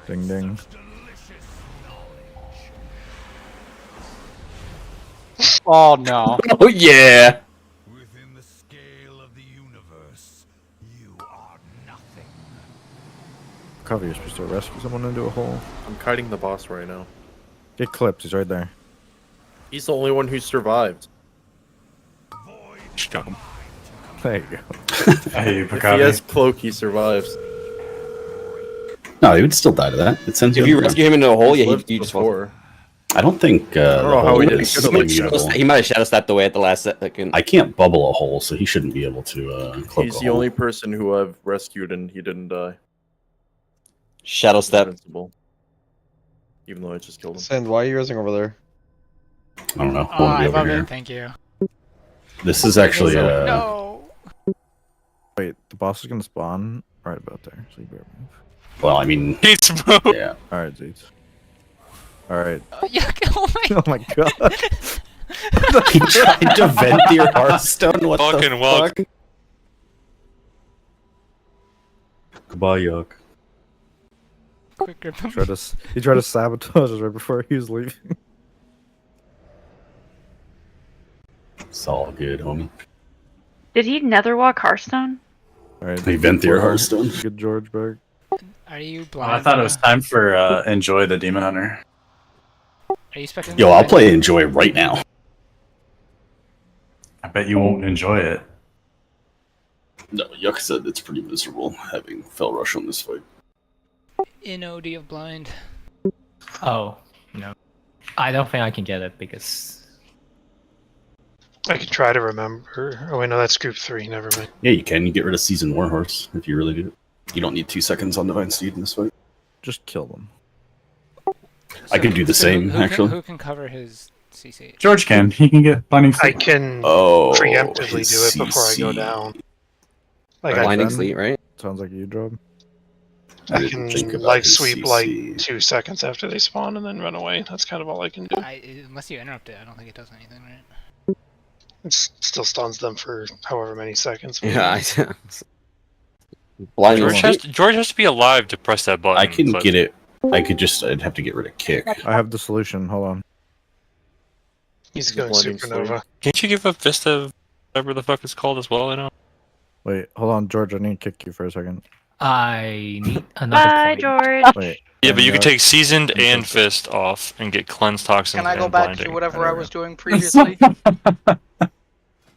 Ding ding. Oh no. Oh yeah! Within the scale of the universe, you are nothing. Cover, you're supposed to rescue someone into a hole. I'm kiting the boss right now. Get clipped, he's right there. He's the only one who survived. There you go. Hey, If he has cloak, he survives. No, he would still die to that. It sends you. If you rescue him into a hole, yeah, lived he just before. I don't think. I don't know how he did. is He could've, like, immutable. He might have shadow stepped away at the last second. I can't bubble a hole, so he shouldn't be able to cloak He's a the hole. only person who I've rescued and he didn't die. Shadow step. Invincible. Even though I just killed him. Sand, why are you resing over there? I don't know. Oh, Won't be I over love here. it. Thank you. This is actually No. Wait, the boss is gonna spawn right about there, so you better move. Well, I mean, He's moved. yeah. Alright, Zeets. Alright. Oh my Oh my god. He tried to vent your Hearthstone. What Fucking the walk. fuck? Goodbye, Yuck. Quick grip him. He tried to sabotage us right before he was leaving. It's all good, homie. Did he nether walk Hearthstone? Alright. Hey, vent your Hearthstone. Good George back. Are you Oh, blind? I thought it was time for Enjoy the Demon Hunter. Are you expecting? Yo, I'll play Enjoy right now. I bet you won't enjoy it. No, Yuck said it's pretty miserable having Fell Rush on this fight. NOD of blind. Oh, no. I don't think I can get it because... I can try to remember. Oh wait, no, that's group 3. Never mind. Yeah, you can. You get rid of Seasoned Warhorse if you really do. You don't need 2 seconds on Divine Steed in this fight. Just kill them. I could do the same, actually. Who can cover his CC? George can. He can get Blinding I Sleep. can preemptively do it before I go down. Like Blinding Sleep, right? Sounds like you job. I can like sweep like 2 seconds after they spawn and then run away. That's kind of all I can do. Unless you interrupt it, I don't think it does anything, right? It still stuns them for however many seconds. Yeah, Blinding George has to be alive to press that button. I can but- get it. I'd have to get rid of Kick. I have the solution. Hold on. He's going supernova. Can't you give up Vista, whatever the fuck it's called as well? I know. Wait, hold on, George. I need to kick you for a second. I need another Bye, point. George. Wait. Yeah, but you can take Seasoned and Fist off and get Cleanse Toxins Can I go and back Blinding. to whatever I was doing previously?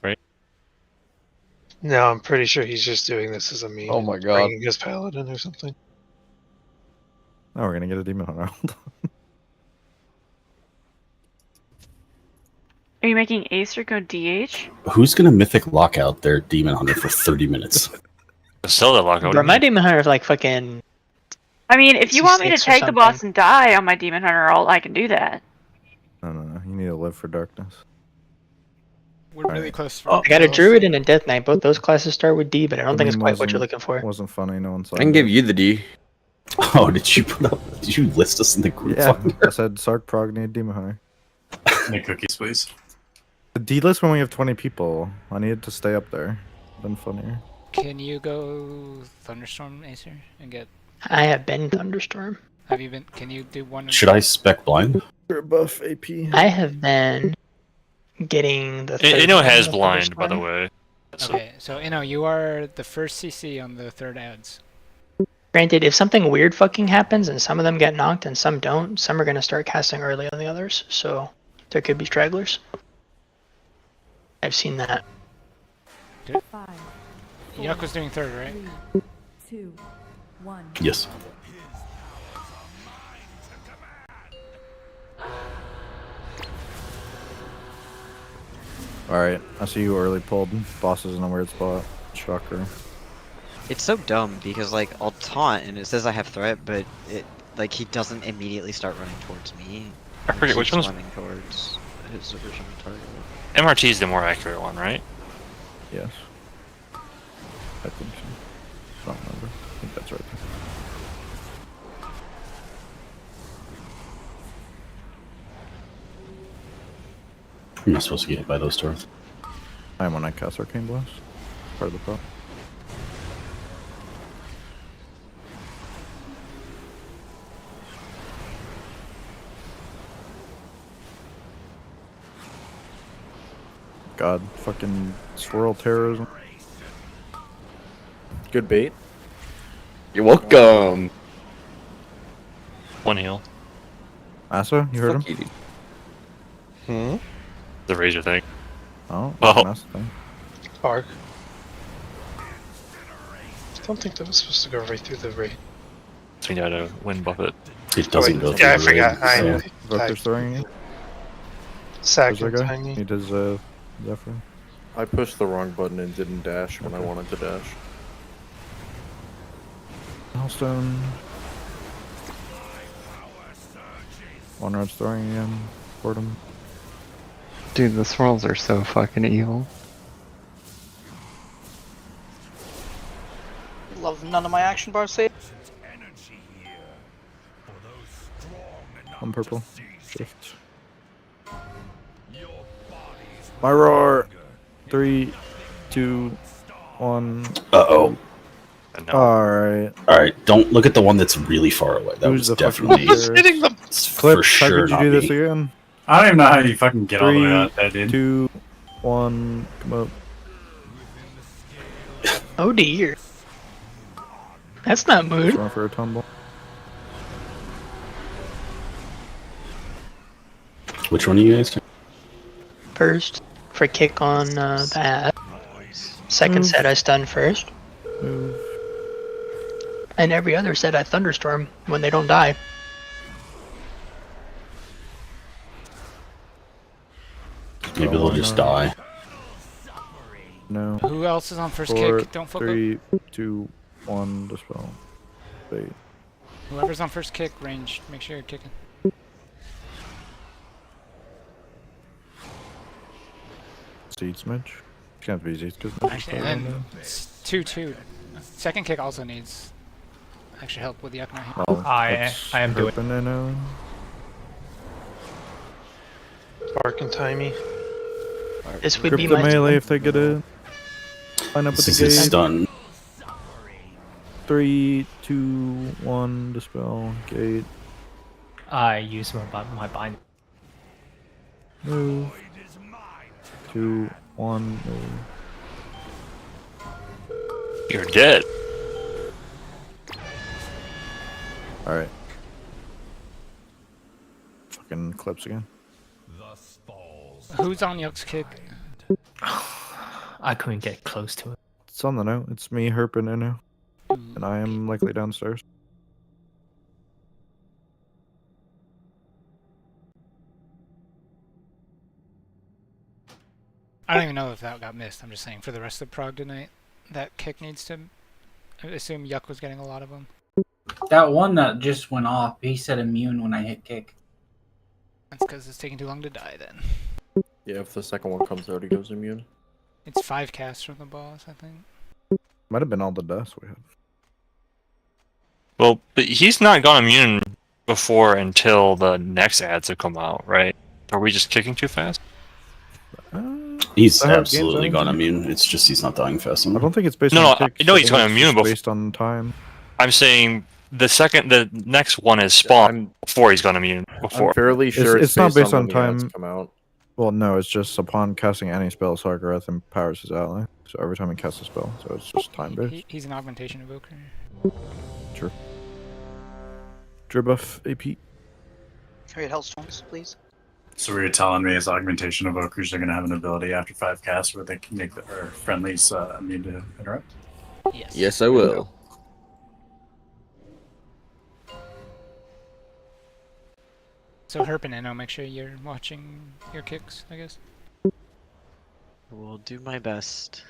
Right? No, I'm pretty sure he's just doing this as a meme. Oh my god. Bringing his paladin or something. Oh, we're gonna get a demon hunter. Hold on. Are you making Acer go DH? Who's gonna Mythic Lockout their Demon Hunter for 30 minutes? Sell that lockout. Bro, my Demon Hunter is like fucking... I mean, if you want me to 66 or take the boss something. and die on my Demon Hunter ult, I can do that. No. You need to live for darkness. We're really close. For I got a Druid and a Death Knight. Both those classes start with D, but I don't think it's quite what you're looking for. Wasn't funny. No one saw. I can give you the D. Oh, did you list us in the group? Yeah, I said Sark Prog need demon hunter. Make cookies, please. The D list when we have 20 people. I needed to stay up there. Been funnier. Can you go Thunderstorm, Acer, and get? I have been Thunderstorm. Have you been? Can you do one? Should I spec blind? Buff AP. I have been getting the. third Ino one has of blind, by the Thunderstorm. way. So- Okay, so Ino, you are the first CC on the third ads. Granted, if something weird fucking happens and some of them get knocked and some don't, some are gonna start casting early on the others. So there could be stragglers. I've seen that. Yuck was doing third, right? 3, 2, 1. Yes. Alright, I see you early pulled. Boss is in a weird spot. Shocker. It's so dumb because like I'll taunt and it says I have threat, but it like he doesn't immediately start running towards me. I forget which one's running towards his original target. MRT is the more accurate one, right? Yes. I think so. I don't remember. I think that's right. I'm not supposed to get hit by those turrets. I am when I cast Arcane Blast. Part of the prop. God, fucking swirl terrorism. Good bait. You're welcome. One heal. Asa, you heard him? The Razor thing. Oh, Oh. that's the thing. Arc. I don't think that was supposed to go right through the ray. So you gotta wind buff it. It doesn't wait, go yeah, through I the forgot. raid, so- Voker's throwing you. Sack Who's that guy? tiny. He does Zephyr. I pushed the wrong button and didn't dash when I wanted to dash. Milestone. One rod's throwing again. Fordham. Dude, the swirls are so fucking evil. Love none of my action bar save. One purple. Shift. My roar. 3, 2, 1. Uh-oh. Alright. Alright, don't look at the one that's really far away. That Who's was the fucking definitely terrorist? for Clip, sure how could you not do this me. again? I don't even know how you fucking get all the way out there, 3, dude. 2, 1. Come up. Oh dear. That's not mood. Going for a tumble. Which one are you guys? First, for kick on the ad. Second set, I stun first. And every other set, I thunderstorm when they don't die. Maybe they'll just die. No. Who else is on first 4, kick? Don't fuck up. 3, 2, 1, dispel. Wait. Whoever's on first kick, range, make sure you're kicking. Seed smidge. Can't be easy because Actually, and then it's 2-2. Second kick also needs extra help with the Yuck now. Well, I am doing. Bark and Timey. This would Grip be the my melee if they get in. Line up with This the is gate. stun. 3, 2, 1, dispel. Gate. I use my bind. Move. 2, 1, move. You're dead. Alright. Fucking clips again. Who's on Yuck's kick? I couldn't get close to it. It's on the note. It's me, Herp, and Inu. And I am likely downstairs. I don't even know if that got missed. I'm just saying for the rest of Prague tonight, that kick needs to. I assume Yuck was getting a lot of them. That one that just went off, he said immune when I hit kick. That's because it's taking too long to die then. Yeah, if the second one comes out, he goes immune. It's 5 casts from the boss, I think. Might have been all the dust we had. Well, but he's not gone immune before until the next ads have come out, right? Are we just kicking too fast? He's I have absolutely games gone on immune. It's just he's not dying fast enough. I don't think it's based No, on no, kicks. I know I he's think gone it's immune just before. based on time. I'm saying the next one is spawned before he's gone immune. Before. I'm fairly sure It's not based on when the ads time. come out. Well, no, it's just upon casting any spell, Sarkarath empowers his ally. So every time he casts a spell, so it's just time based. He's an augmentation evoker. True. Dribuff AP. Alright, Hellstones, please. So what you're telling me is augmentation evokers are going to have an ability after 5 casts where they can make their friendlies immune to interrupt? Yes. Yes, I will. So Herp and Enno, make sure you're watching your kicks, I guess. Will do my best,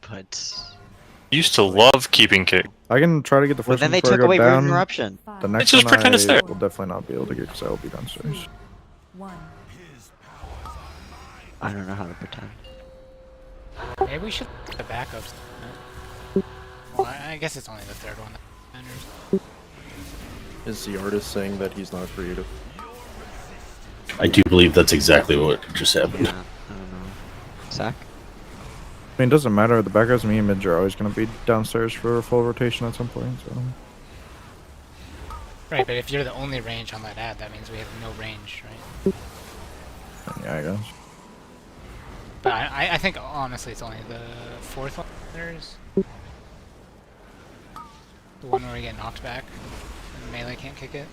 but Used to love keeping kick. I can try to get the Well, first then one they before I took go away root down. interruption. The next just one pretend it's there. will definitely not be able to get because I will be downstairs. I don't know how to pretend. Maybe we should the backups. Well, I guess it's only the third one that matters. Is the artist saying that he's not creative? I do believe that's exactly what just happened. I don't know. Zach? I mean, it doesn't matter. The backups and me and mids are always going to be downstairs for a full rotation at some point. So. Right, but if you're the only range on that ad, that means we have no range, right? Yeah, I guess. But I think honestly it's only the fourth one that matters. The one where we get knocked back and melee can't kick it.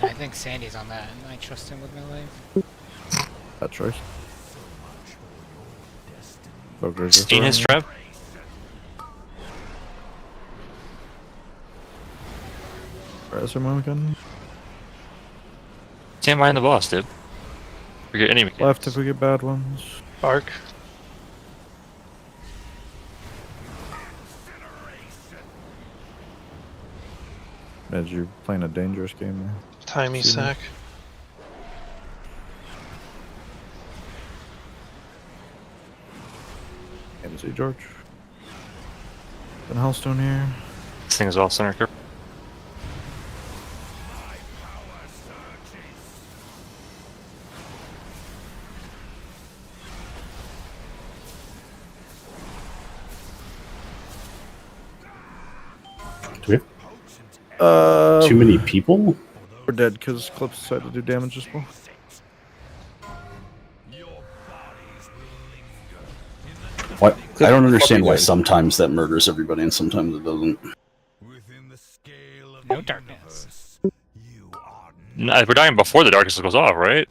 And I think Sandy's on that, and I trust him with melee. That choice. Focus Seen his trap? Where's your Mimican? Stand behind the boss, dude. Forget any mechanics. Left if we get bad ones. Bark. As you're playing a dangerous game there. Timey See me? sack. Can't see George. Then Hellstone here. This thing is all center curve. Do we have too many people? We're dead because Clips decided to do damage as well. What? I don't understand why sometimes that murders everybody and sometimes it doesn't. No darkness. No, we're dying before the darkness goes off, right?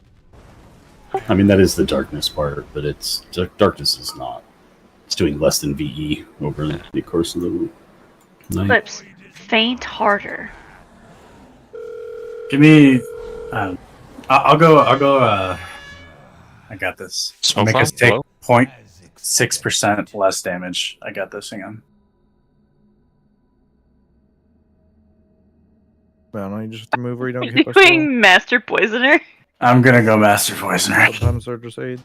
I mean, that is the darkness part, but it's darkness is not. It's doing less than VE over the course of the night. Clips. Faint harder. Give me. I'll go. I got this. I'll make us take 0.6% less damage. I got this. Hang on. Well, no, you just have to move where you don't Are get you hit by spell. going Master Poisoner? I'm gonna go Master Poisoner. Sometimes they're just aid.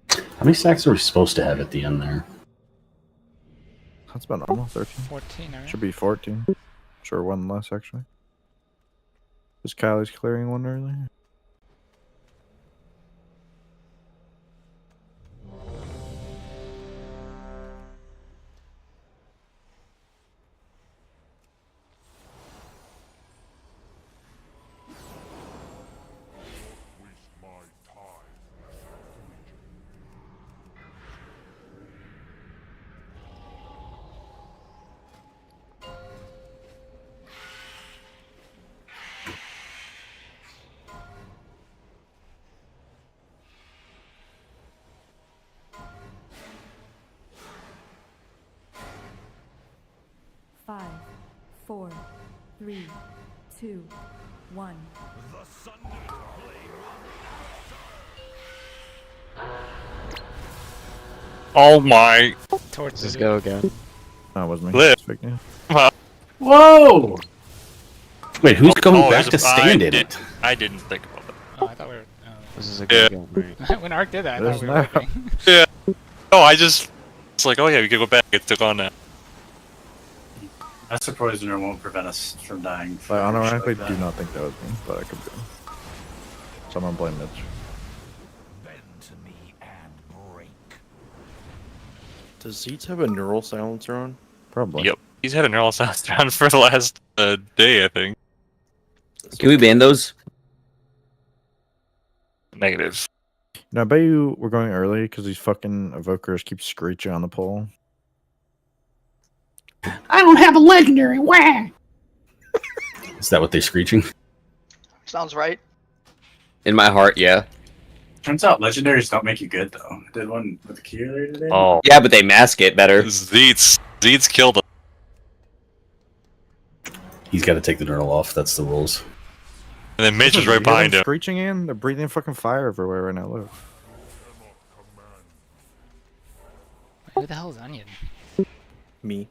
How many stacks are we supposed to have at the end there? That's about normal. 13. 14, alright. Should be 14. Sure, one less actually. Is Callie's clearing one earlier? Five, 4, 3, 2, 1. Oh my. Towards Let's go again. That was me. Live. It's fake news. Whoa! Wait, who's coming Oh, back there's to a- stand in it? I didn't think about that. Oh, I thought we were. This is a good game, right? When Ark did that, I There's thought we were no- working. Yeah. Oh, I just. It's like, oh yeah, we can go back. It's took on now. Master Poisoner won't prevent us from dying. I unironically like that. do not think that was me, but I could be. Someone blame Mitch. Does Zeets have a neural silencer on? Probably. Yep. He's had a neural sound down for the last day, I think. Can we ban those? Negative. Now, I bet you we're going early because these fucking evokers keep screeching on the pole. I don't have a legendary. Wah! Is that what they're screeching? Sounds right. In my heart, yeah. Turns out legendaries don't make you good though. I did one with the key earlier today. Oh. Yeah, but they mask it better. Zeets killed him. He's got to take the neural off. That's the rules. And then Mitch is You right hear behind them him. Screeching in, they're breathing fucking fire everywhere right now. Look. Who the hell is Onion? Me.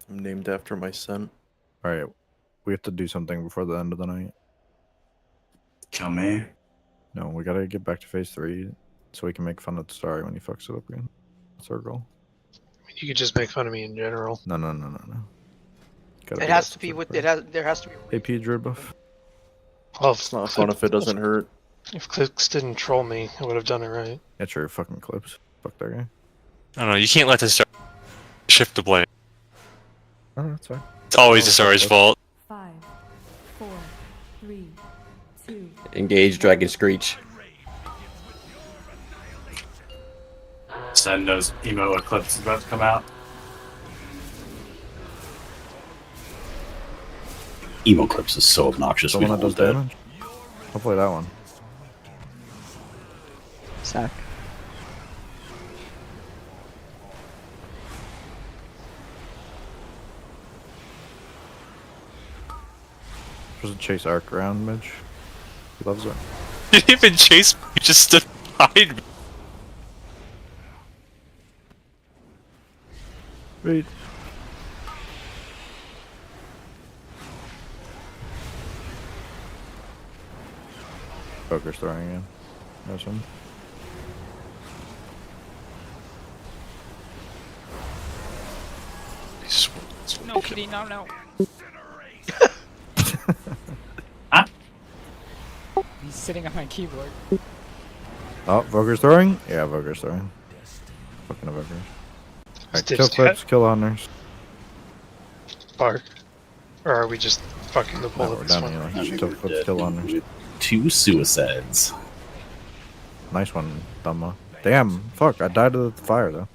I'm named after my son. Alright, we have to do something before the end of the night. Kill me. No, we gotta get back to phase 3 so we can make fun of Starry when he fucks it up again. That's our goal. You could just make fun of me in general. No. Gotta It be has that to be specific with. There has to be. AP Drew buff. Well, It's not fun if it doesn't hurt. If Clicks didn't troll me, I would have done it right. Yeah, true. Fucking clips. Fuck that guy. I don't know. You can't let this start shift the blame. Oh, that's fine. It's always the Starry's fault. 5, 4, 3, 2. Engage Dragon Screech. Sen knows emo eclipse is about to come out. Emo Clips is so obnoxious. The We one that don't does want that. damage? Hopefully that one. Sack. Just chase Arc around, Mitch. He loves it. You didn't even chase me. You just stood behind me. Wait. Poker's throwing in. There's him. No, kitty, no. Huh? These sitting on my keyboard. Oh, Voger's throwing? Yeah, Voger's throwing. Fucking Voger. Alright, kill clips, kill hunters. Bark. Or are we just fucking the No, bull we're at this done one? here. Kill clips, kill hunters. 2 suicides. Nice one, Dumma. Damn, fuck, I died to the fire though.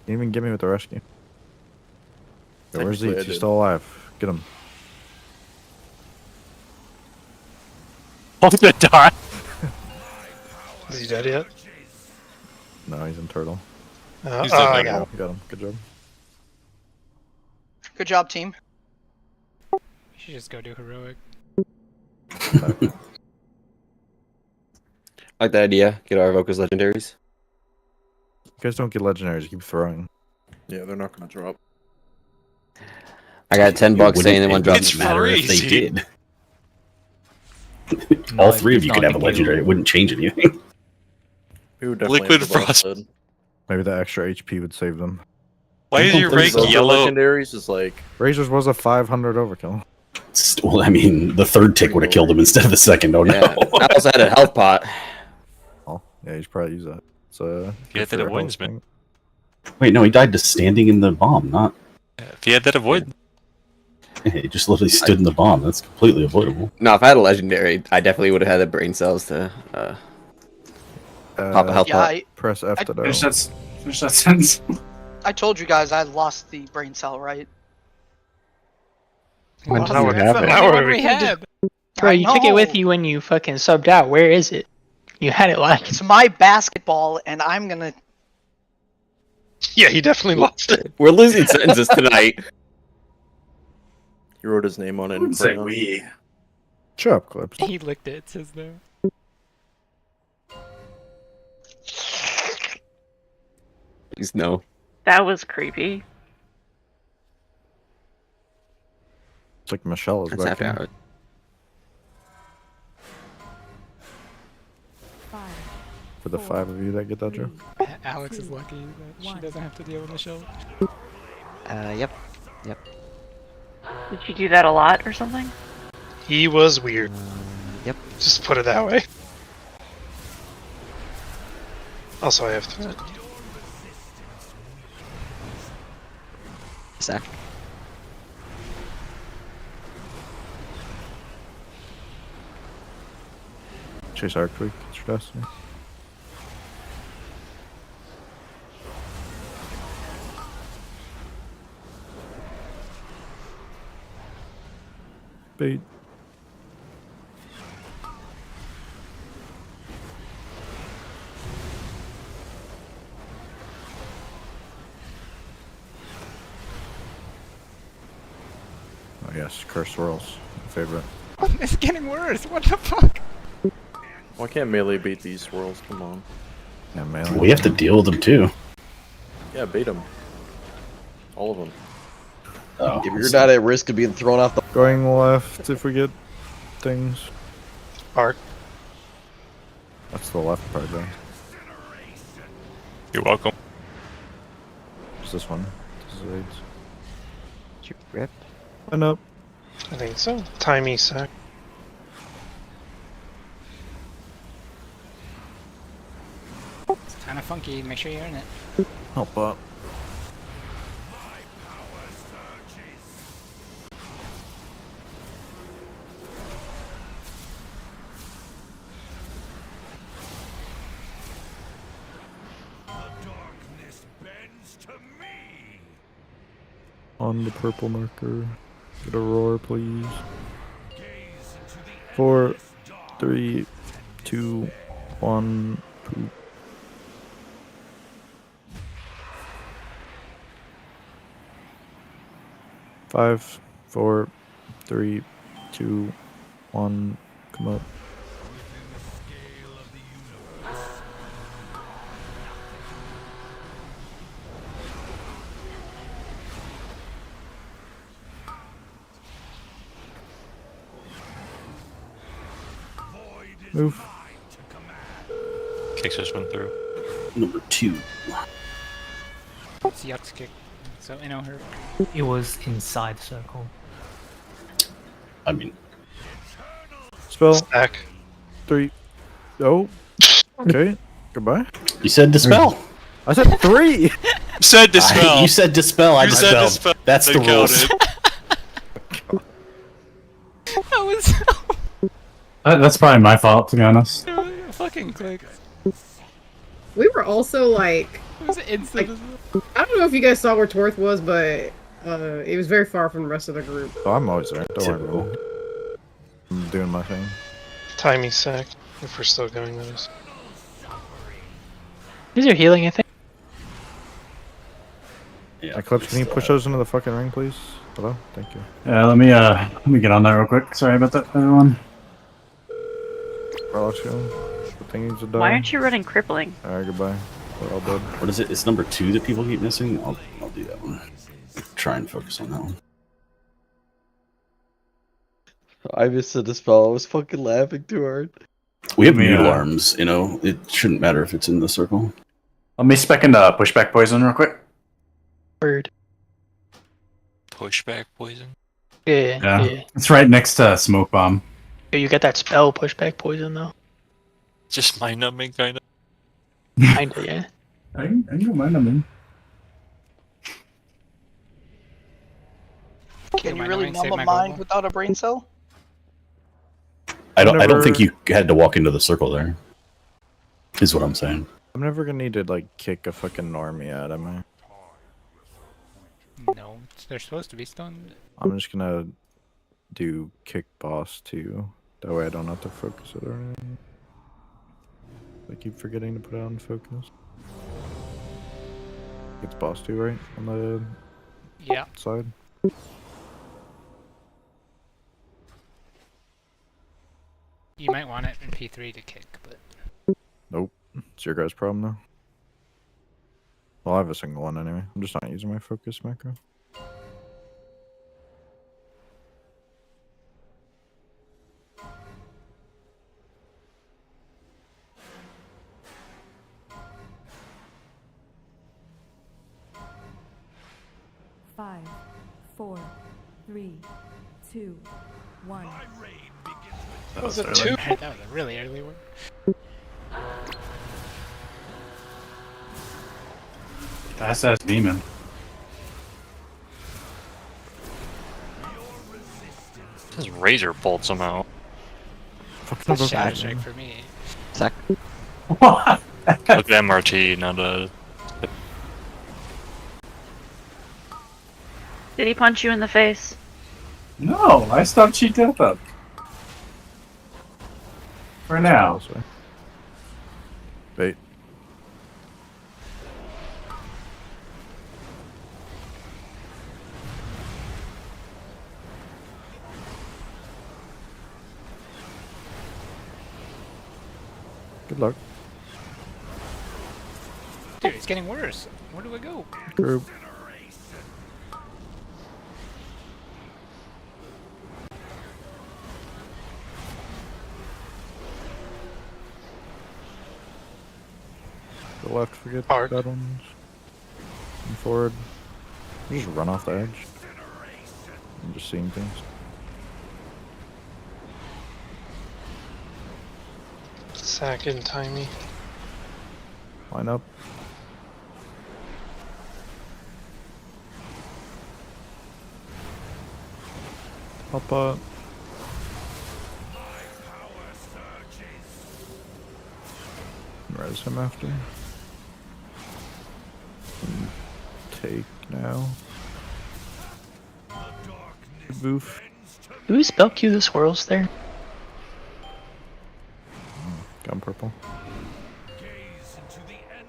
Didn't even get me with the rescue. Yo, where's Technically, I Zeets? He's did. still alive. Get him. I'm gonna die. Is he dead yet? No, he's in turtle. He's dead I now. got him. Good job. Good job, team. You should just go do heroic. I like the idea. Get our Evoker's legendaries. You guys don't get legendaries, you keep throwing. Yeah, they're not gonna drop. I got $10 saying they want to drop. It wouldn't matter if they crazy. did. All 3 of you could have a legendary. It wouldn't change anything. We would definitely Liquid have the boss Frost. dead. Maybe the extra HP would save them. Why is your rank Those yellow? legendaries is like Razor's was a 500 overkill. Well, I mean, the 3rd tick would have killed him instead of the 2nd. Oh no! Yeah. I also had a health pot. Oh, yeah, you should probably use that. So, Yeah, that avoids me. Wait, no, he died to standing in the bomb, not. If he had that avoid, He just literally stood in the bomb. That's completely avoidable. No, if I had a legendary, I definitely would have had the brain cells to pop a health pot. Press F to Finish dial. that sentence. I told you guys I lost the brain cell, right? That's Now what we're- happened. now we're- we had. Bro, I you took it with know. you when you fucking subbed out. Where is it? You had it last. It's my basketball, and I'm gonna. Yeah, he definitely lost it. We're losing sentences tonight. he wrote his name on it. I in wouldn't say crayon. we. Shut up, Clips. He licked it, it says there. Please no. That was creepy. It's like Michelle is That's back happy here. hour. For the 5 of you that get that joke. Alex is lucky that she doesn't have to deal with Michelle. Yep. Did you do that a lot or something? He was weird. Yep. Just put it that way. Also, I have threat. Zach. Chase Arc Tweak. It's your destiny. Bait. Oh yes, Curse Swirls. My favorite. It's getting worse. What the fuck? Why can't melee beat these swirls? Come on. Yeah, melee. We have to deal with them too. Yeah, bait them. All of them. Oh, If you're not at risk of being thrown off the Going left if we get things. Arc. That's the left part there. you're welcome. What's this one? This is AIDS. Did you rip? And up. I think so. Timey sack. It's kind of funky. Make sure you earn it. Help up. On the purple marker. Get a roar, please. 4, 3, 2, 1, poop. Five, 4, 3, 2, 1, come up. Move. Kicks this one through. Number 2. It's Yuck's kick. So I know her. It was inside the circle. I mean, Spell. Stack. 3. Oh. Okay. Goodbye. You said dispel. I said 3. Said dispel. You said dispel. I You said dispelled. dispel. That's That the rules. counted. That was That's probably my fault, to be honest. fucking click. We were also like, It was instant. I don't know if you guys saw where Torth was, but it was very far from the rest of the group. Oh, I'm always there. Don't worry about it. I'm doing my thing. Timing sec, if we're still going with this. Is there healing, I think? Yeah, Eclipse, can you push those into the fucking ring, please? Hello? Thank you. Yeah, let me get on that real quick. Sorry about that, everyone. Well, let's go. The thing needs to die. Why aren't you running crippling? Alright, goodbye. We're all dead. What is it? It's number 2 that people keep missing? I'll do that one. Try and focus on that one. I missed the dispel. I was fucking laughing too hard. We have Let me, mute alarms, you know. It shouldn't matter if it's in the circle. Let me spec into pushback poison real quick. Bird. Pushback poison. Yeah. It's right next to smoke bomb. You get that spell pushback poison though. Just mind numbing, kind of. Kinda, yeah. I don't mind them in. Can you Mind really numbing, numb save a my mind global. without a brain cell? I don't think you had to walk into the circle there. Is what I'm saying. I'm never gonna need to, like, kick a fucking normie out, am I? No, they're supposed to be stunned. I'm just gonna do kick boss too. That way I don't have to focus it or anything. I keep forgetting to put it on focus. It's boss 2, right? On the Yeah. side. You might want it in P3 to kick, but Nope. It's your guys' problem though. Well, I have a single one anyway. I'm just not using my focus macro. Five, 4, 3, 2, 1. That was a early. 2. That was a really early one. Fast ass demon. This razor bolt somehow. That's Shadow Strike for me. Sec. Look at MRT, not a. Did he punch you in the face? No, I stopped cheat death up. For now. Bait. Good luck. Dude, it's getting worse. Where do I go? Group. The left, forget Park. that ones. And forward. Just run off the edge. I'm just seeing things. Sack and timey. Line up. Hop up. Res him after. And take now. Boof. Do we spell Q the swirls there? Gun purple.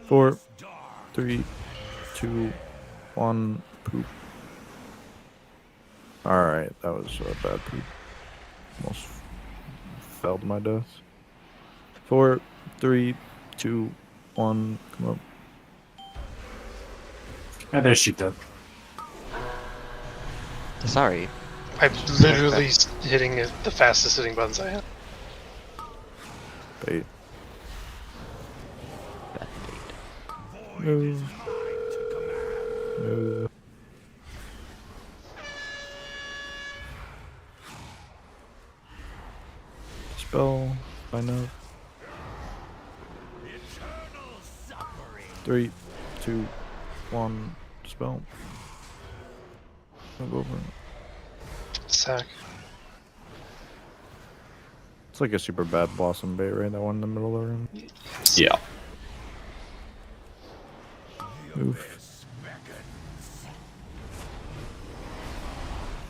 4, 3, 2, 1, poop. Alright, that was a bad poop. Almost fell to my death. 4, 3, 2, 1, come up. Yeah, there's sheep death. Sorry. I'm literally hitting it the fastest hitting buttons I have. Bait. Move. Move. Spell. Line up. 3, 2, 1. Dispel. Move over. Sack. It's like a super bad blossom bait, right? That one in the middle of the room. Yeah. Move.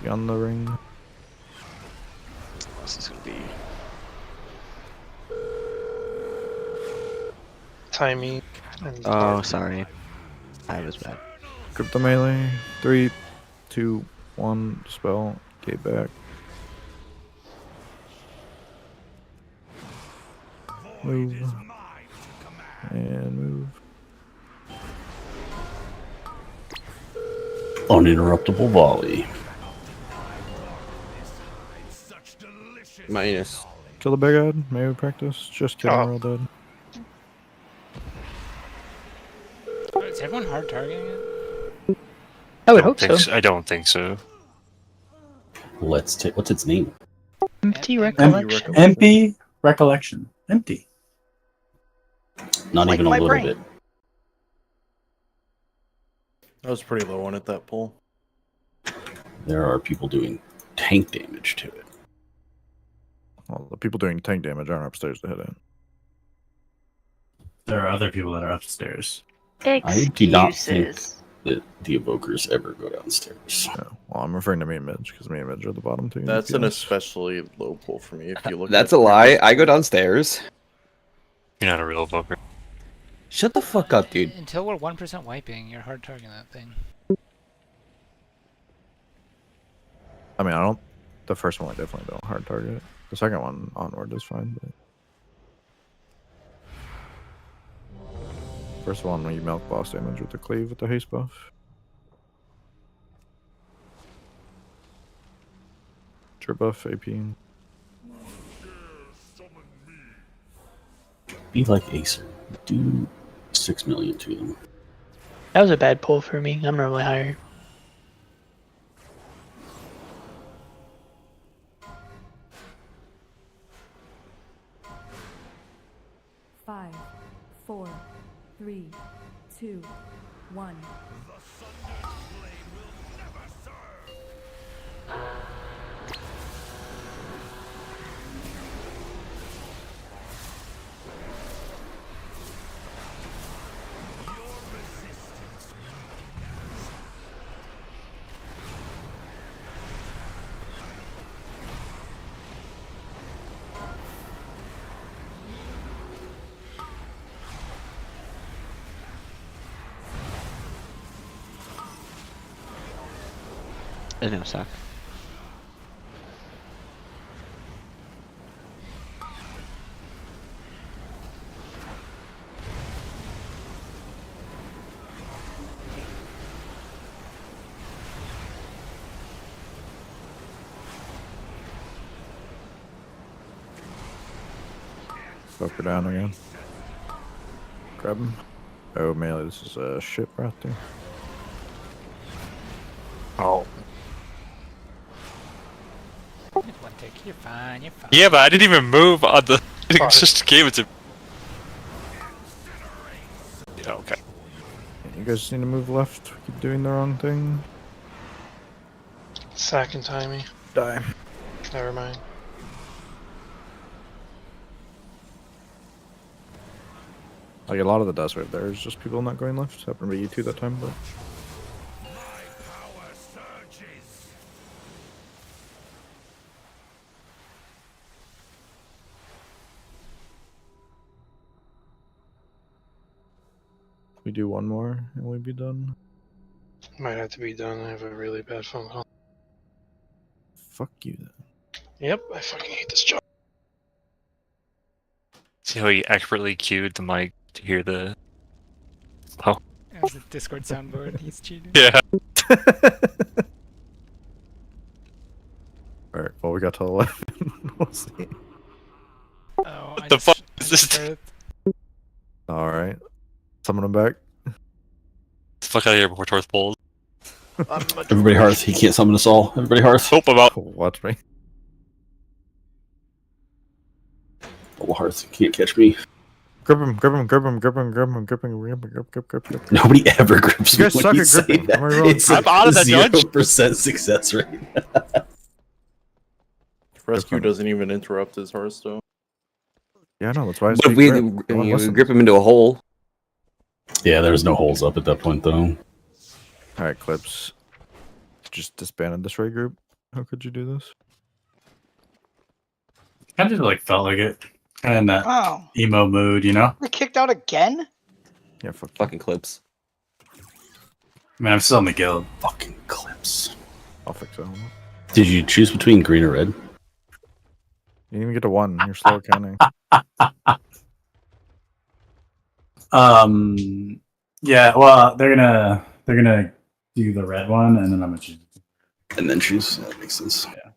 Beyond the ring. This is gonna be Timing. And Oh, sorry. I was bad. Crypto melee. 3, 2, 1. Dispel. Gate back. Move. And move. Uninterruptible volley. Minus. Kill the big ad. Maybe practice. Just kidding. We're all dead. Is everyone hard targeting it? I would hope so. I don't think so. Let's take. What's its name? Empty recollection. Empty recollection. Empty. Not Like even a my little brain. bit. I was pretty low on it, that pull. There are people doing tank damage to it. Well, the people doing tank damage aren't upstairs to hit it. There are other people that are upstairs. I do not think that the evokers ever go downstairs. Yeah. Well, I'm referring to me and Midge because me and Midge are the bottom two. That's an DPS. especially low pull for me. If you look. That's at a lie. I go downstairs. You're not a real evoker. Shut the fuck up, dude. Until we're 1% wiping, you're hard targeting that thing. I mean, I don't. The first one I definitely don't hard target. The second one onward is fine. But first one, when you milk boss damage with the cleave with the haste buff. Trip buff, AP. Be like Acer. Do 6 million to them. That was a bad pull for me. I'm normally higher. Five, 4, 3, 2, 1. There's no suck. Fuck her down again. Grab him. Oh, melee, this is a shit right there. Oh. One tick, you're fine, you're fine. Yeah, but I didn't even move on the. It just gave it to. Yeah, okay. You guys just need to move left. We keep doing the wrong thing. Sack and timing. Die. Never mind. Like a lot of the dust right there is just people not going left. Happened to be you two that time, but. We do one more and we'd be done. Might have to be done. I have a really bad phone call. Fuck you then. Yep, I fucking hate this job. See how he expertly cued the mic to hear the. Oh. That was a Discord soundboard. He's cheating. Yeah. Alright, well, we got to 11. We'll see. Oh, What the fuck is this? Alright. Summon him back. Get the fuck out of here before Torth pulls. Everybody Hearth, he can't summon us all. Everybody Hearth. Hope I'm out. Watch me. Double Hearth, he can't catch me. Grip him, grip him, grip him, grip him, grip him, grip him, grip him, grip him. Nobody ever grips You me guys when suck you at say gripping. that. Am I wrong? It's I'm out of the 0% success rate. Rescue doesn't even interrupt his Hearthstone. Yeah, I know. That's why I But say if we, grip. No one we listens. grip him into a hole. Yeah, there's no holes up at that point, though. Alright, Clips. Just disbanded this raid group. How could you do this? Kind of like felt like it. Kind of in that Wow. emo mood, you know? We're kicked out again? Yeah, fuck. Fucking Clips. I mean, I'm still in the guild. Fucking Clips. I'll fix that one. Did you choose between green or red? You didn't even get to 1. You're slow counting. Yeah, well, they're gonna do the red one, and then I'm gonna choose. And then choose. That makes sense. Yeah.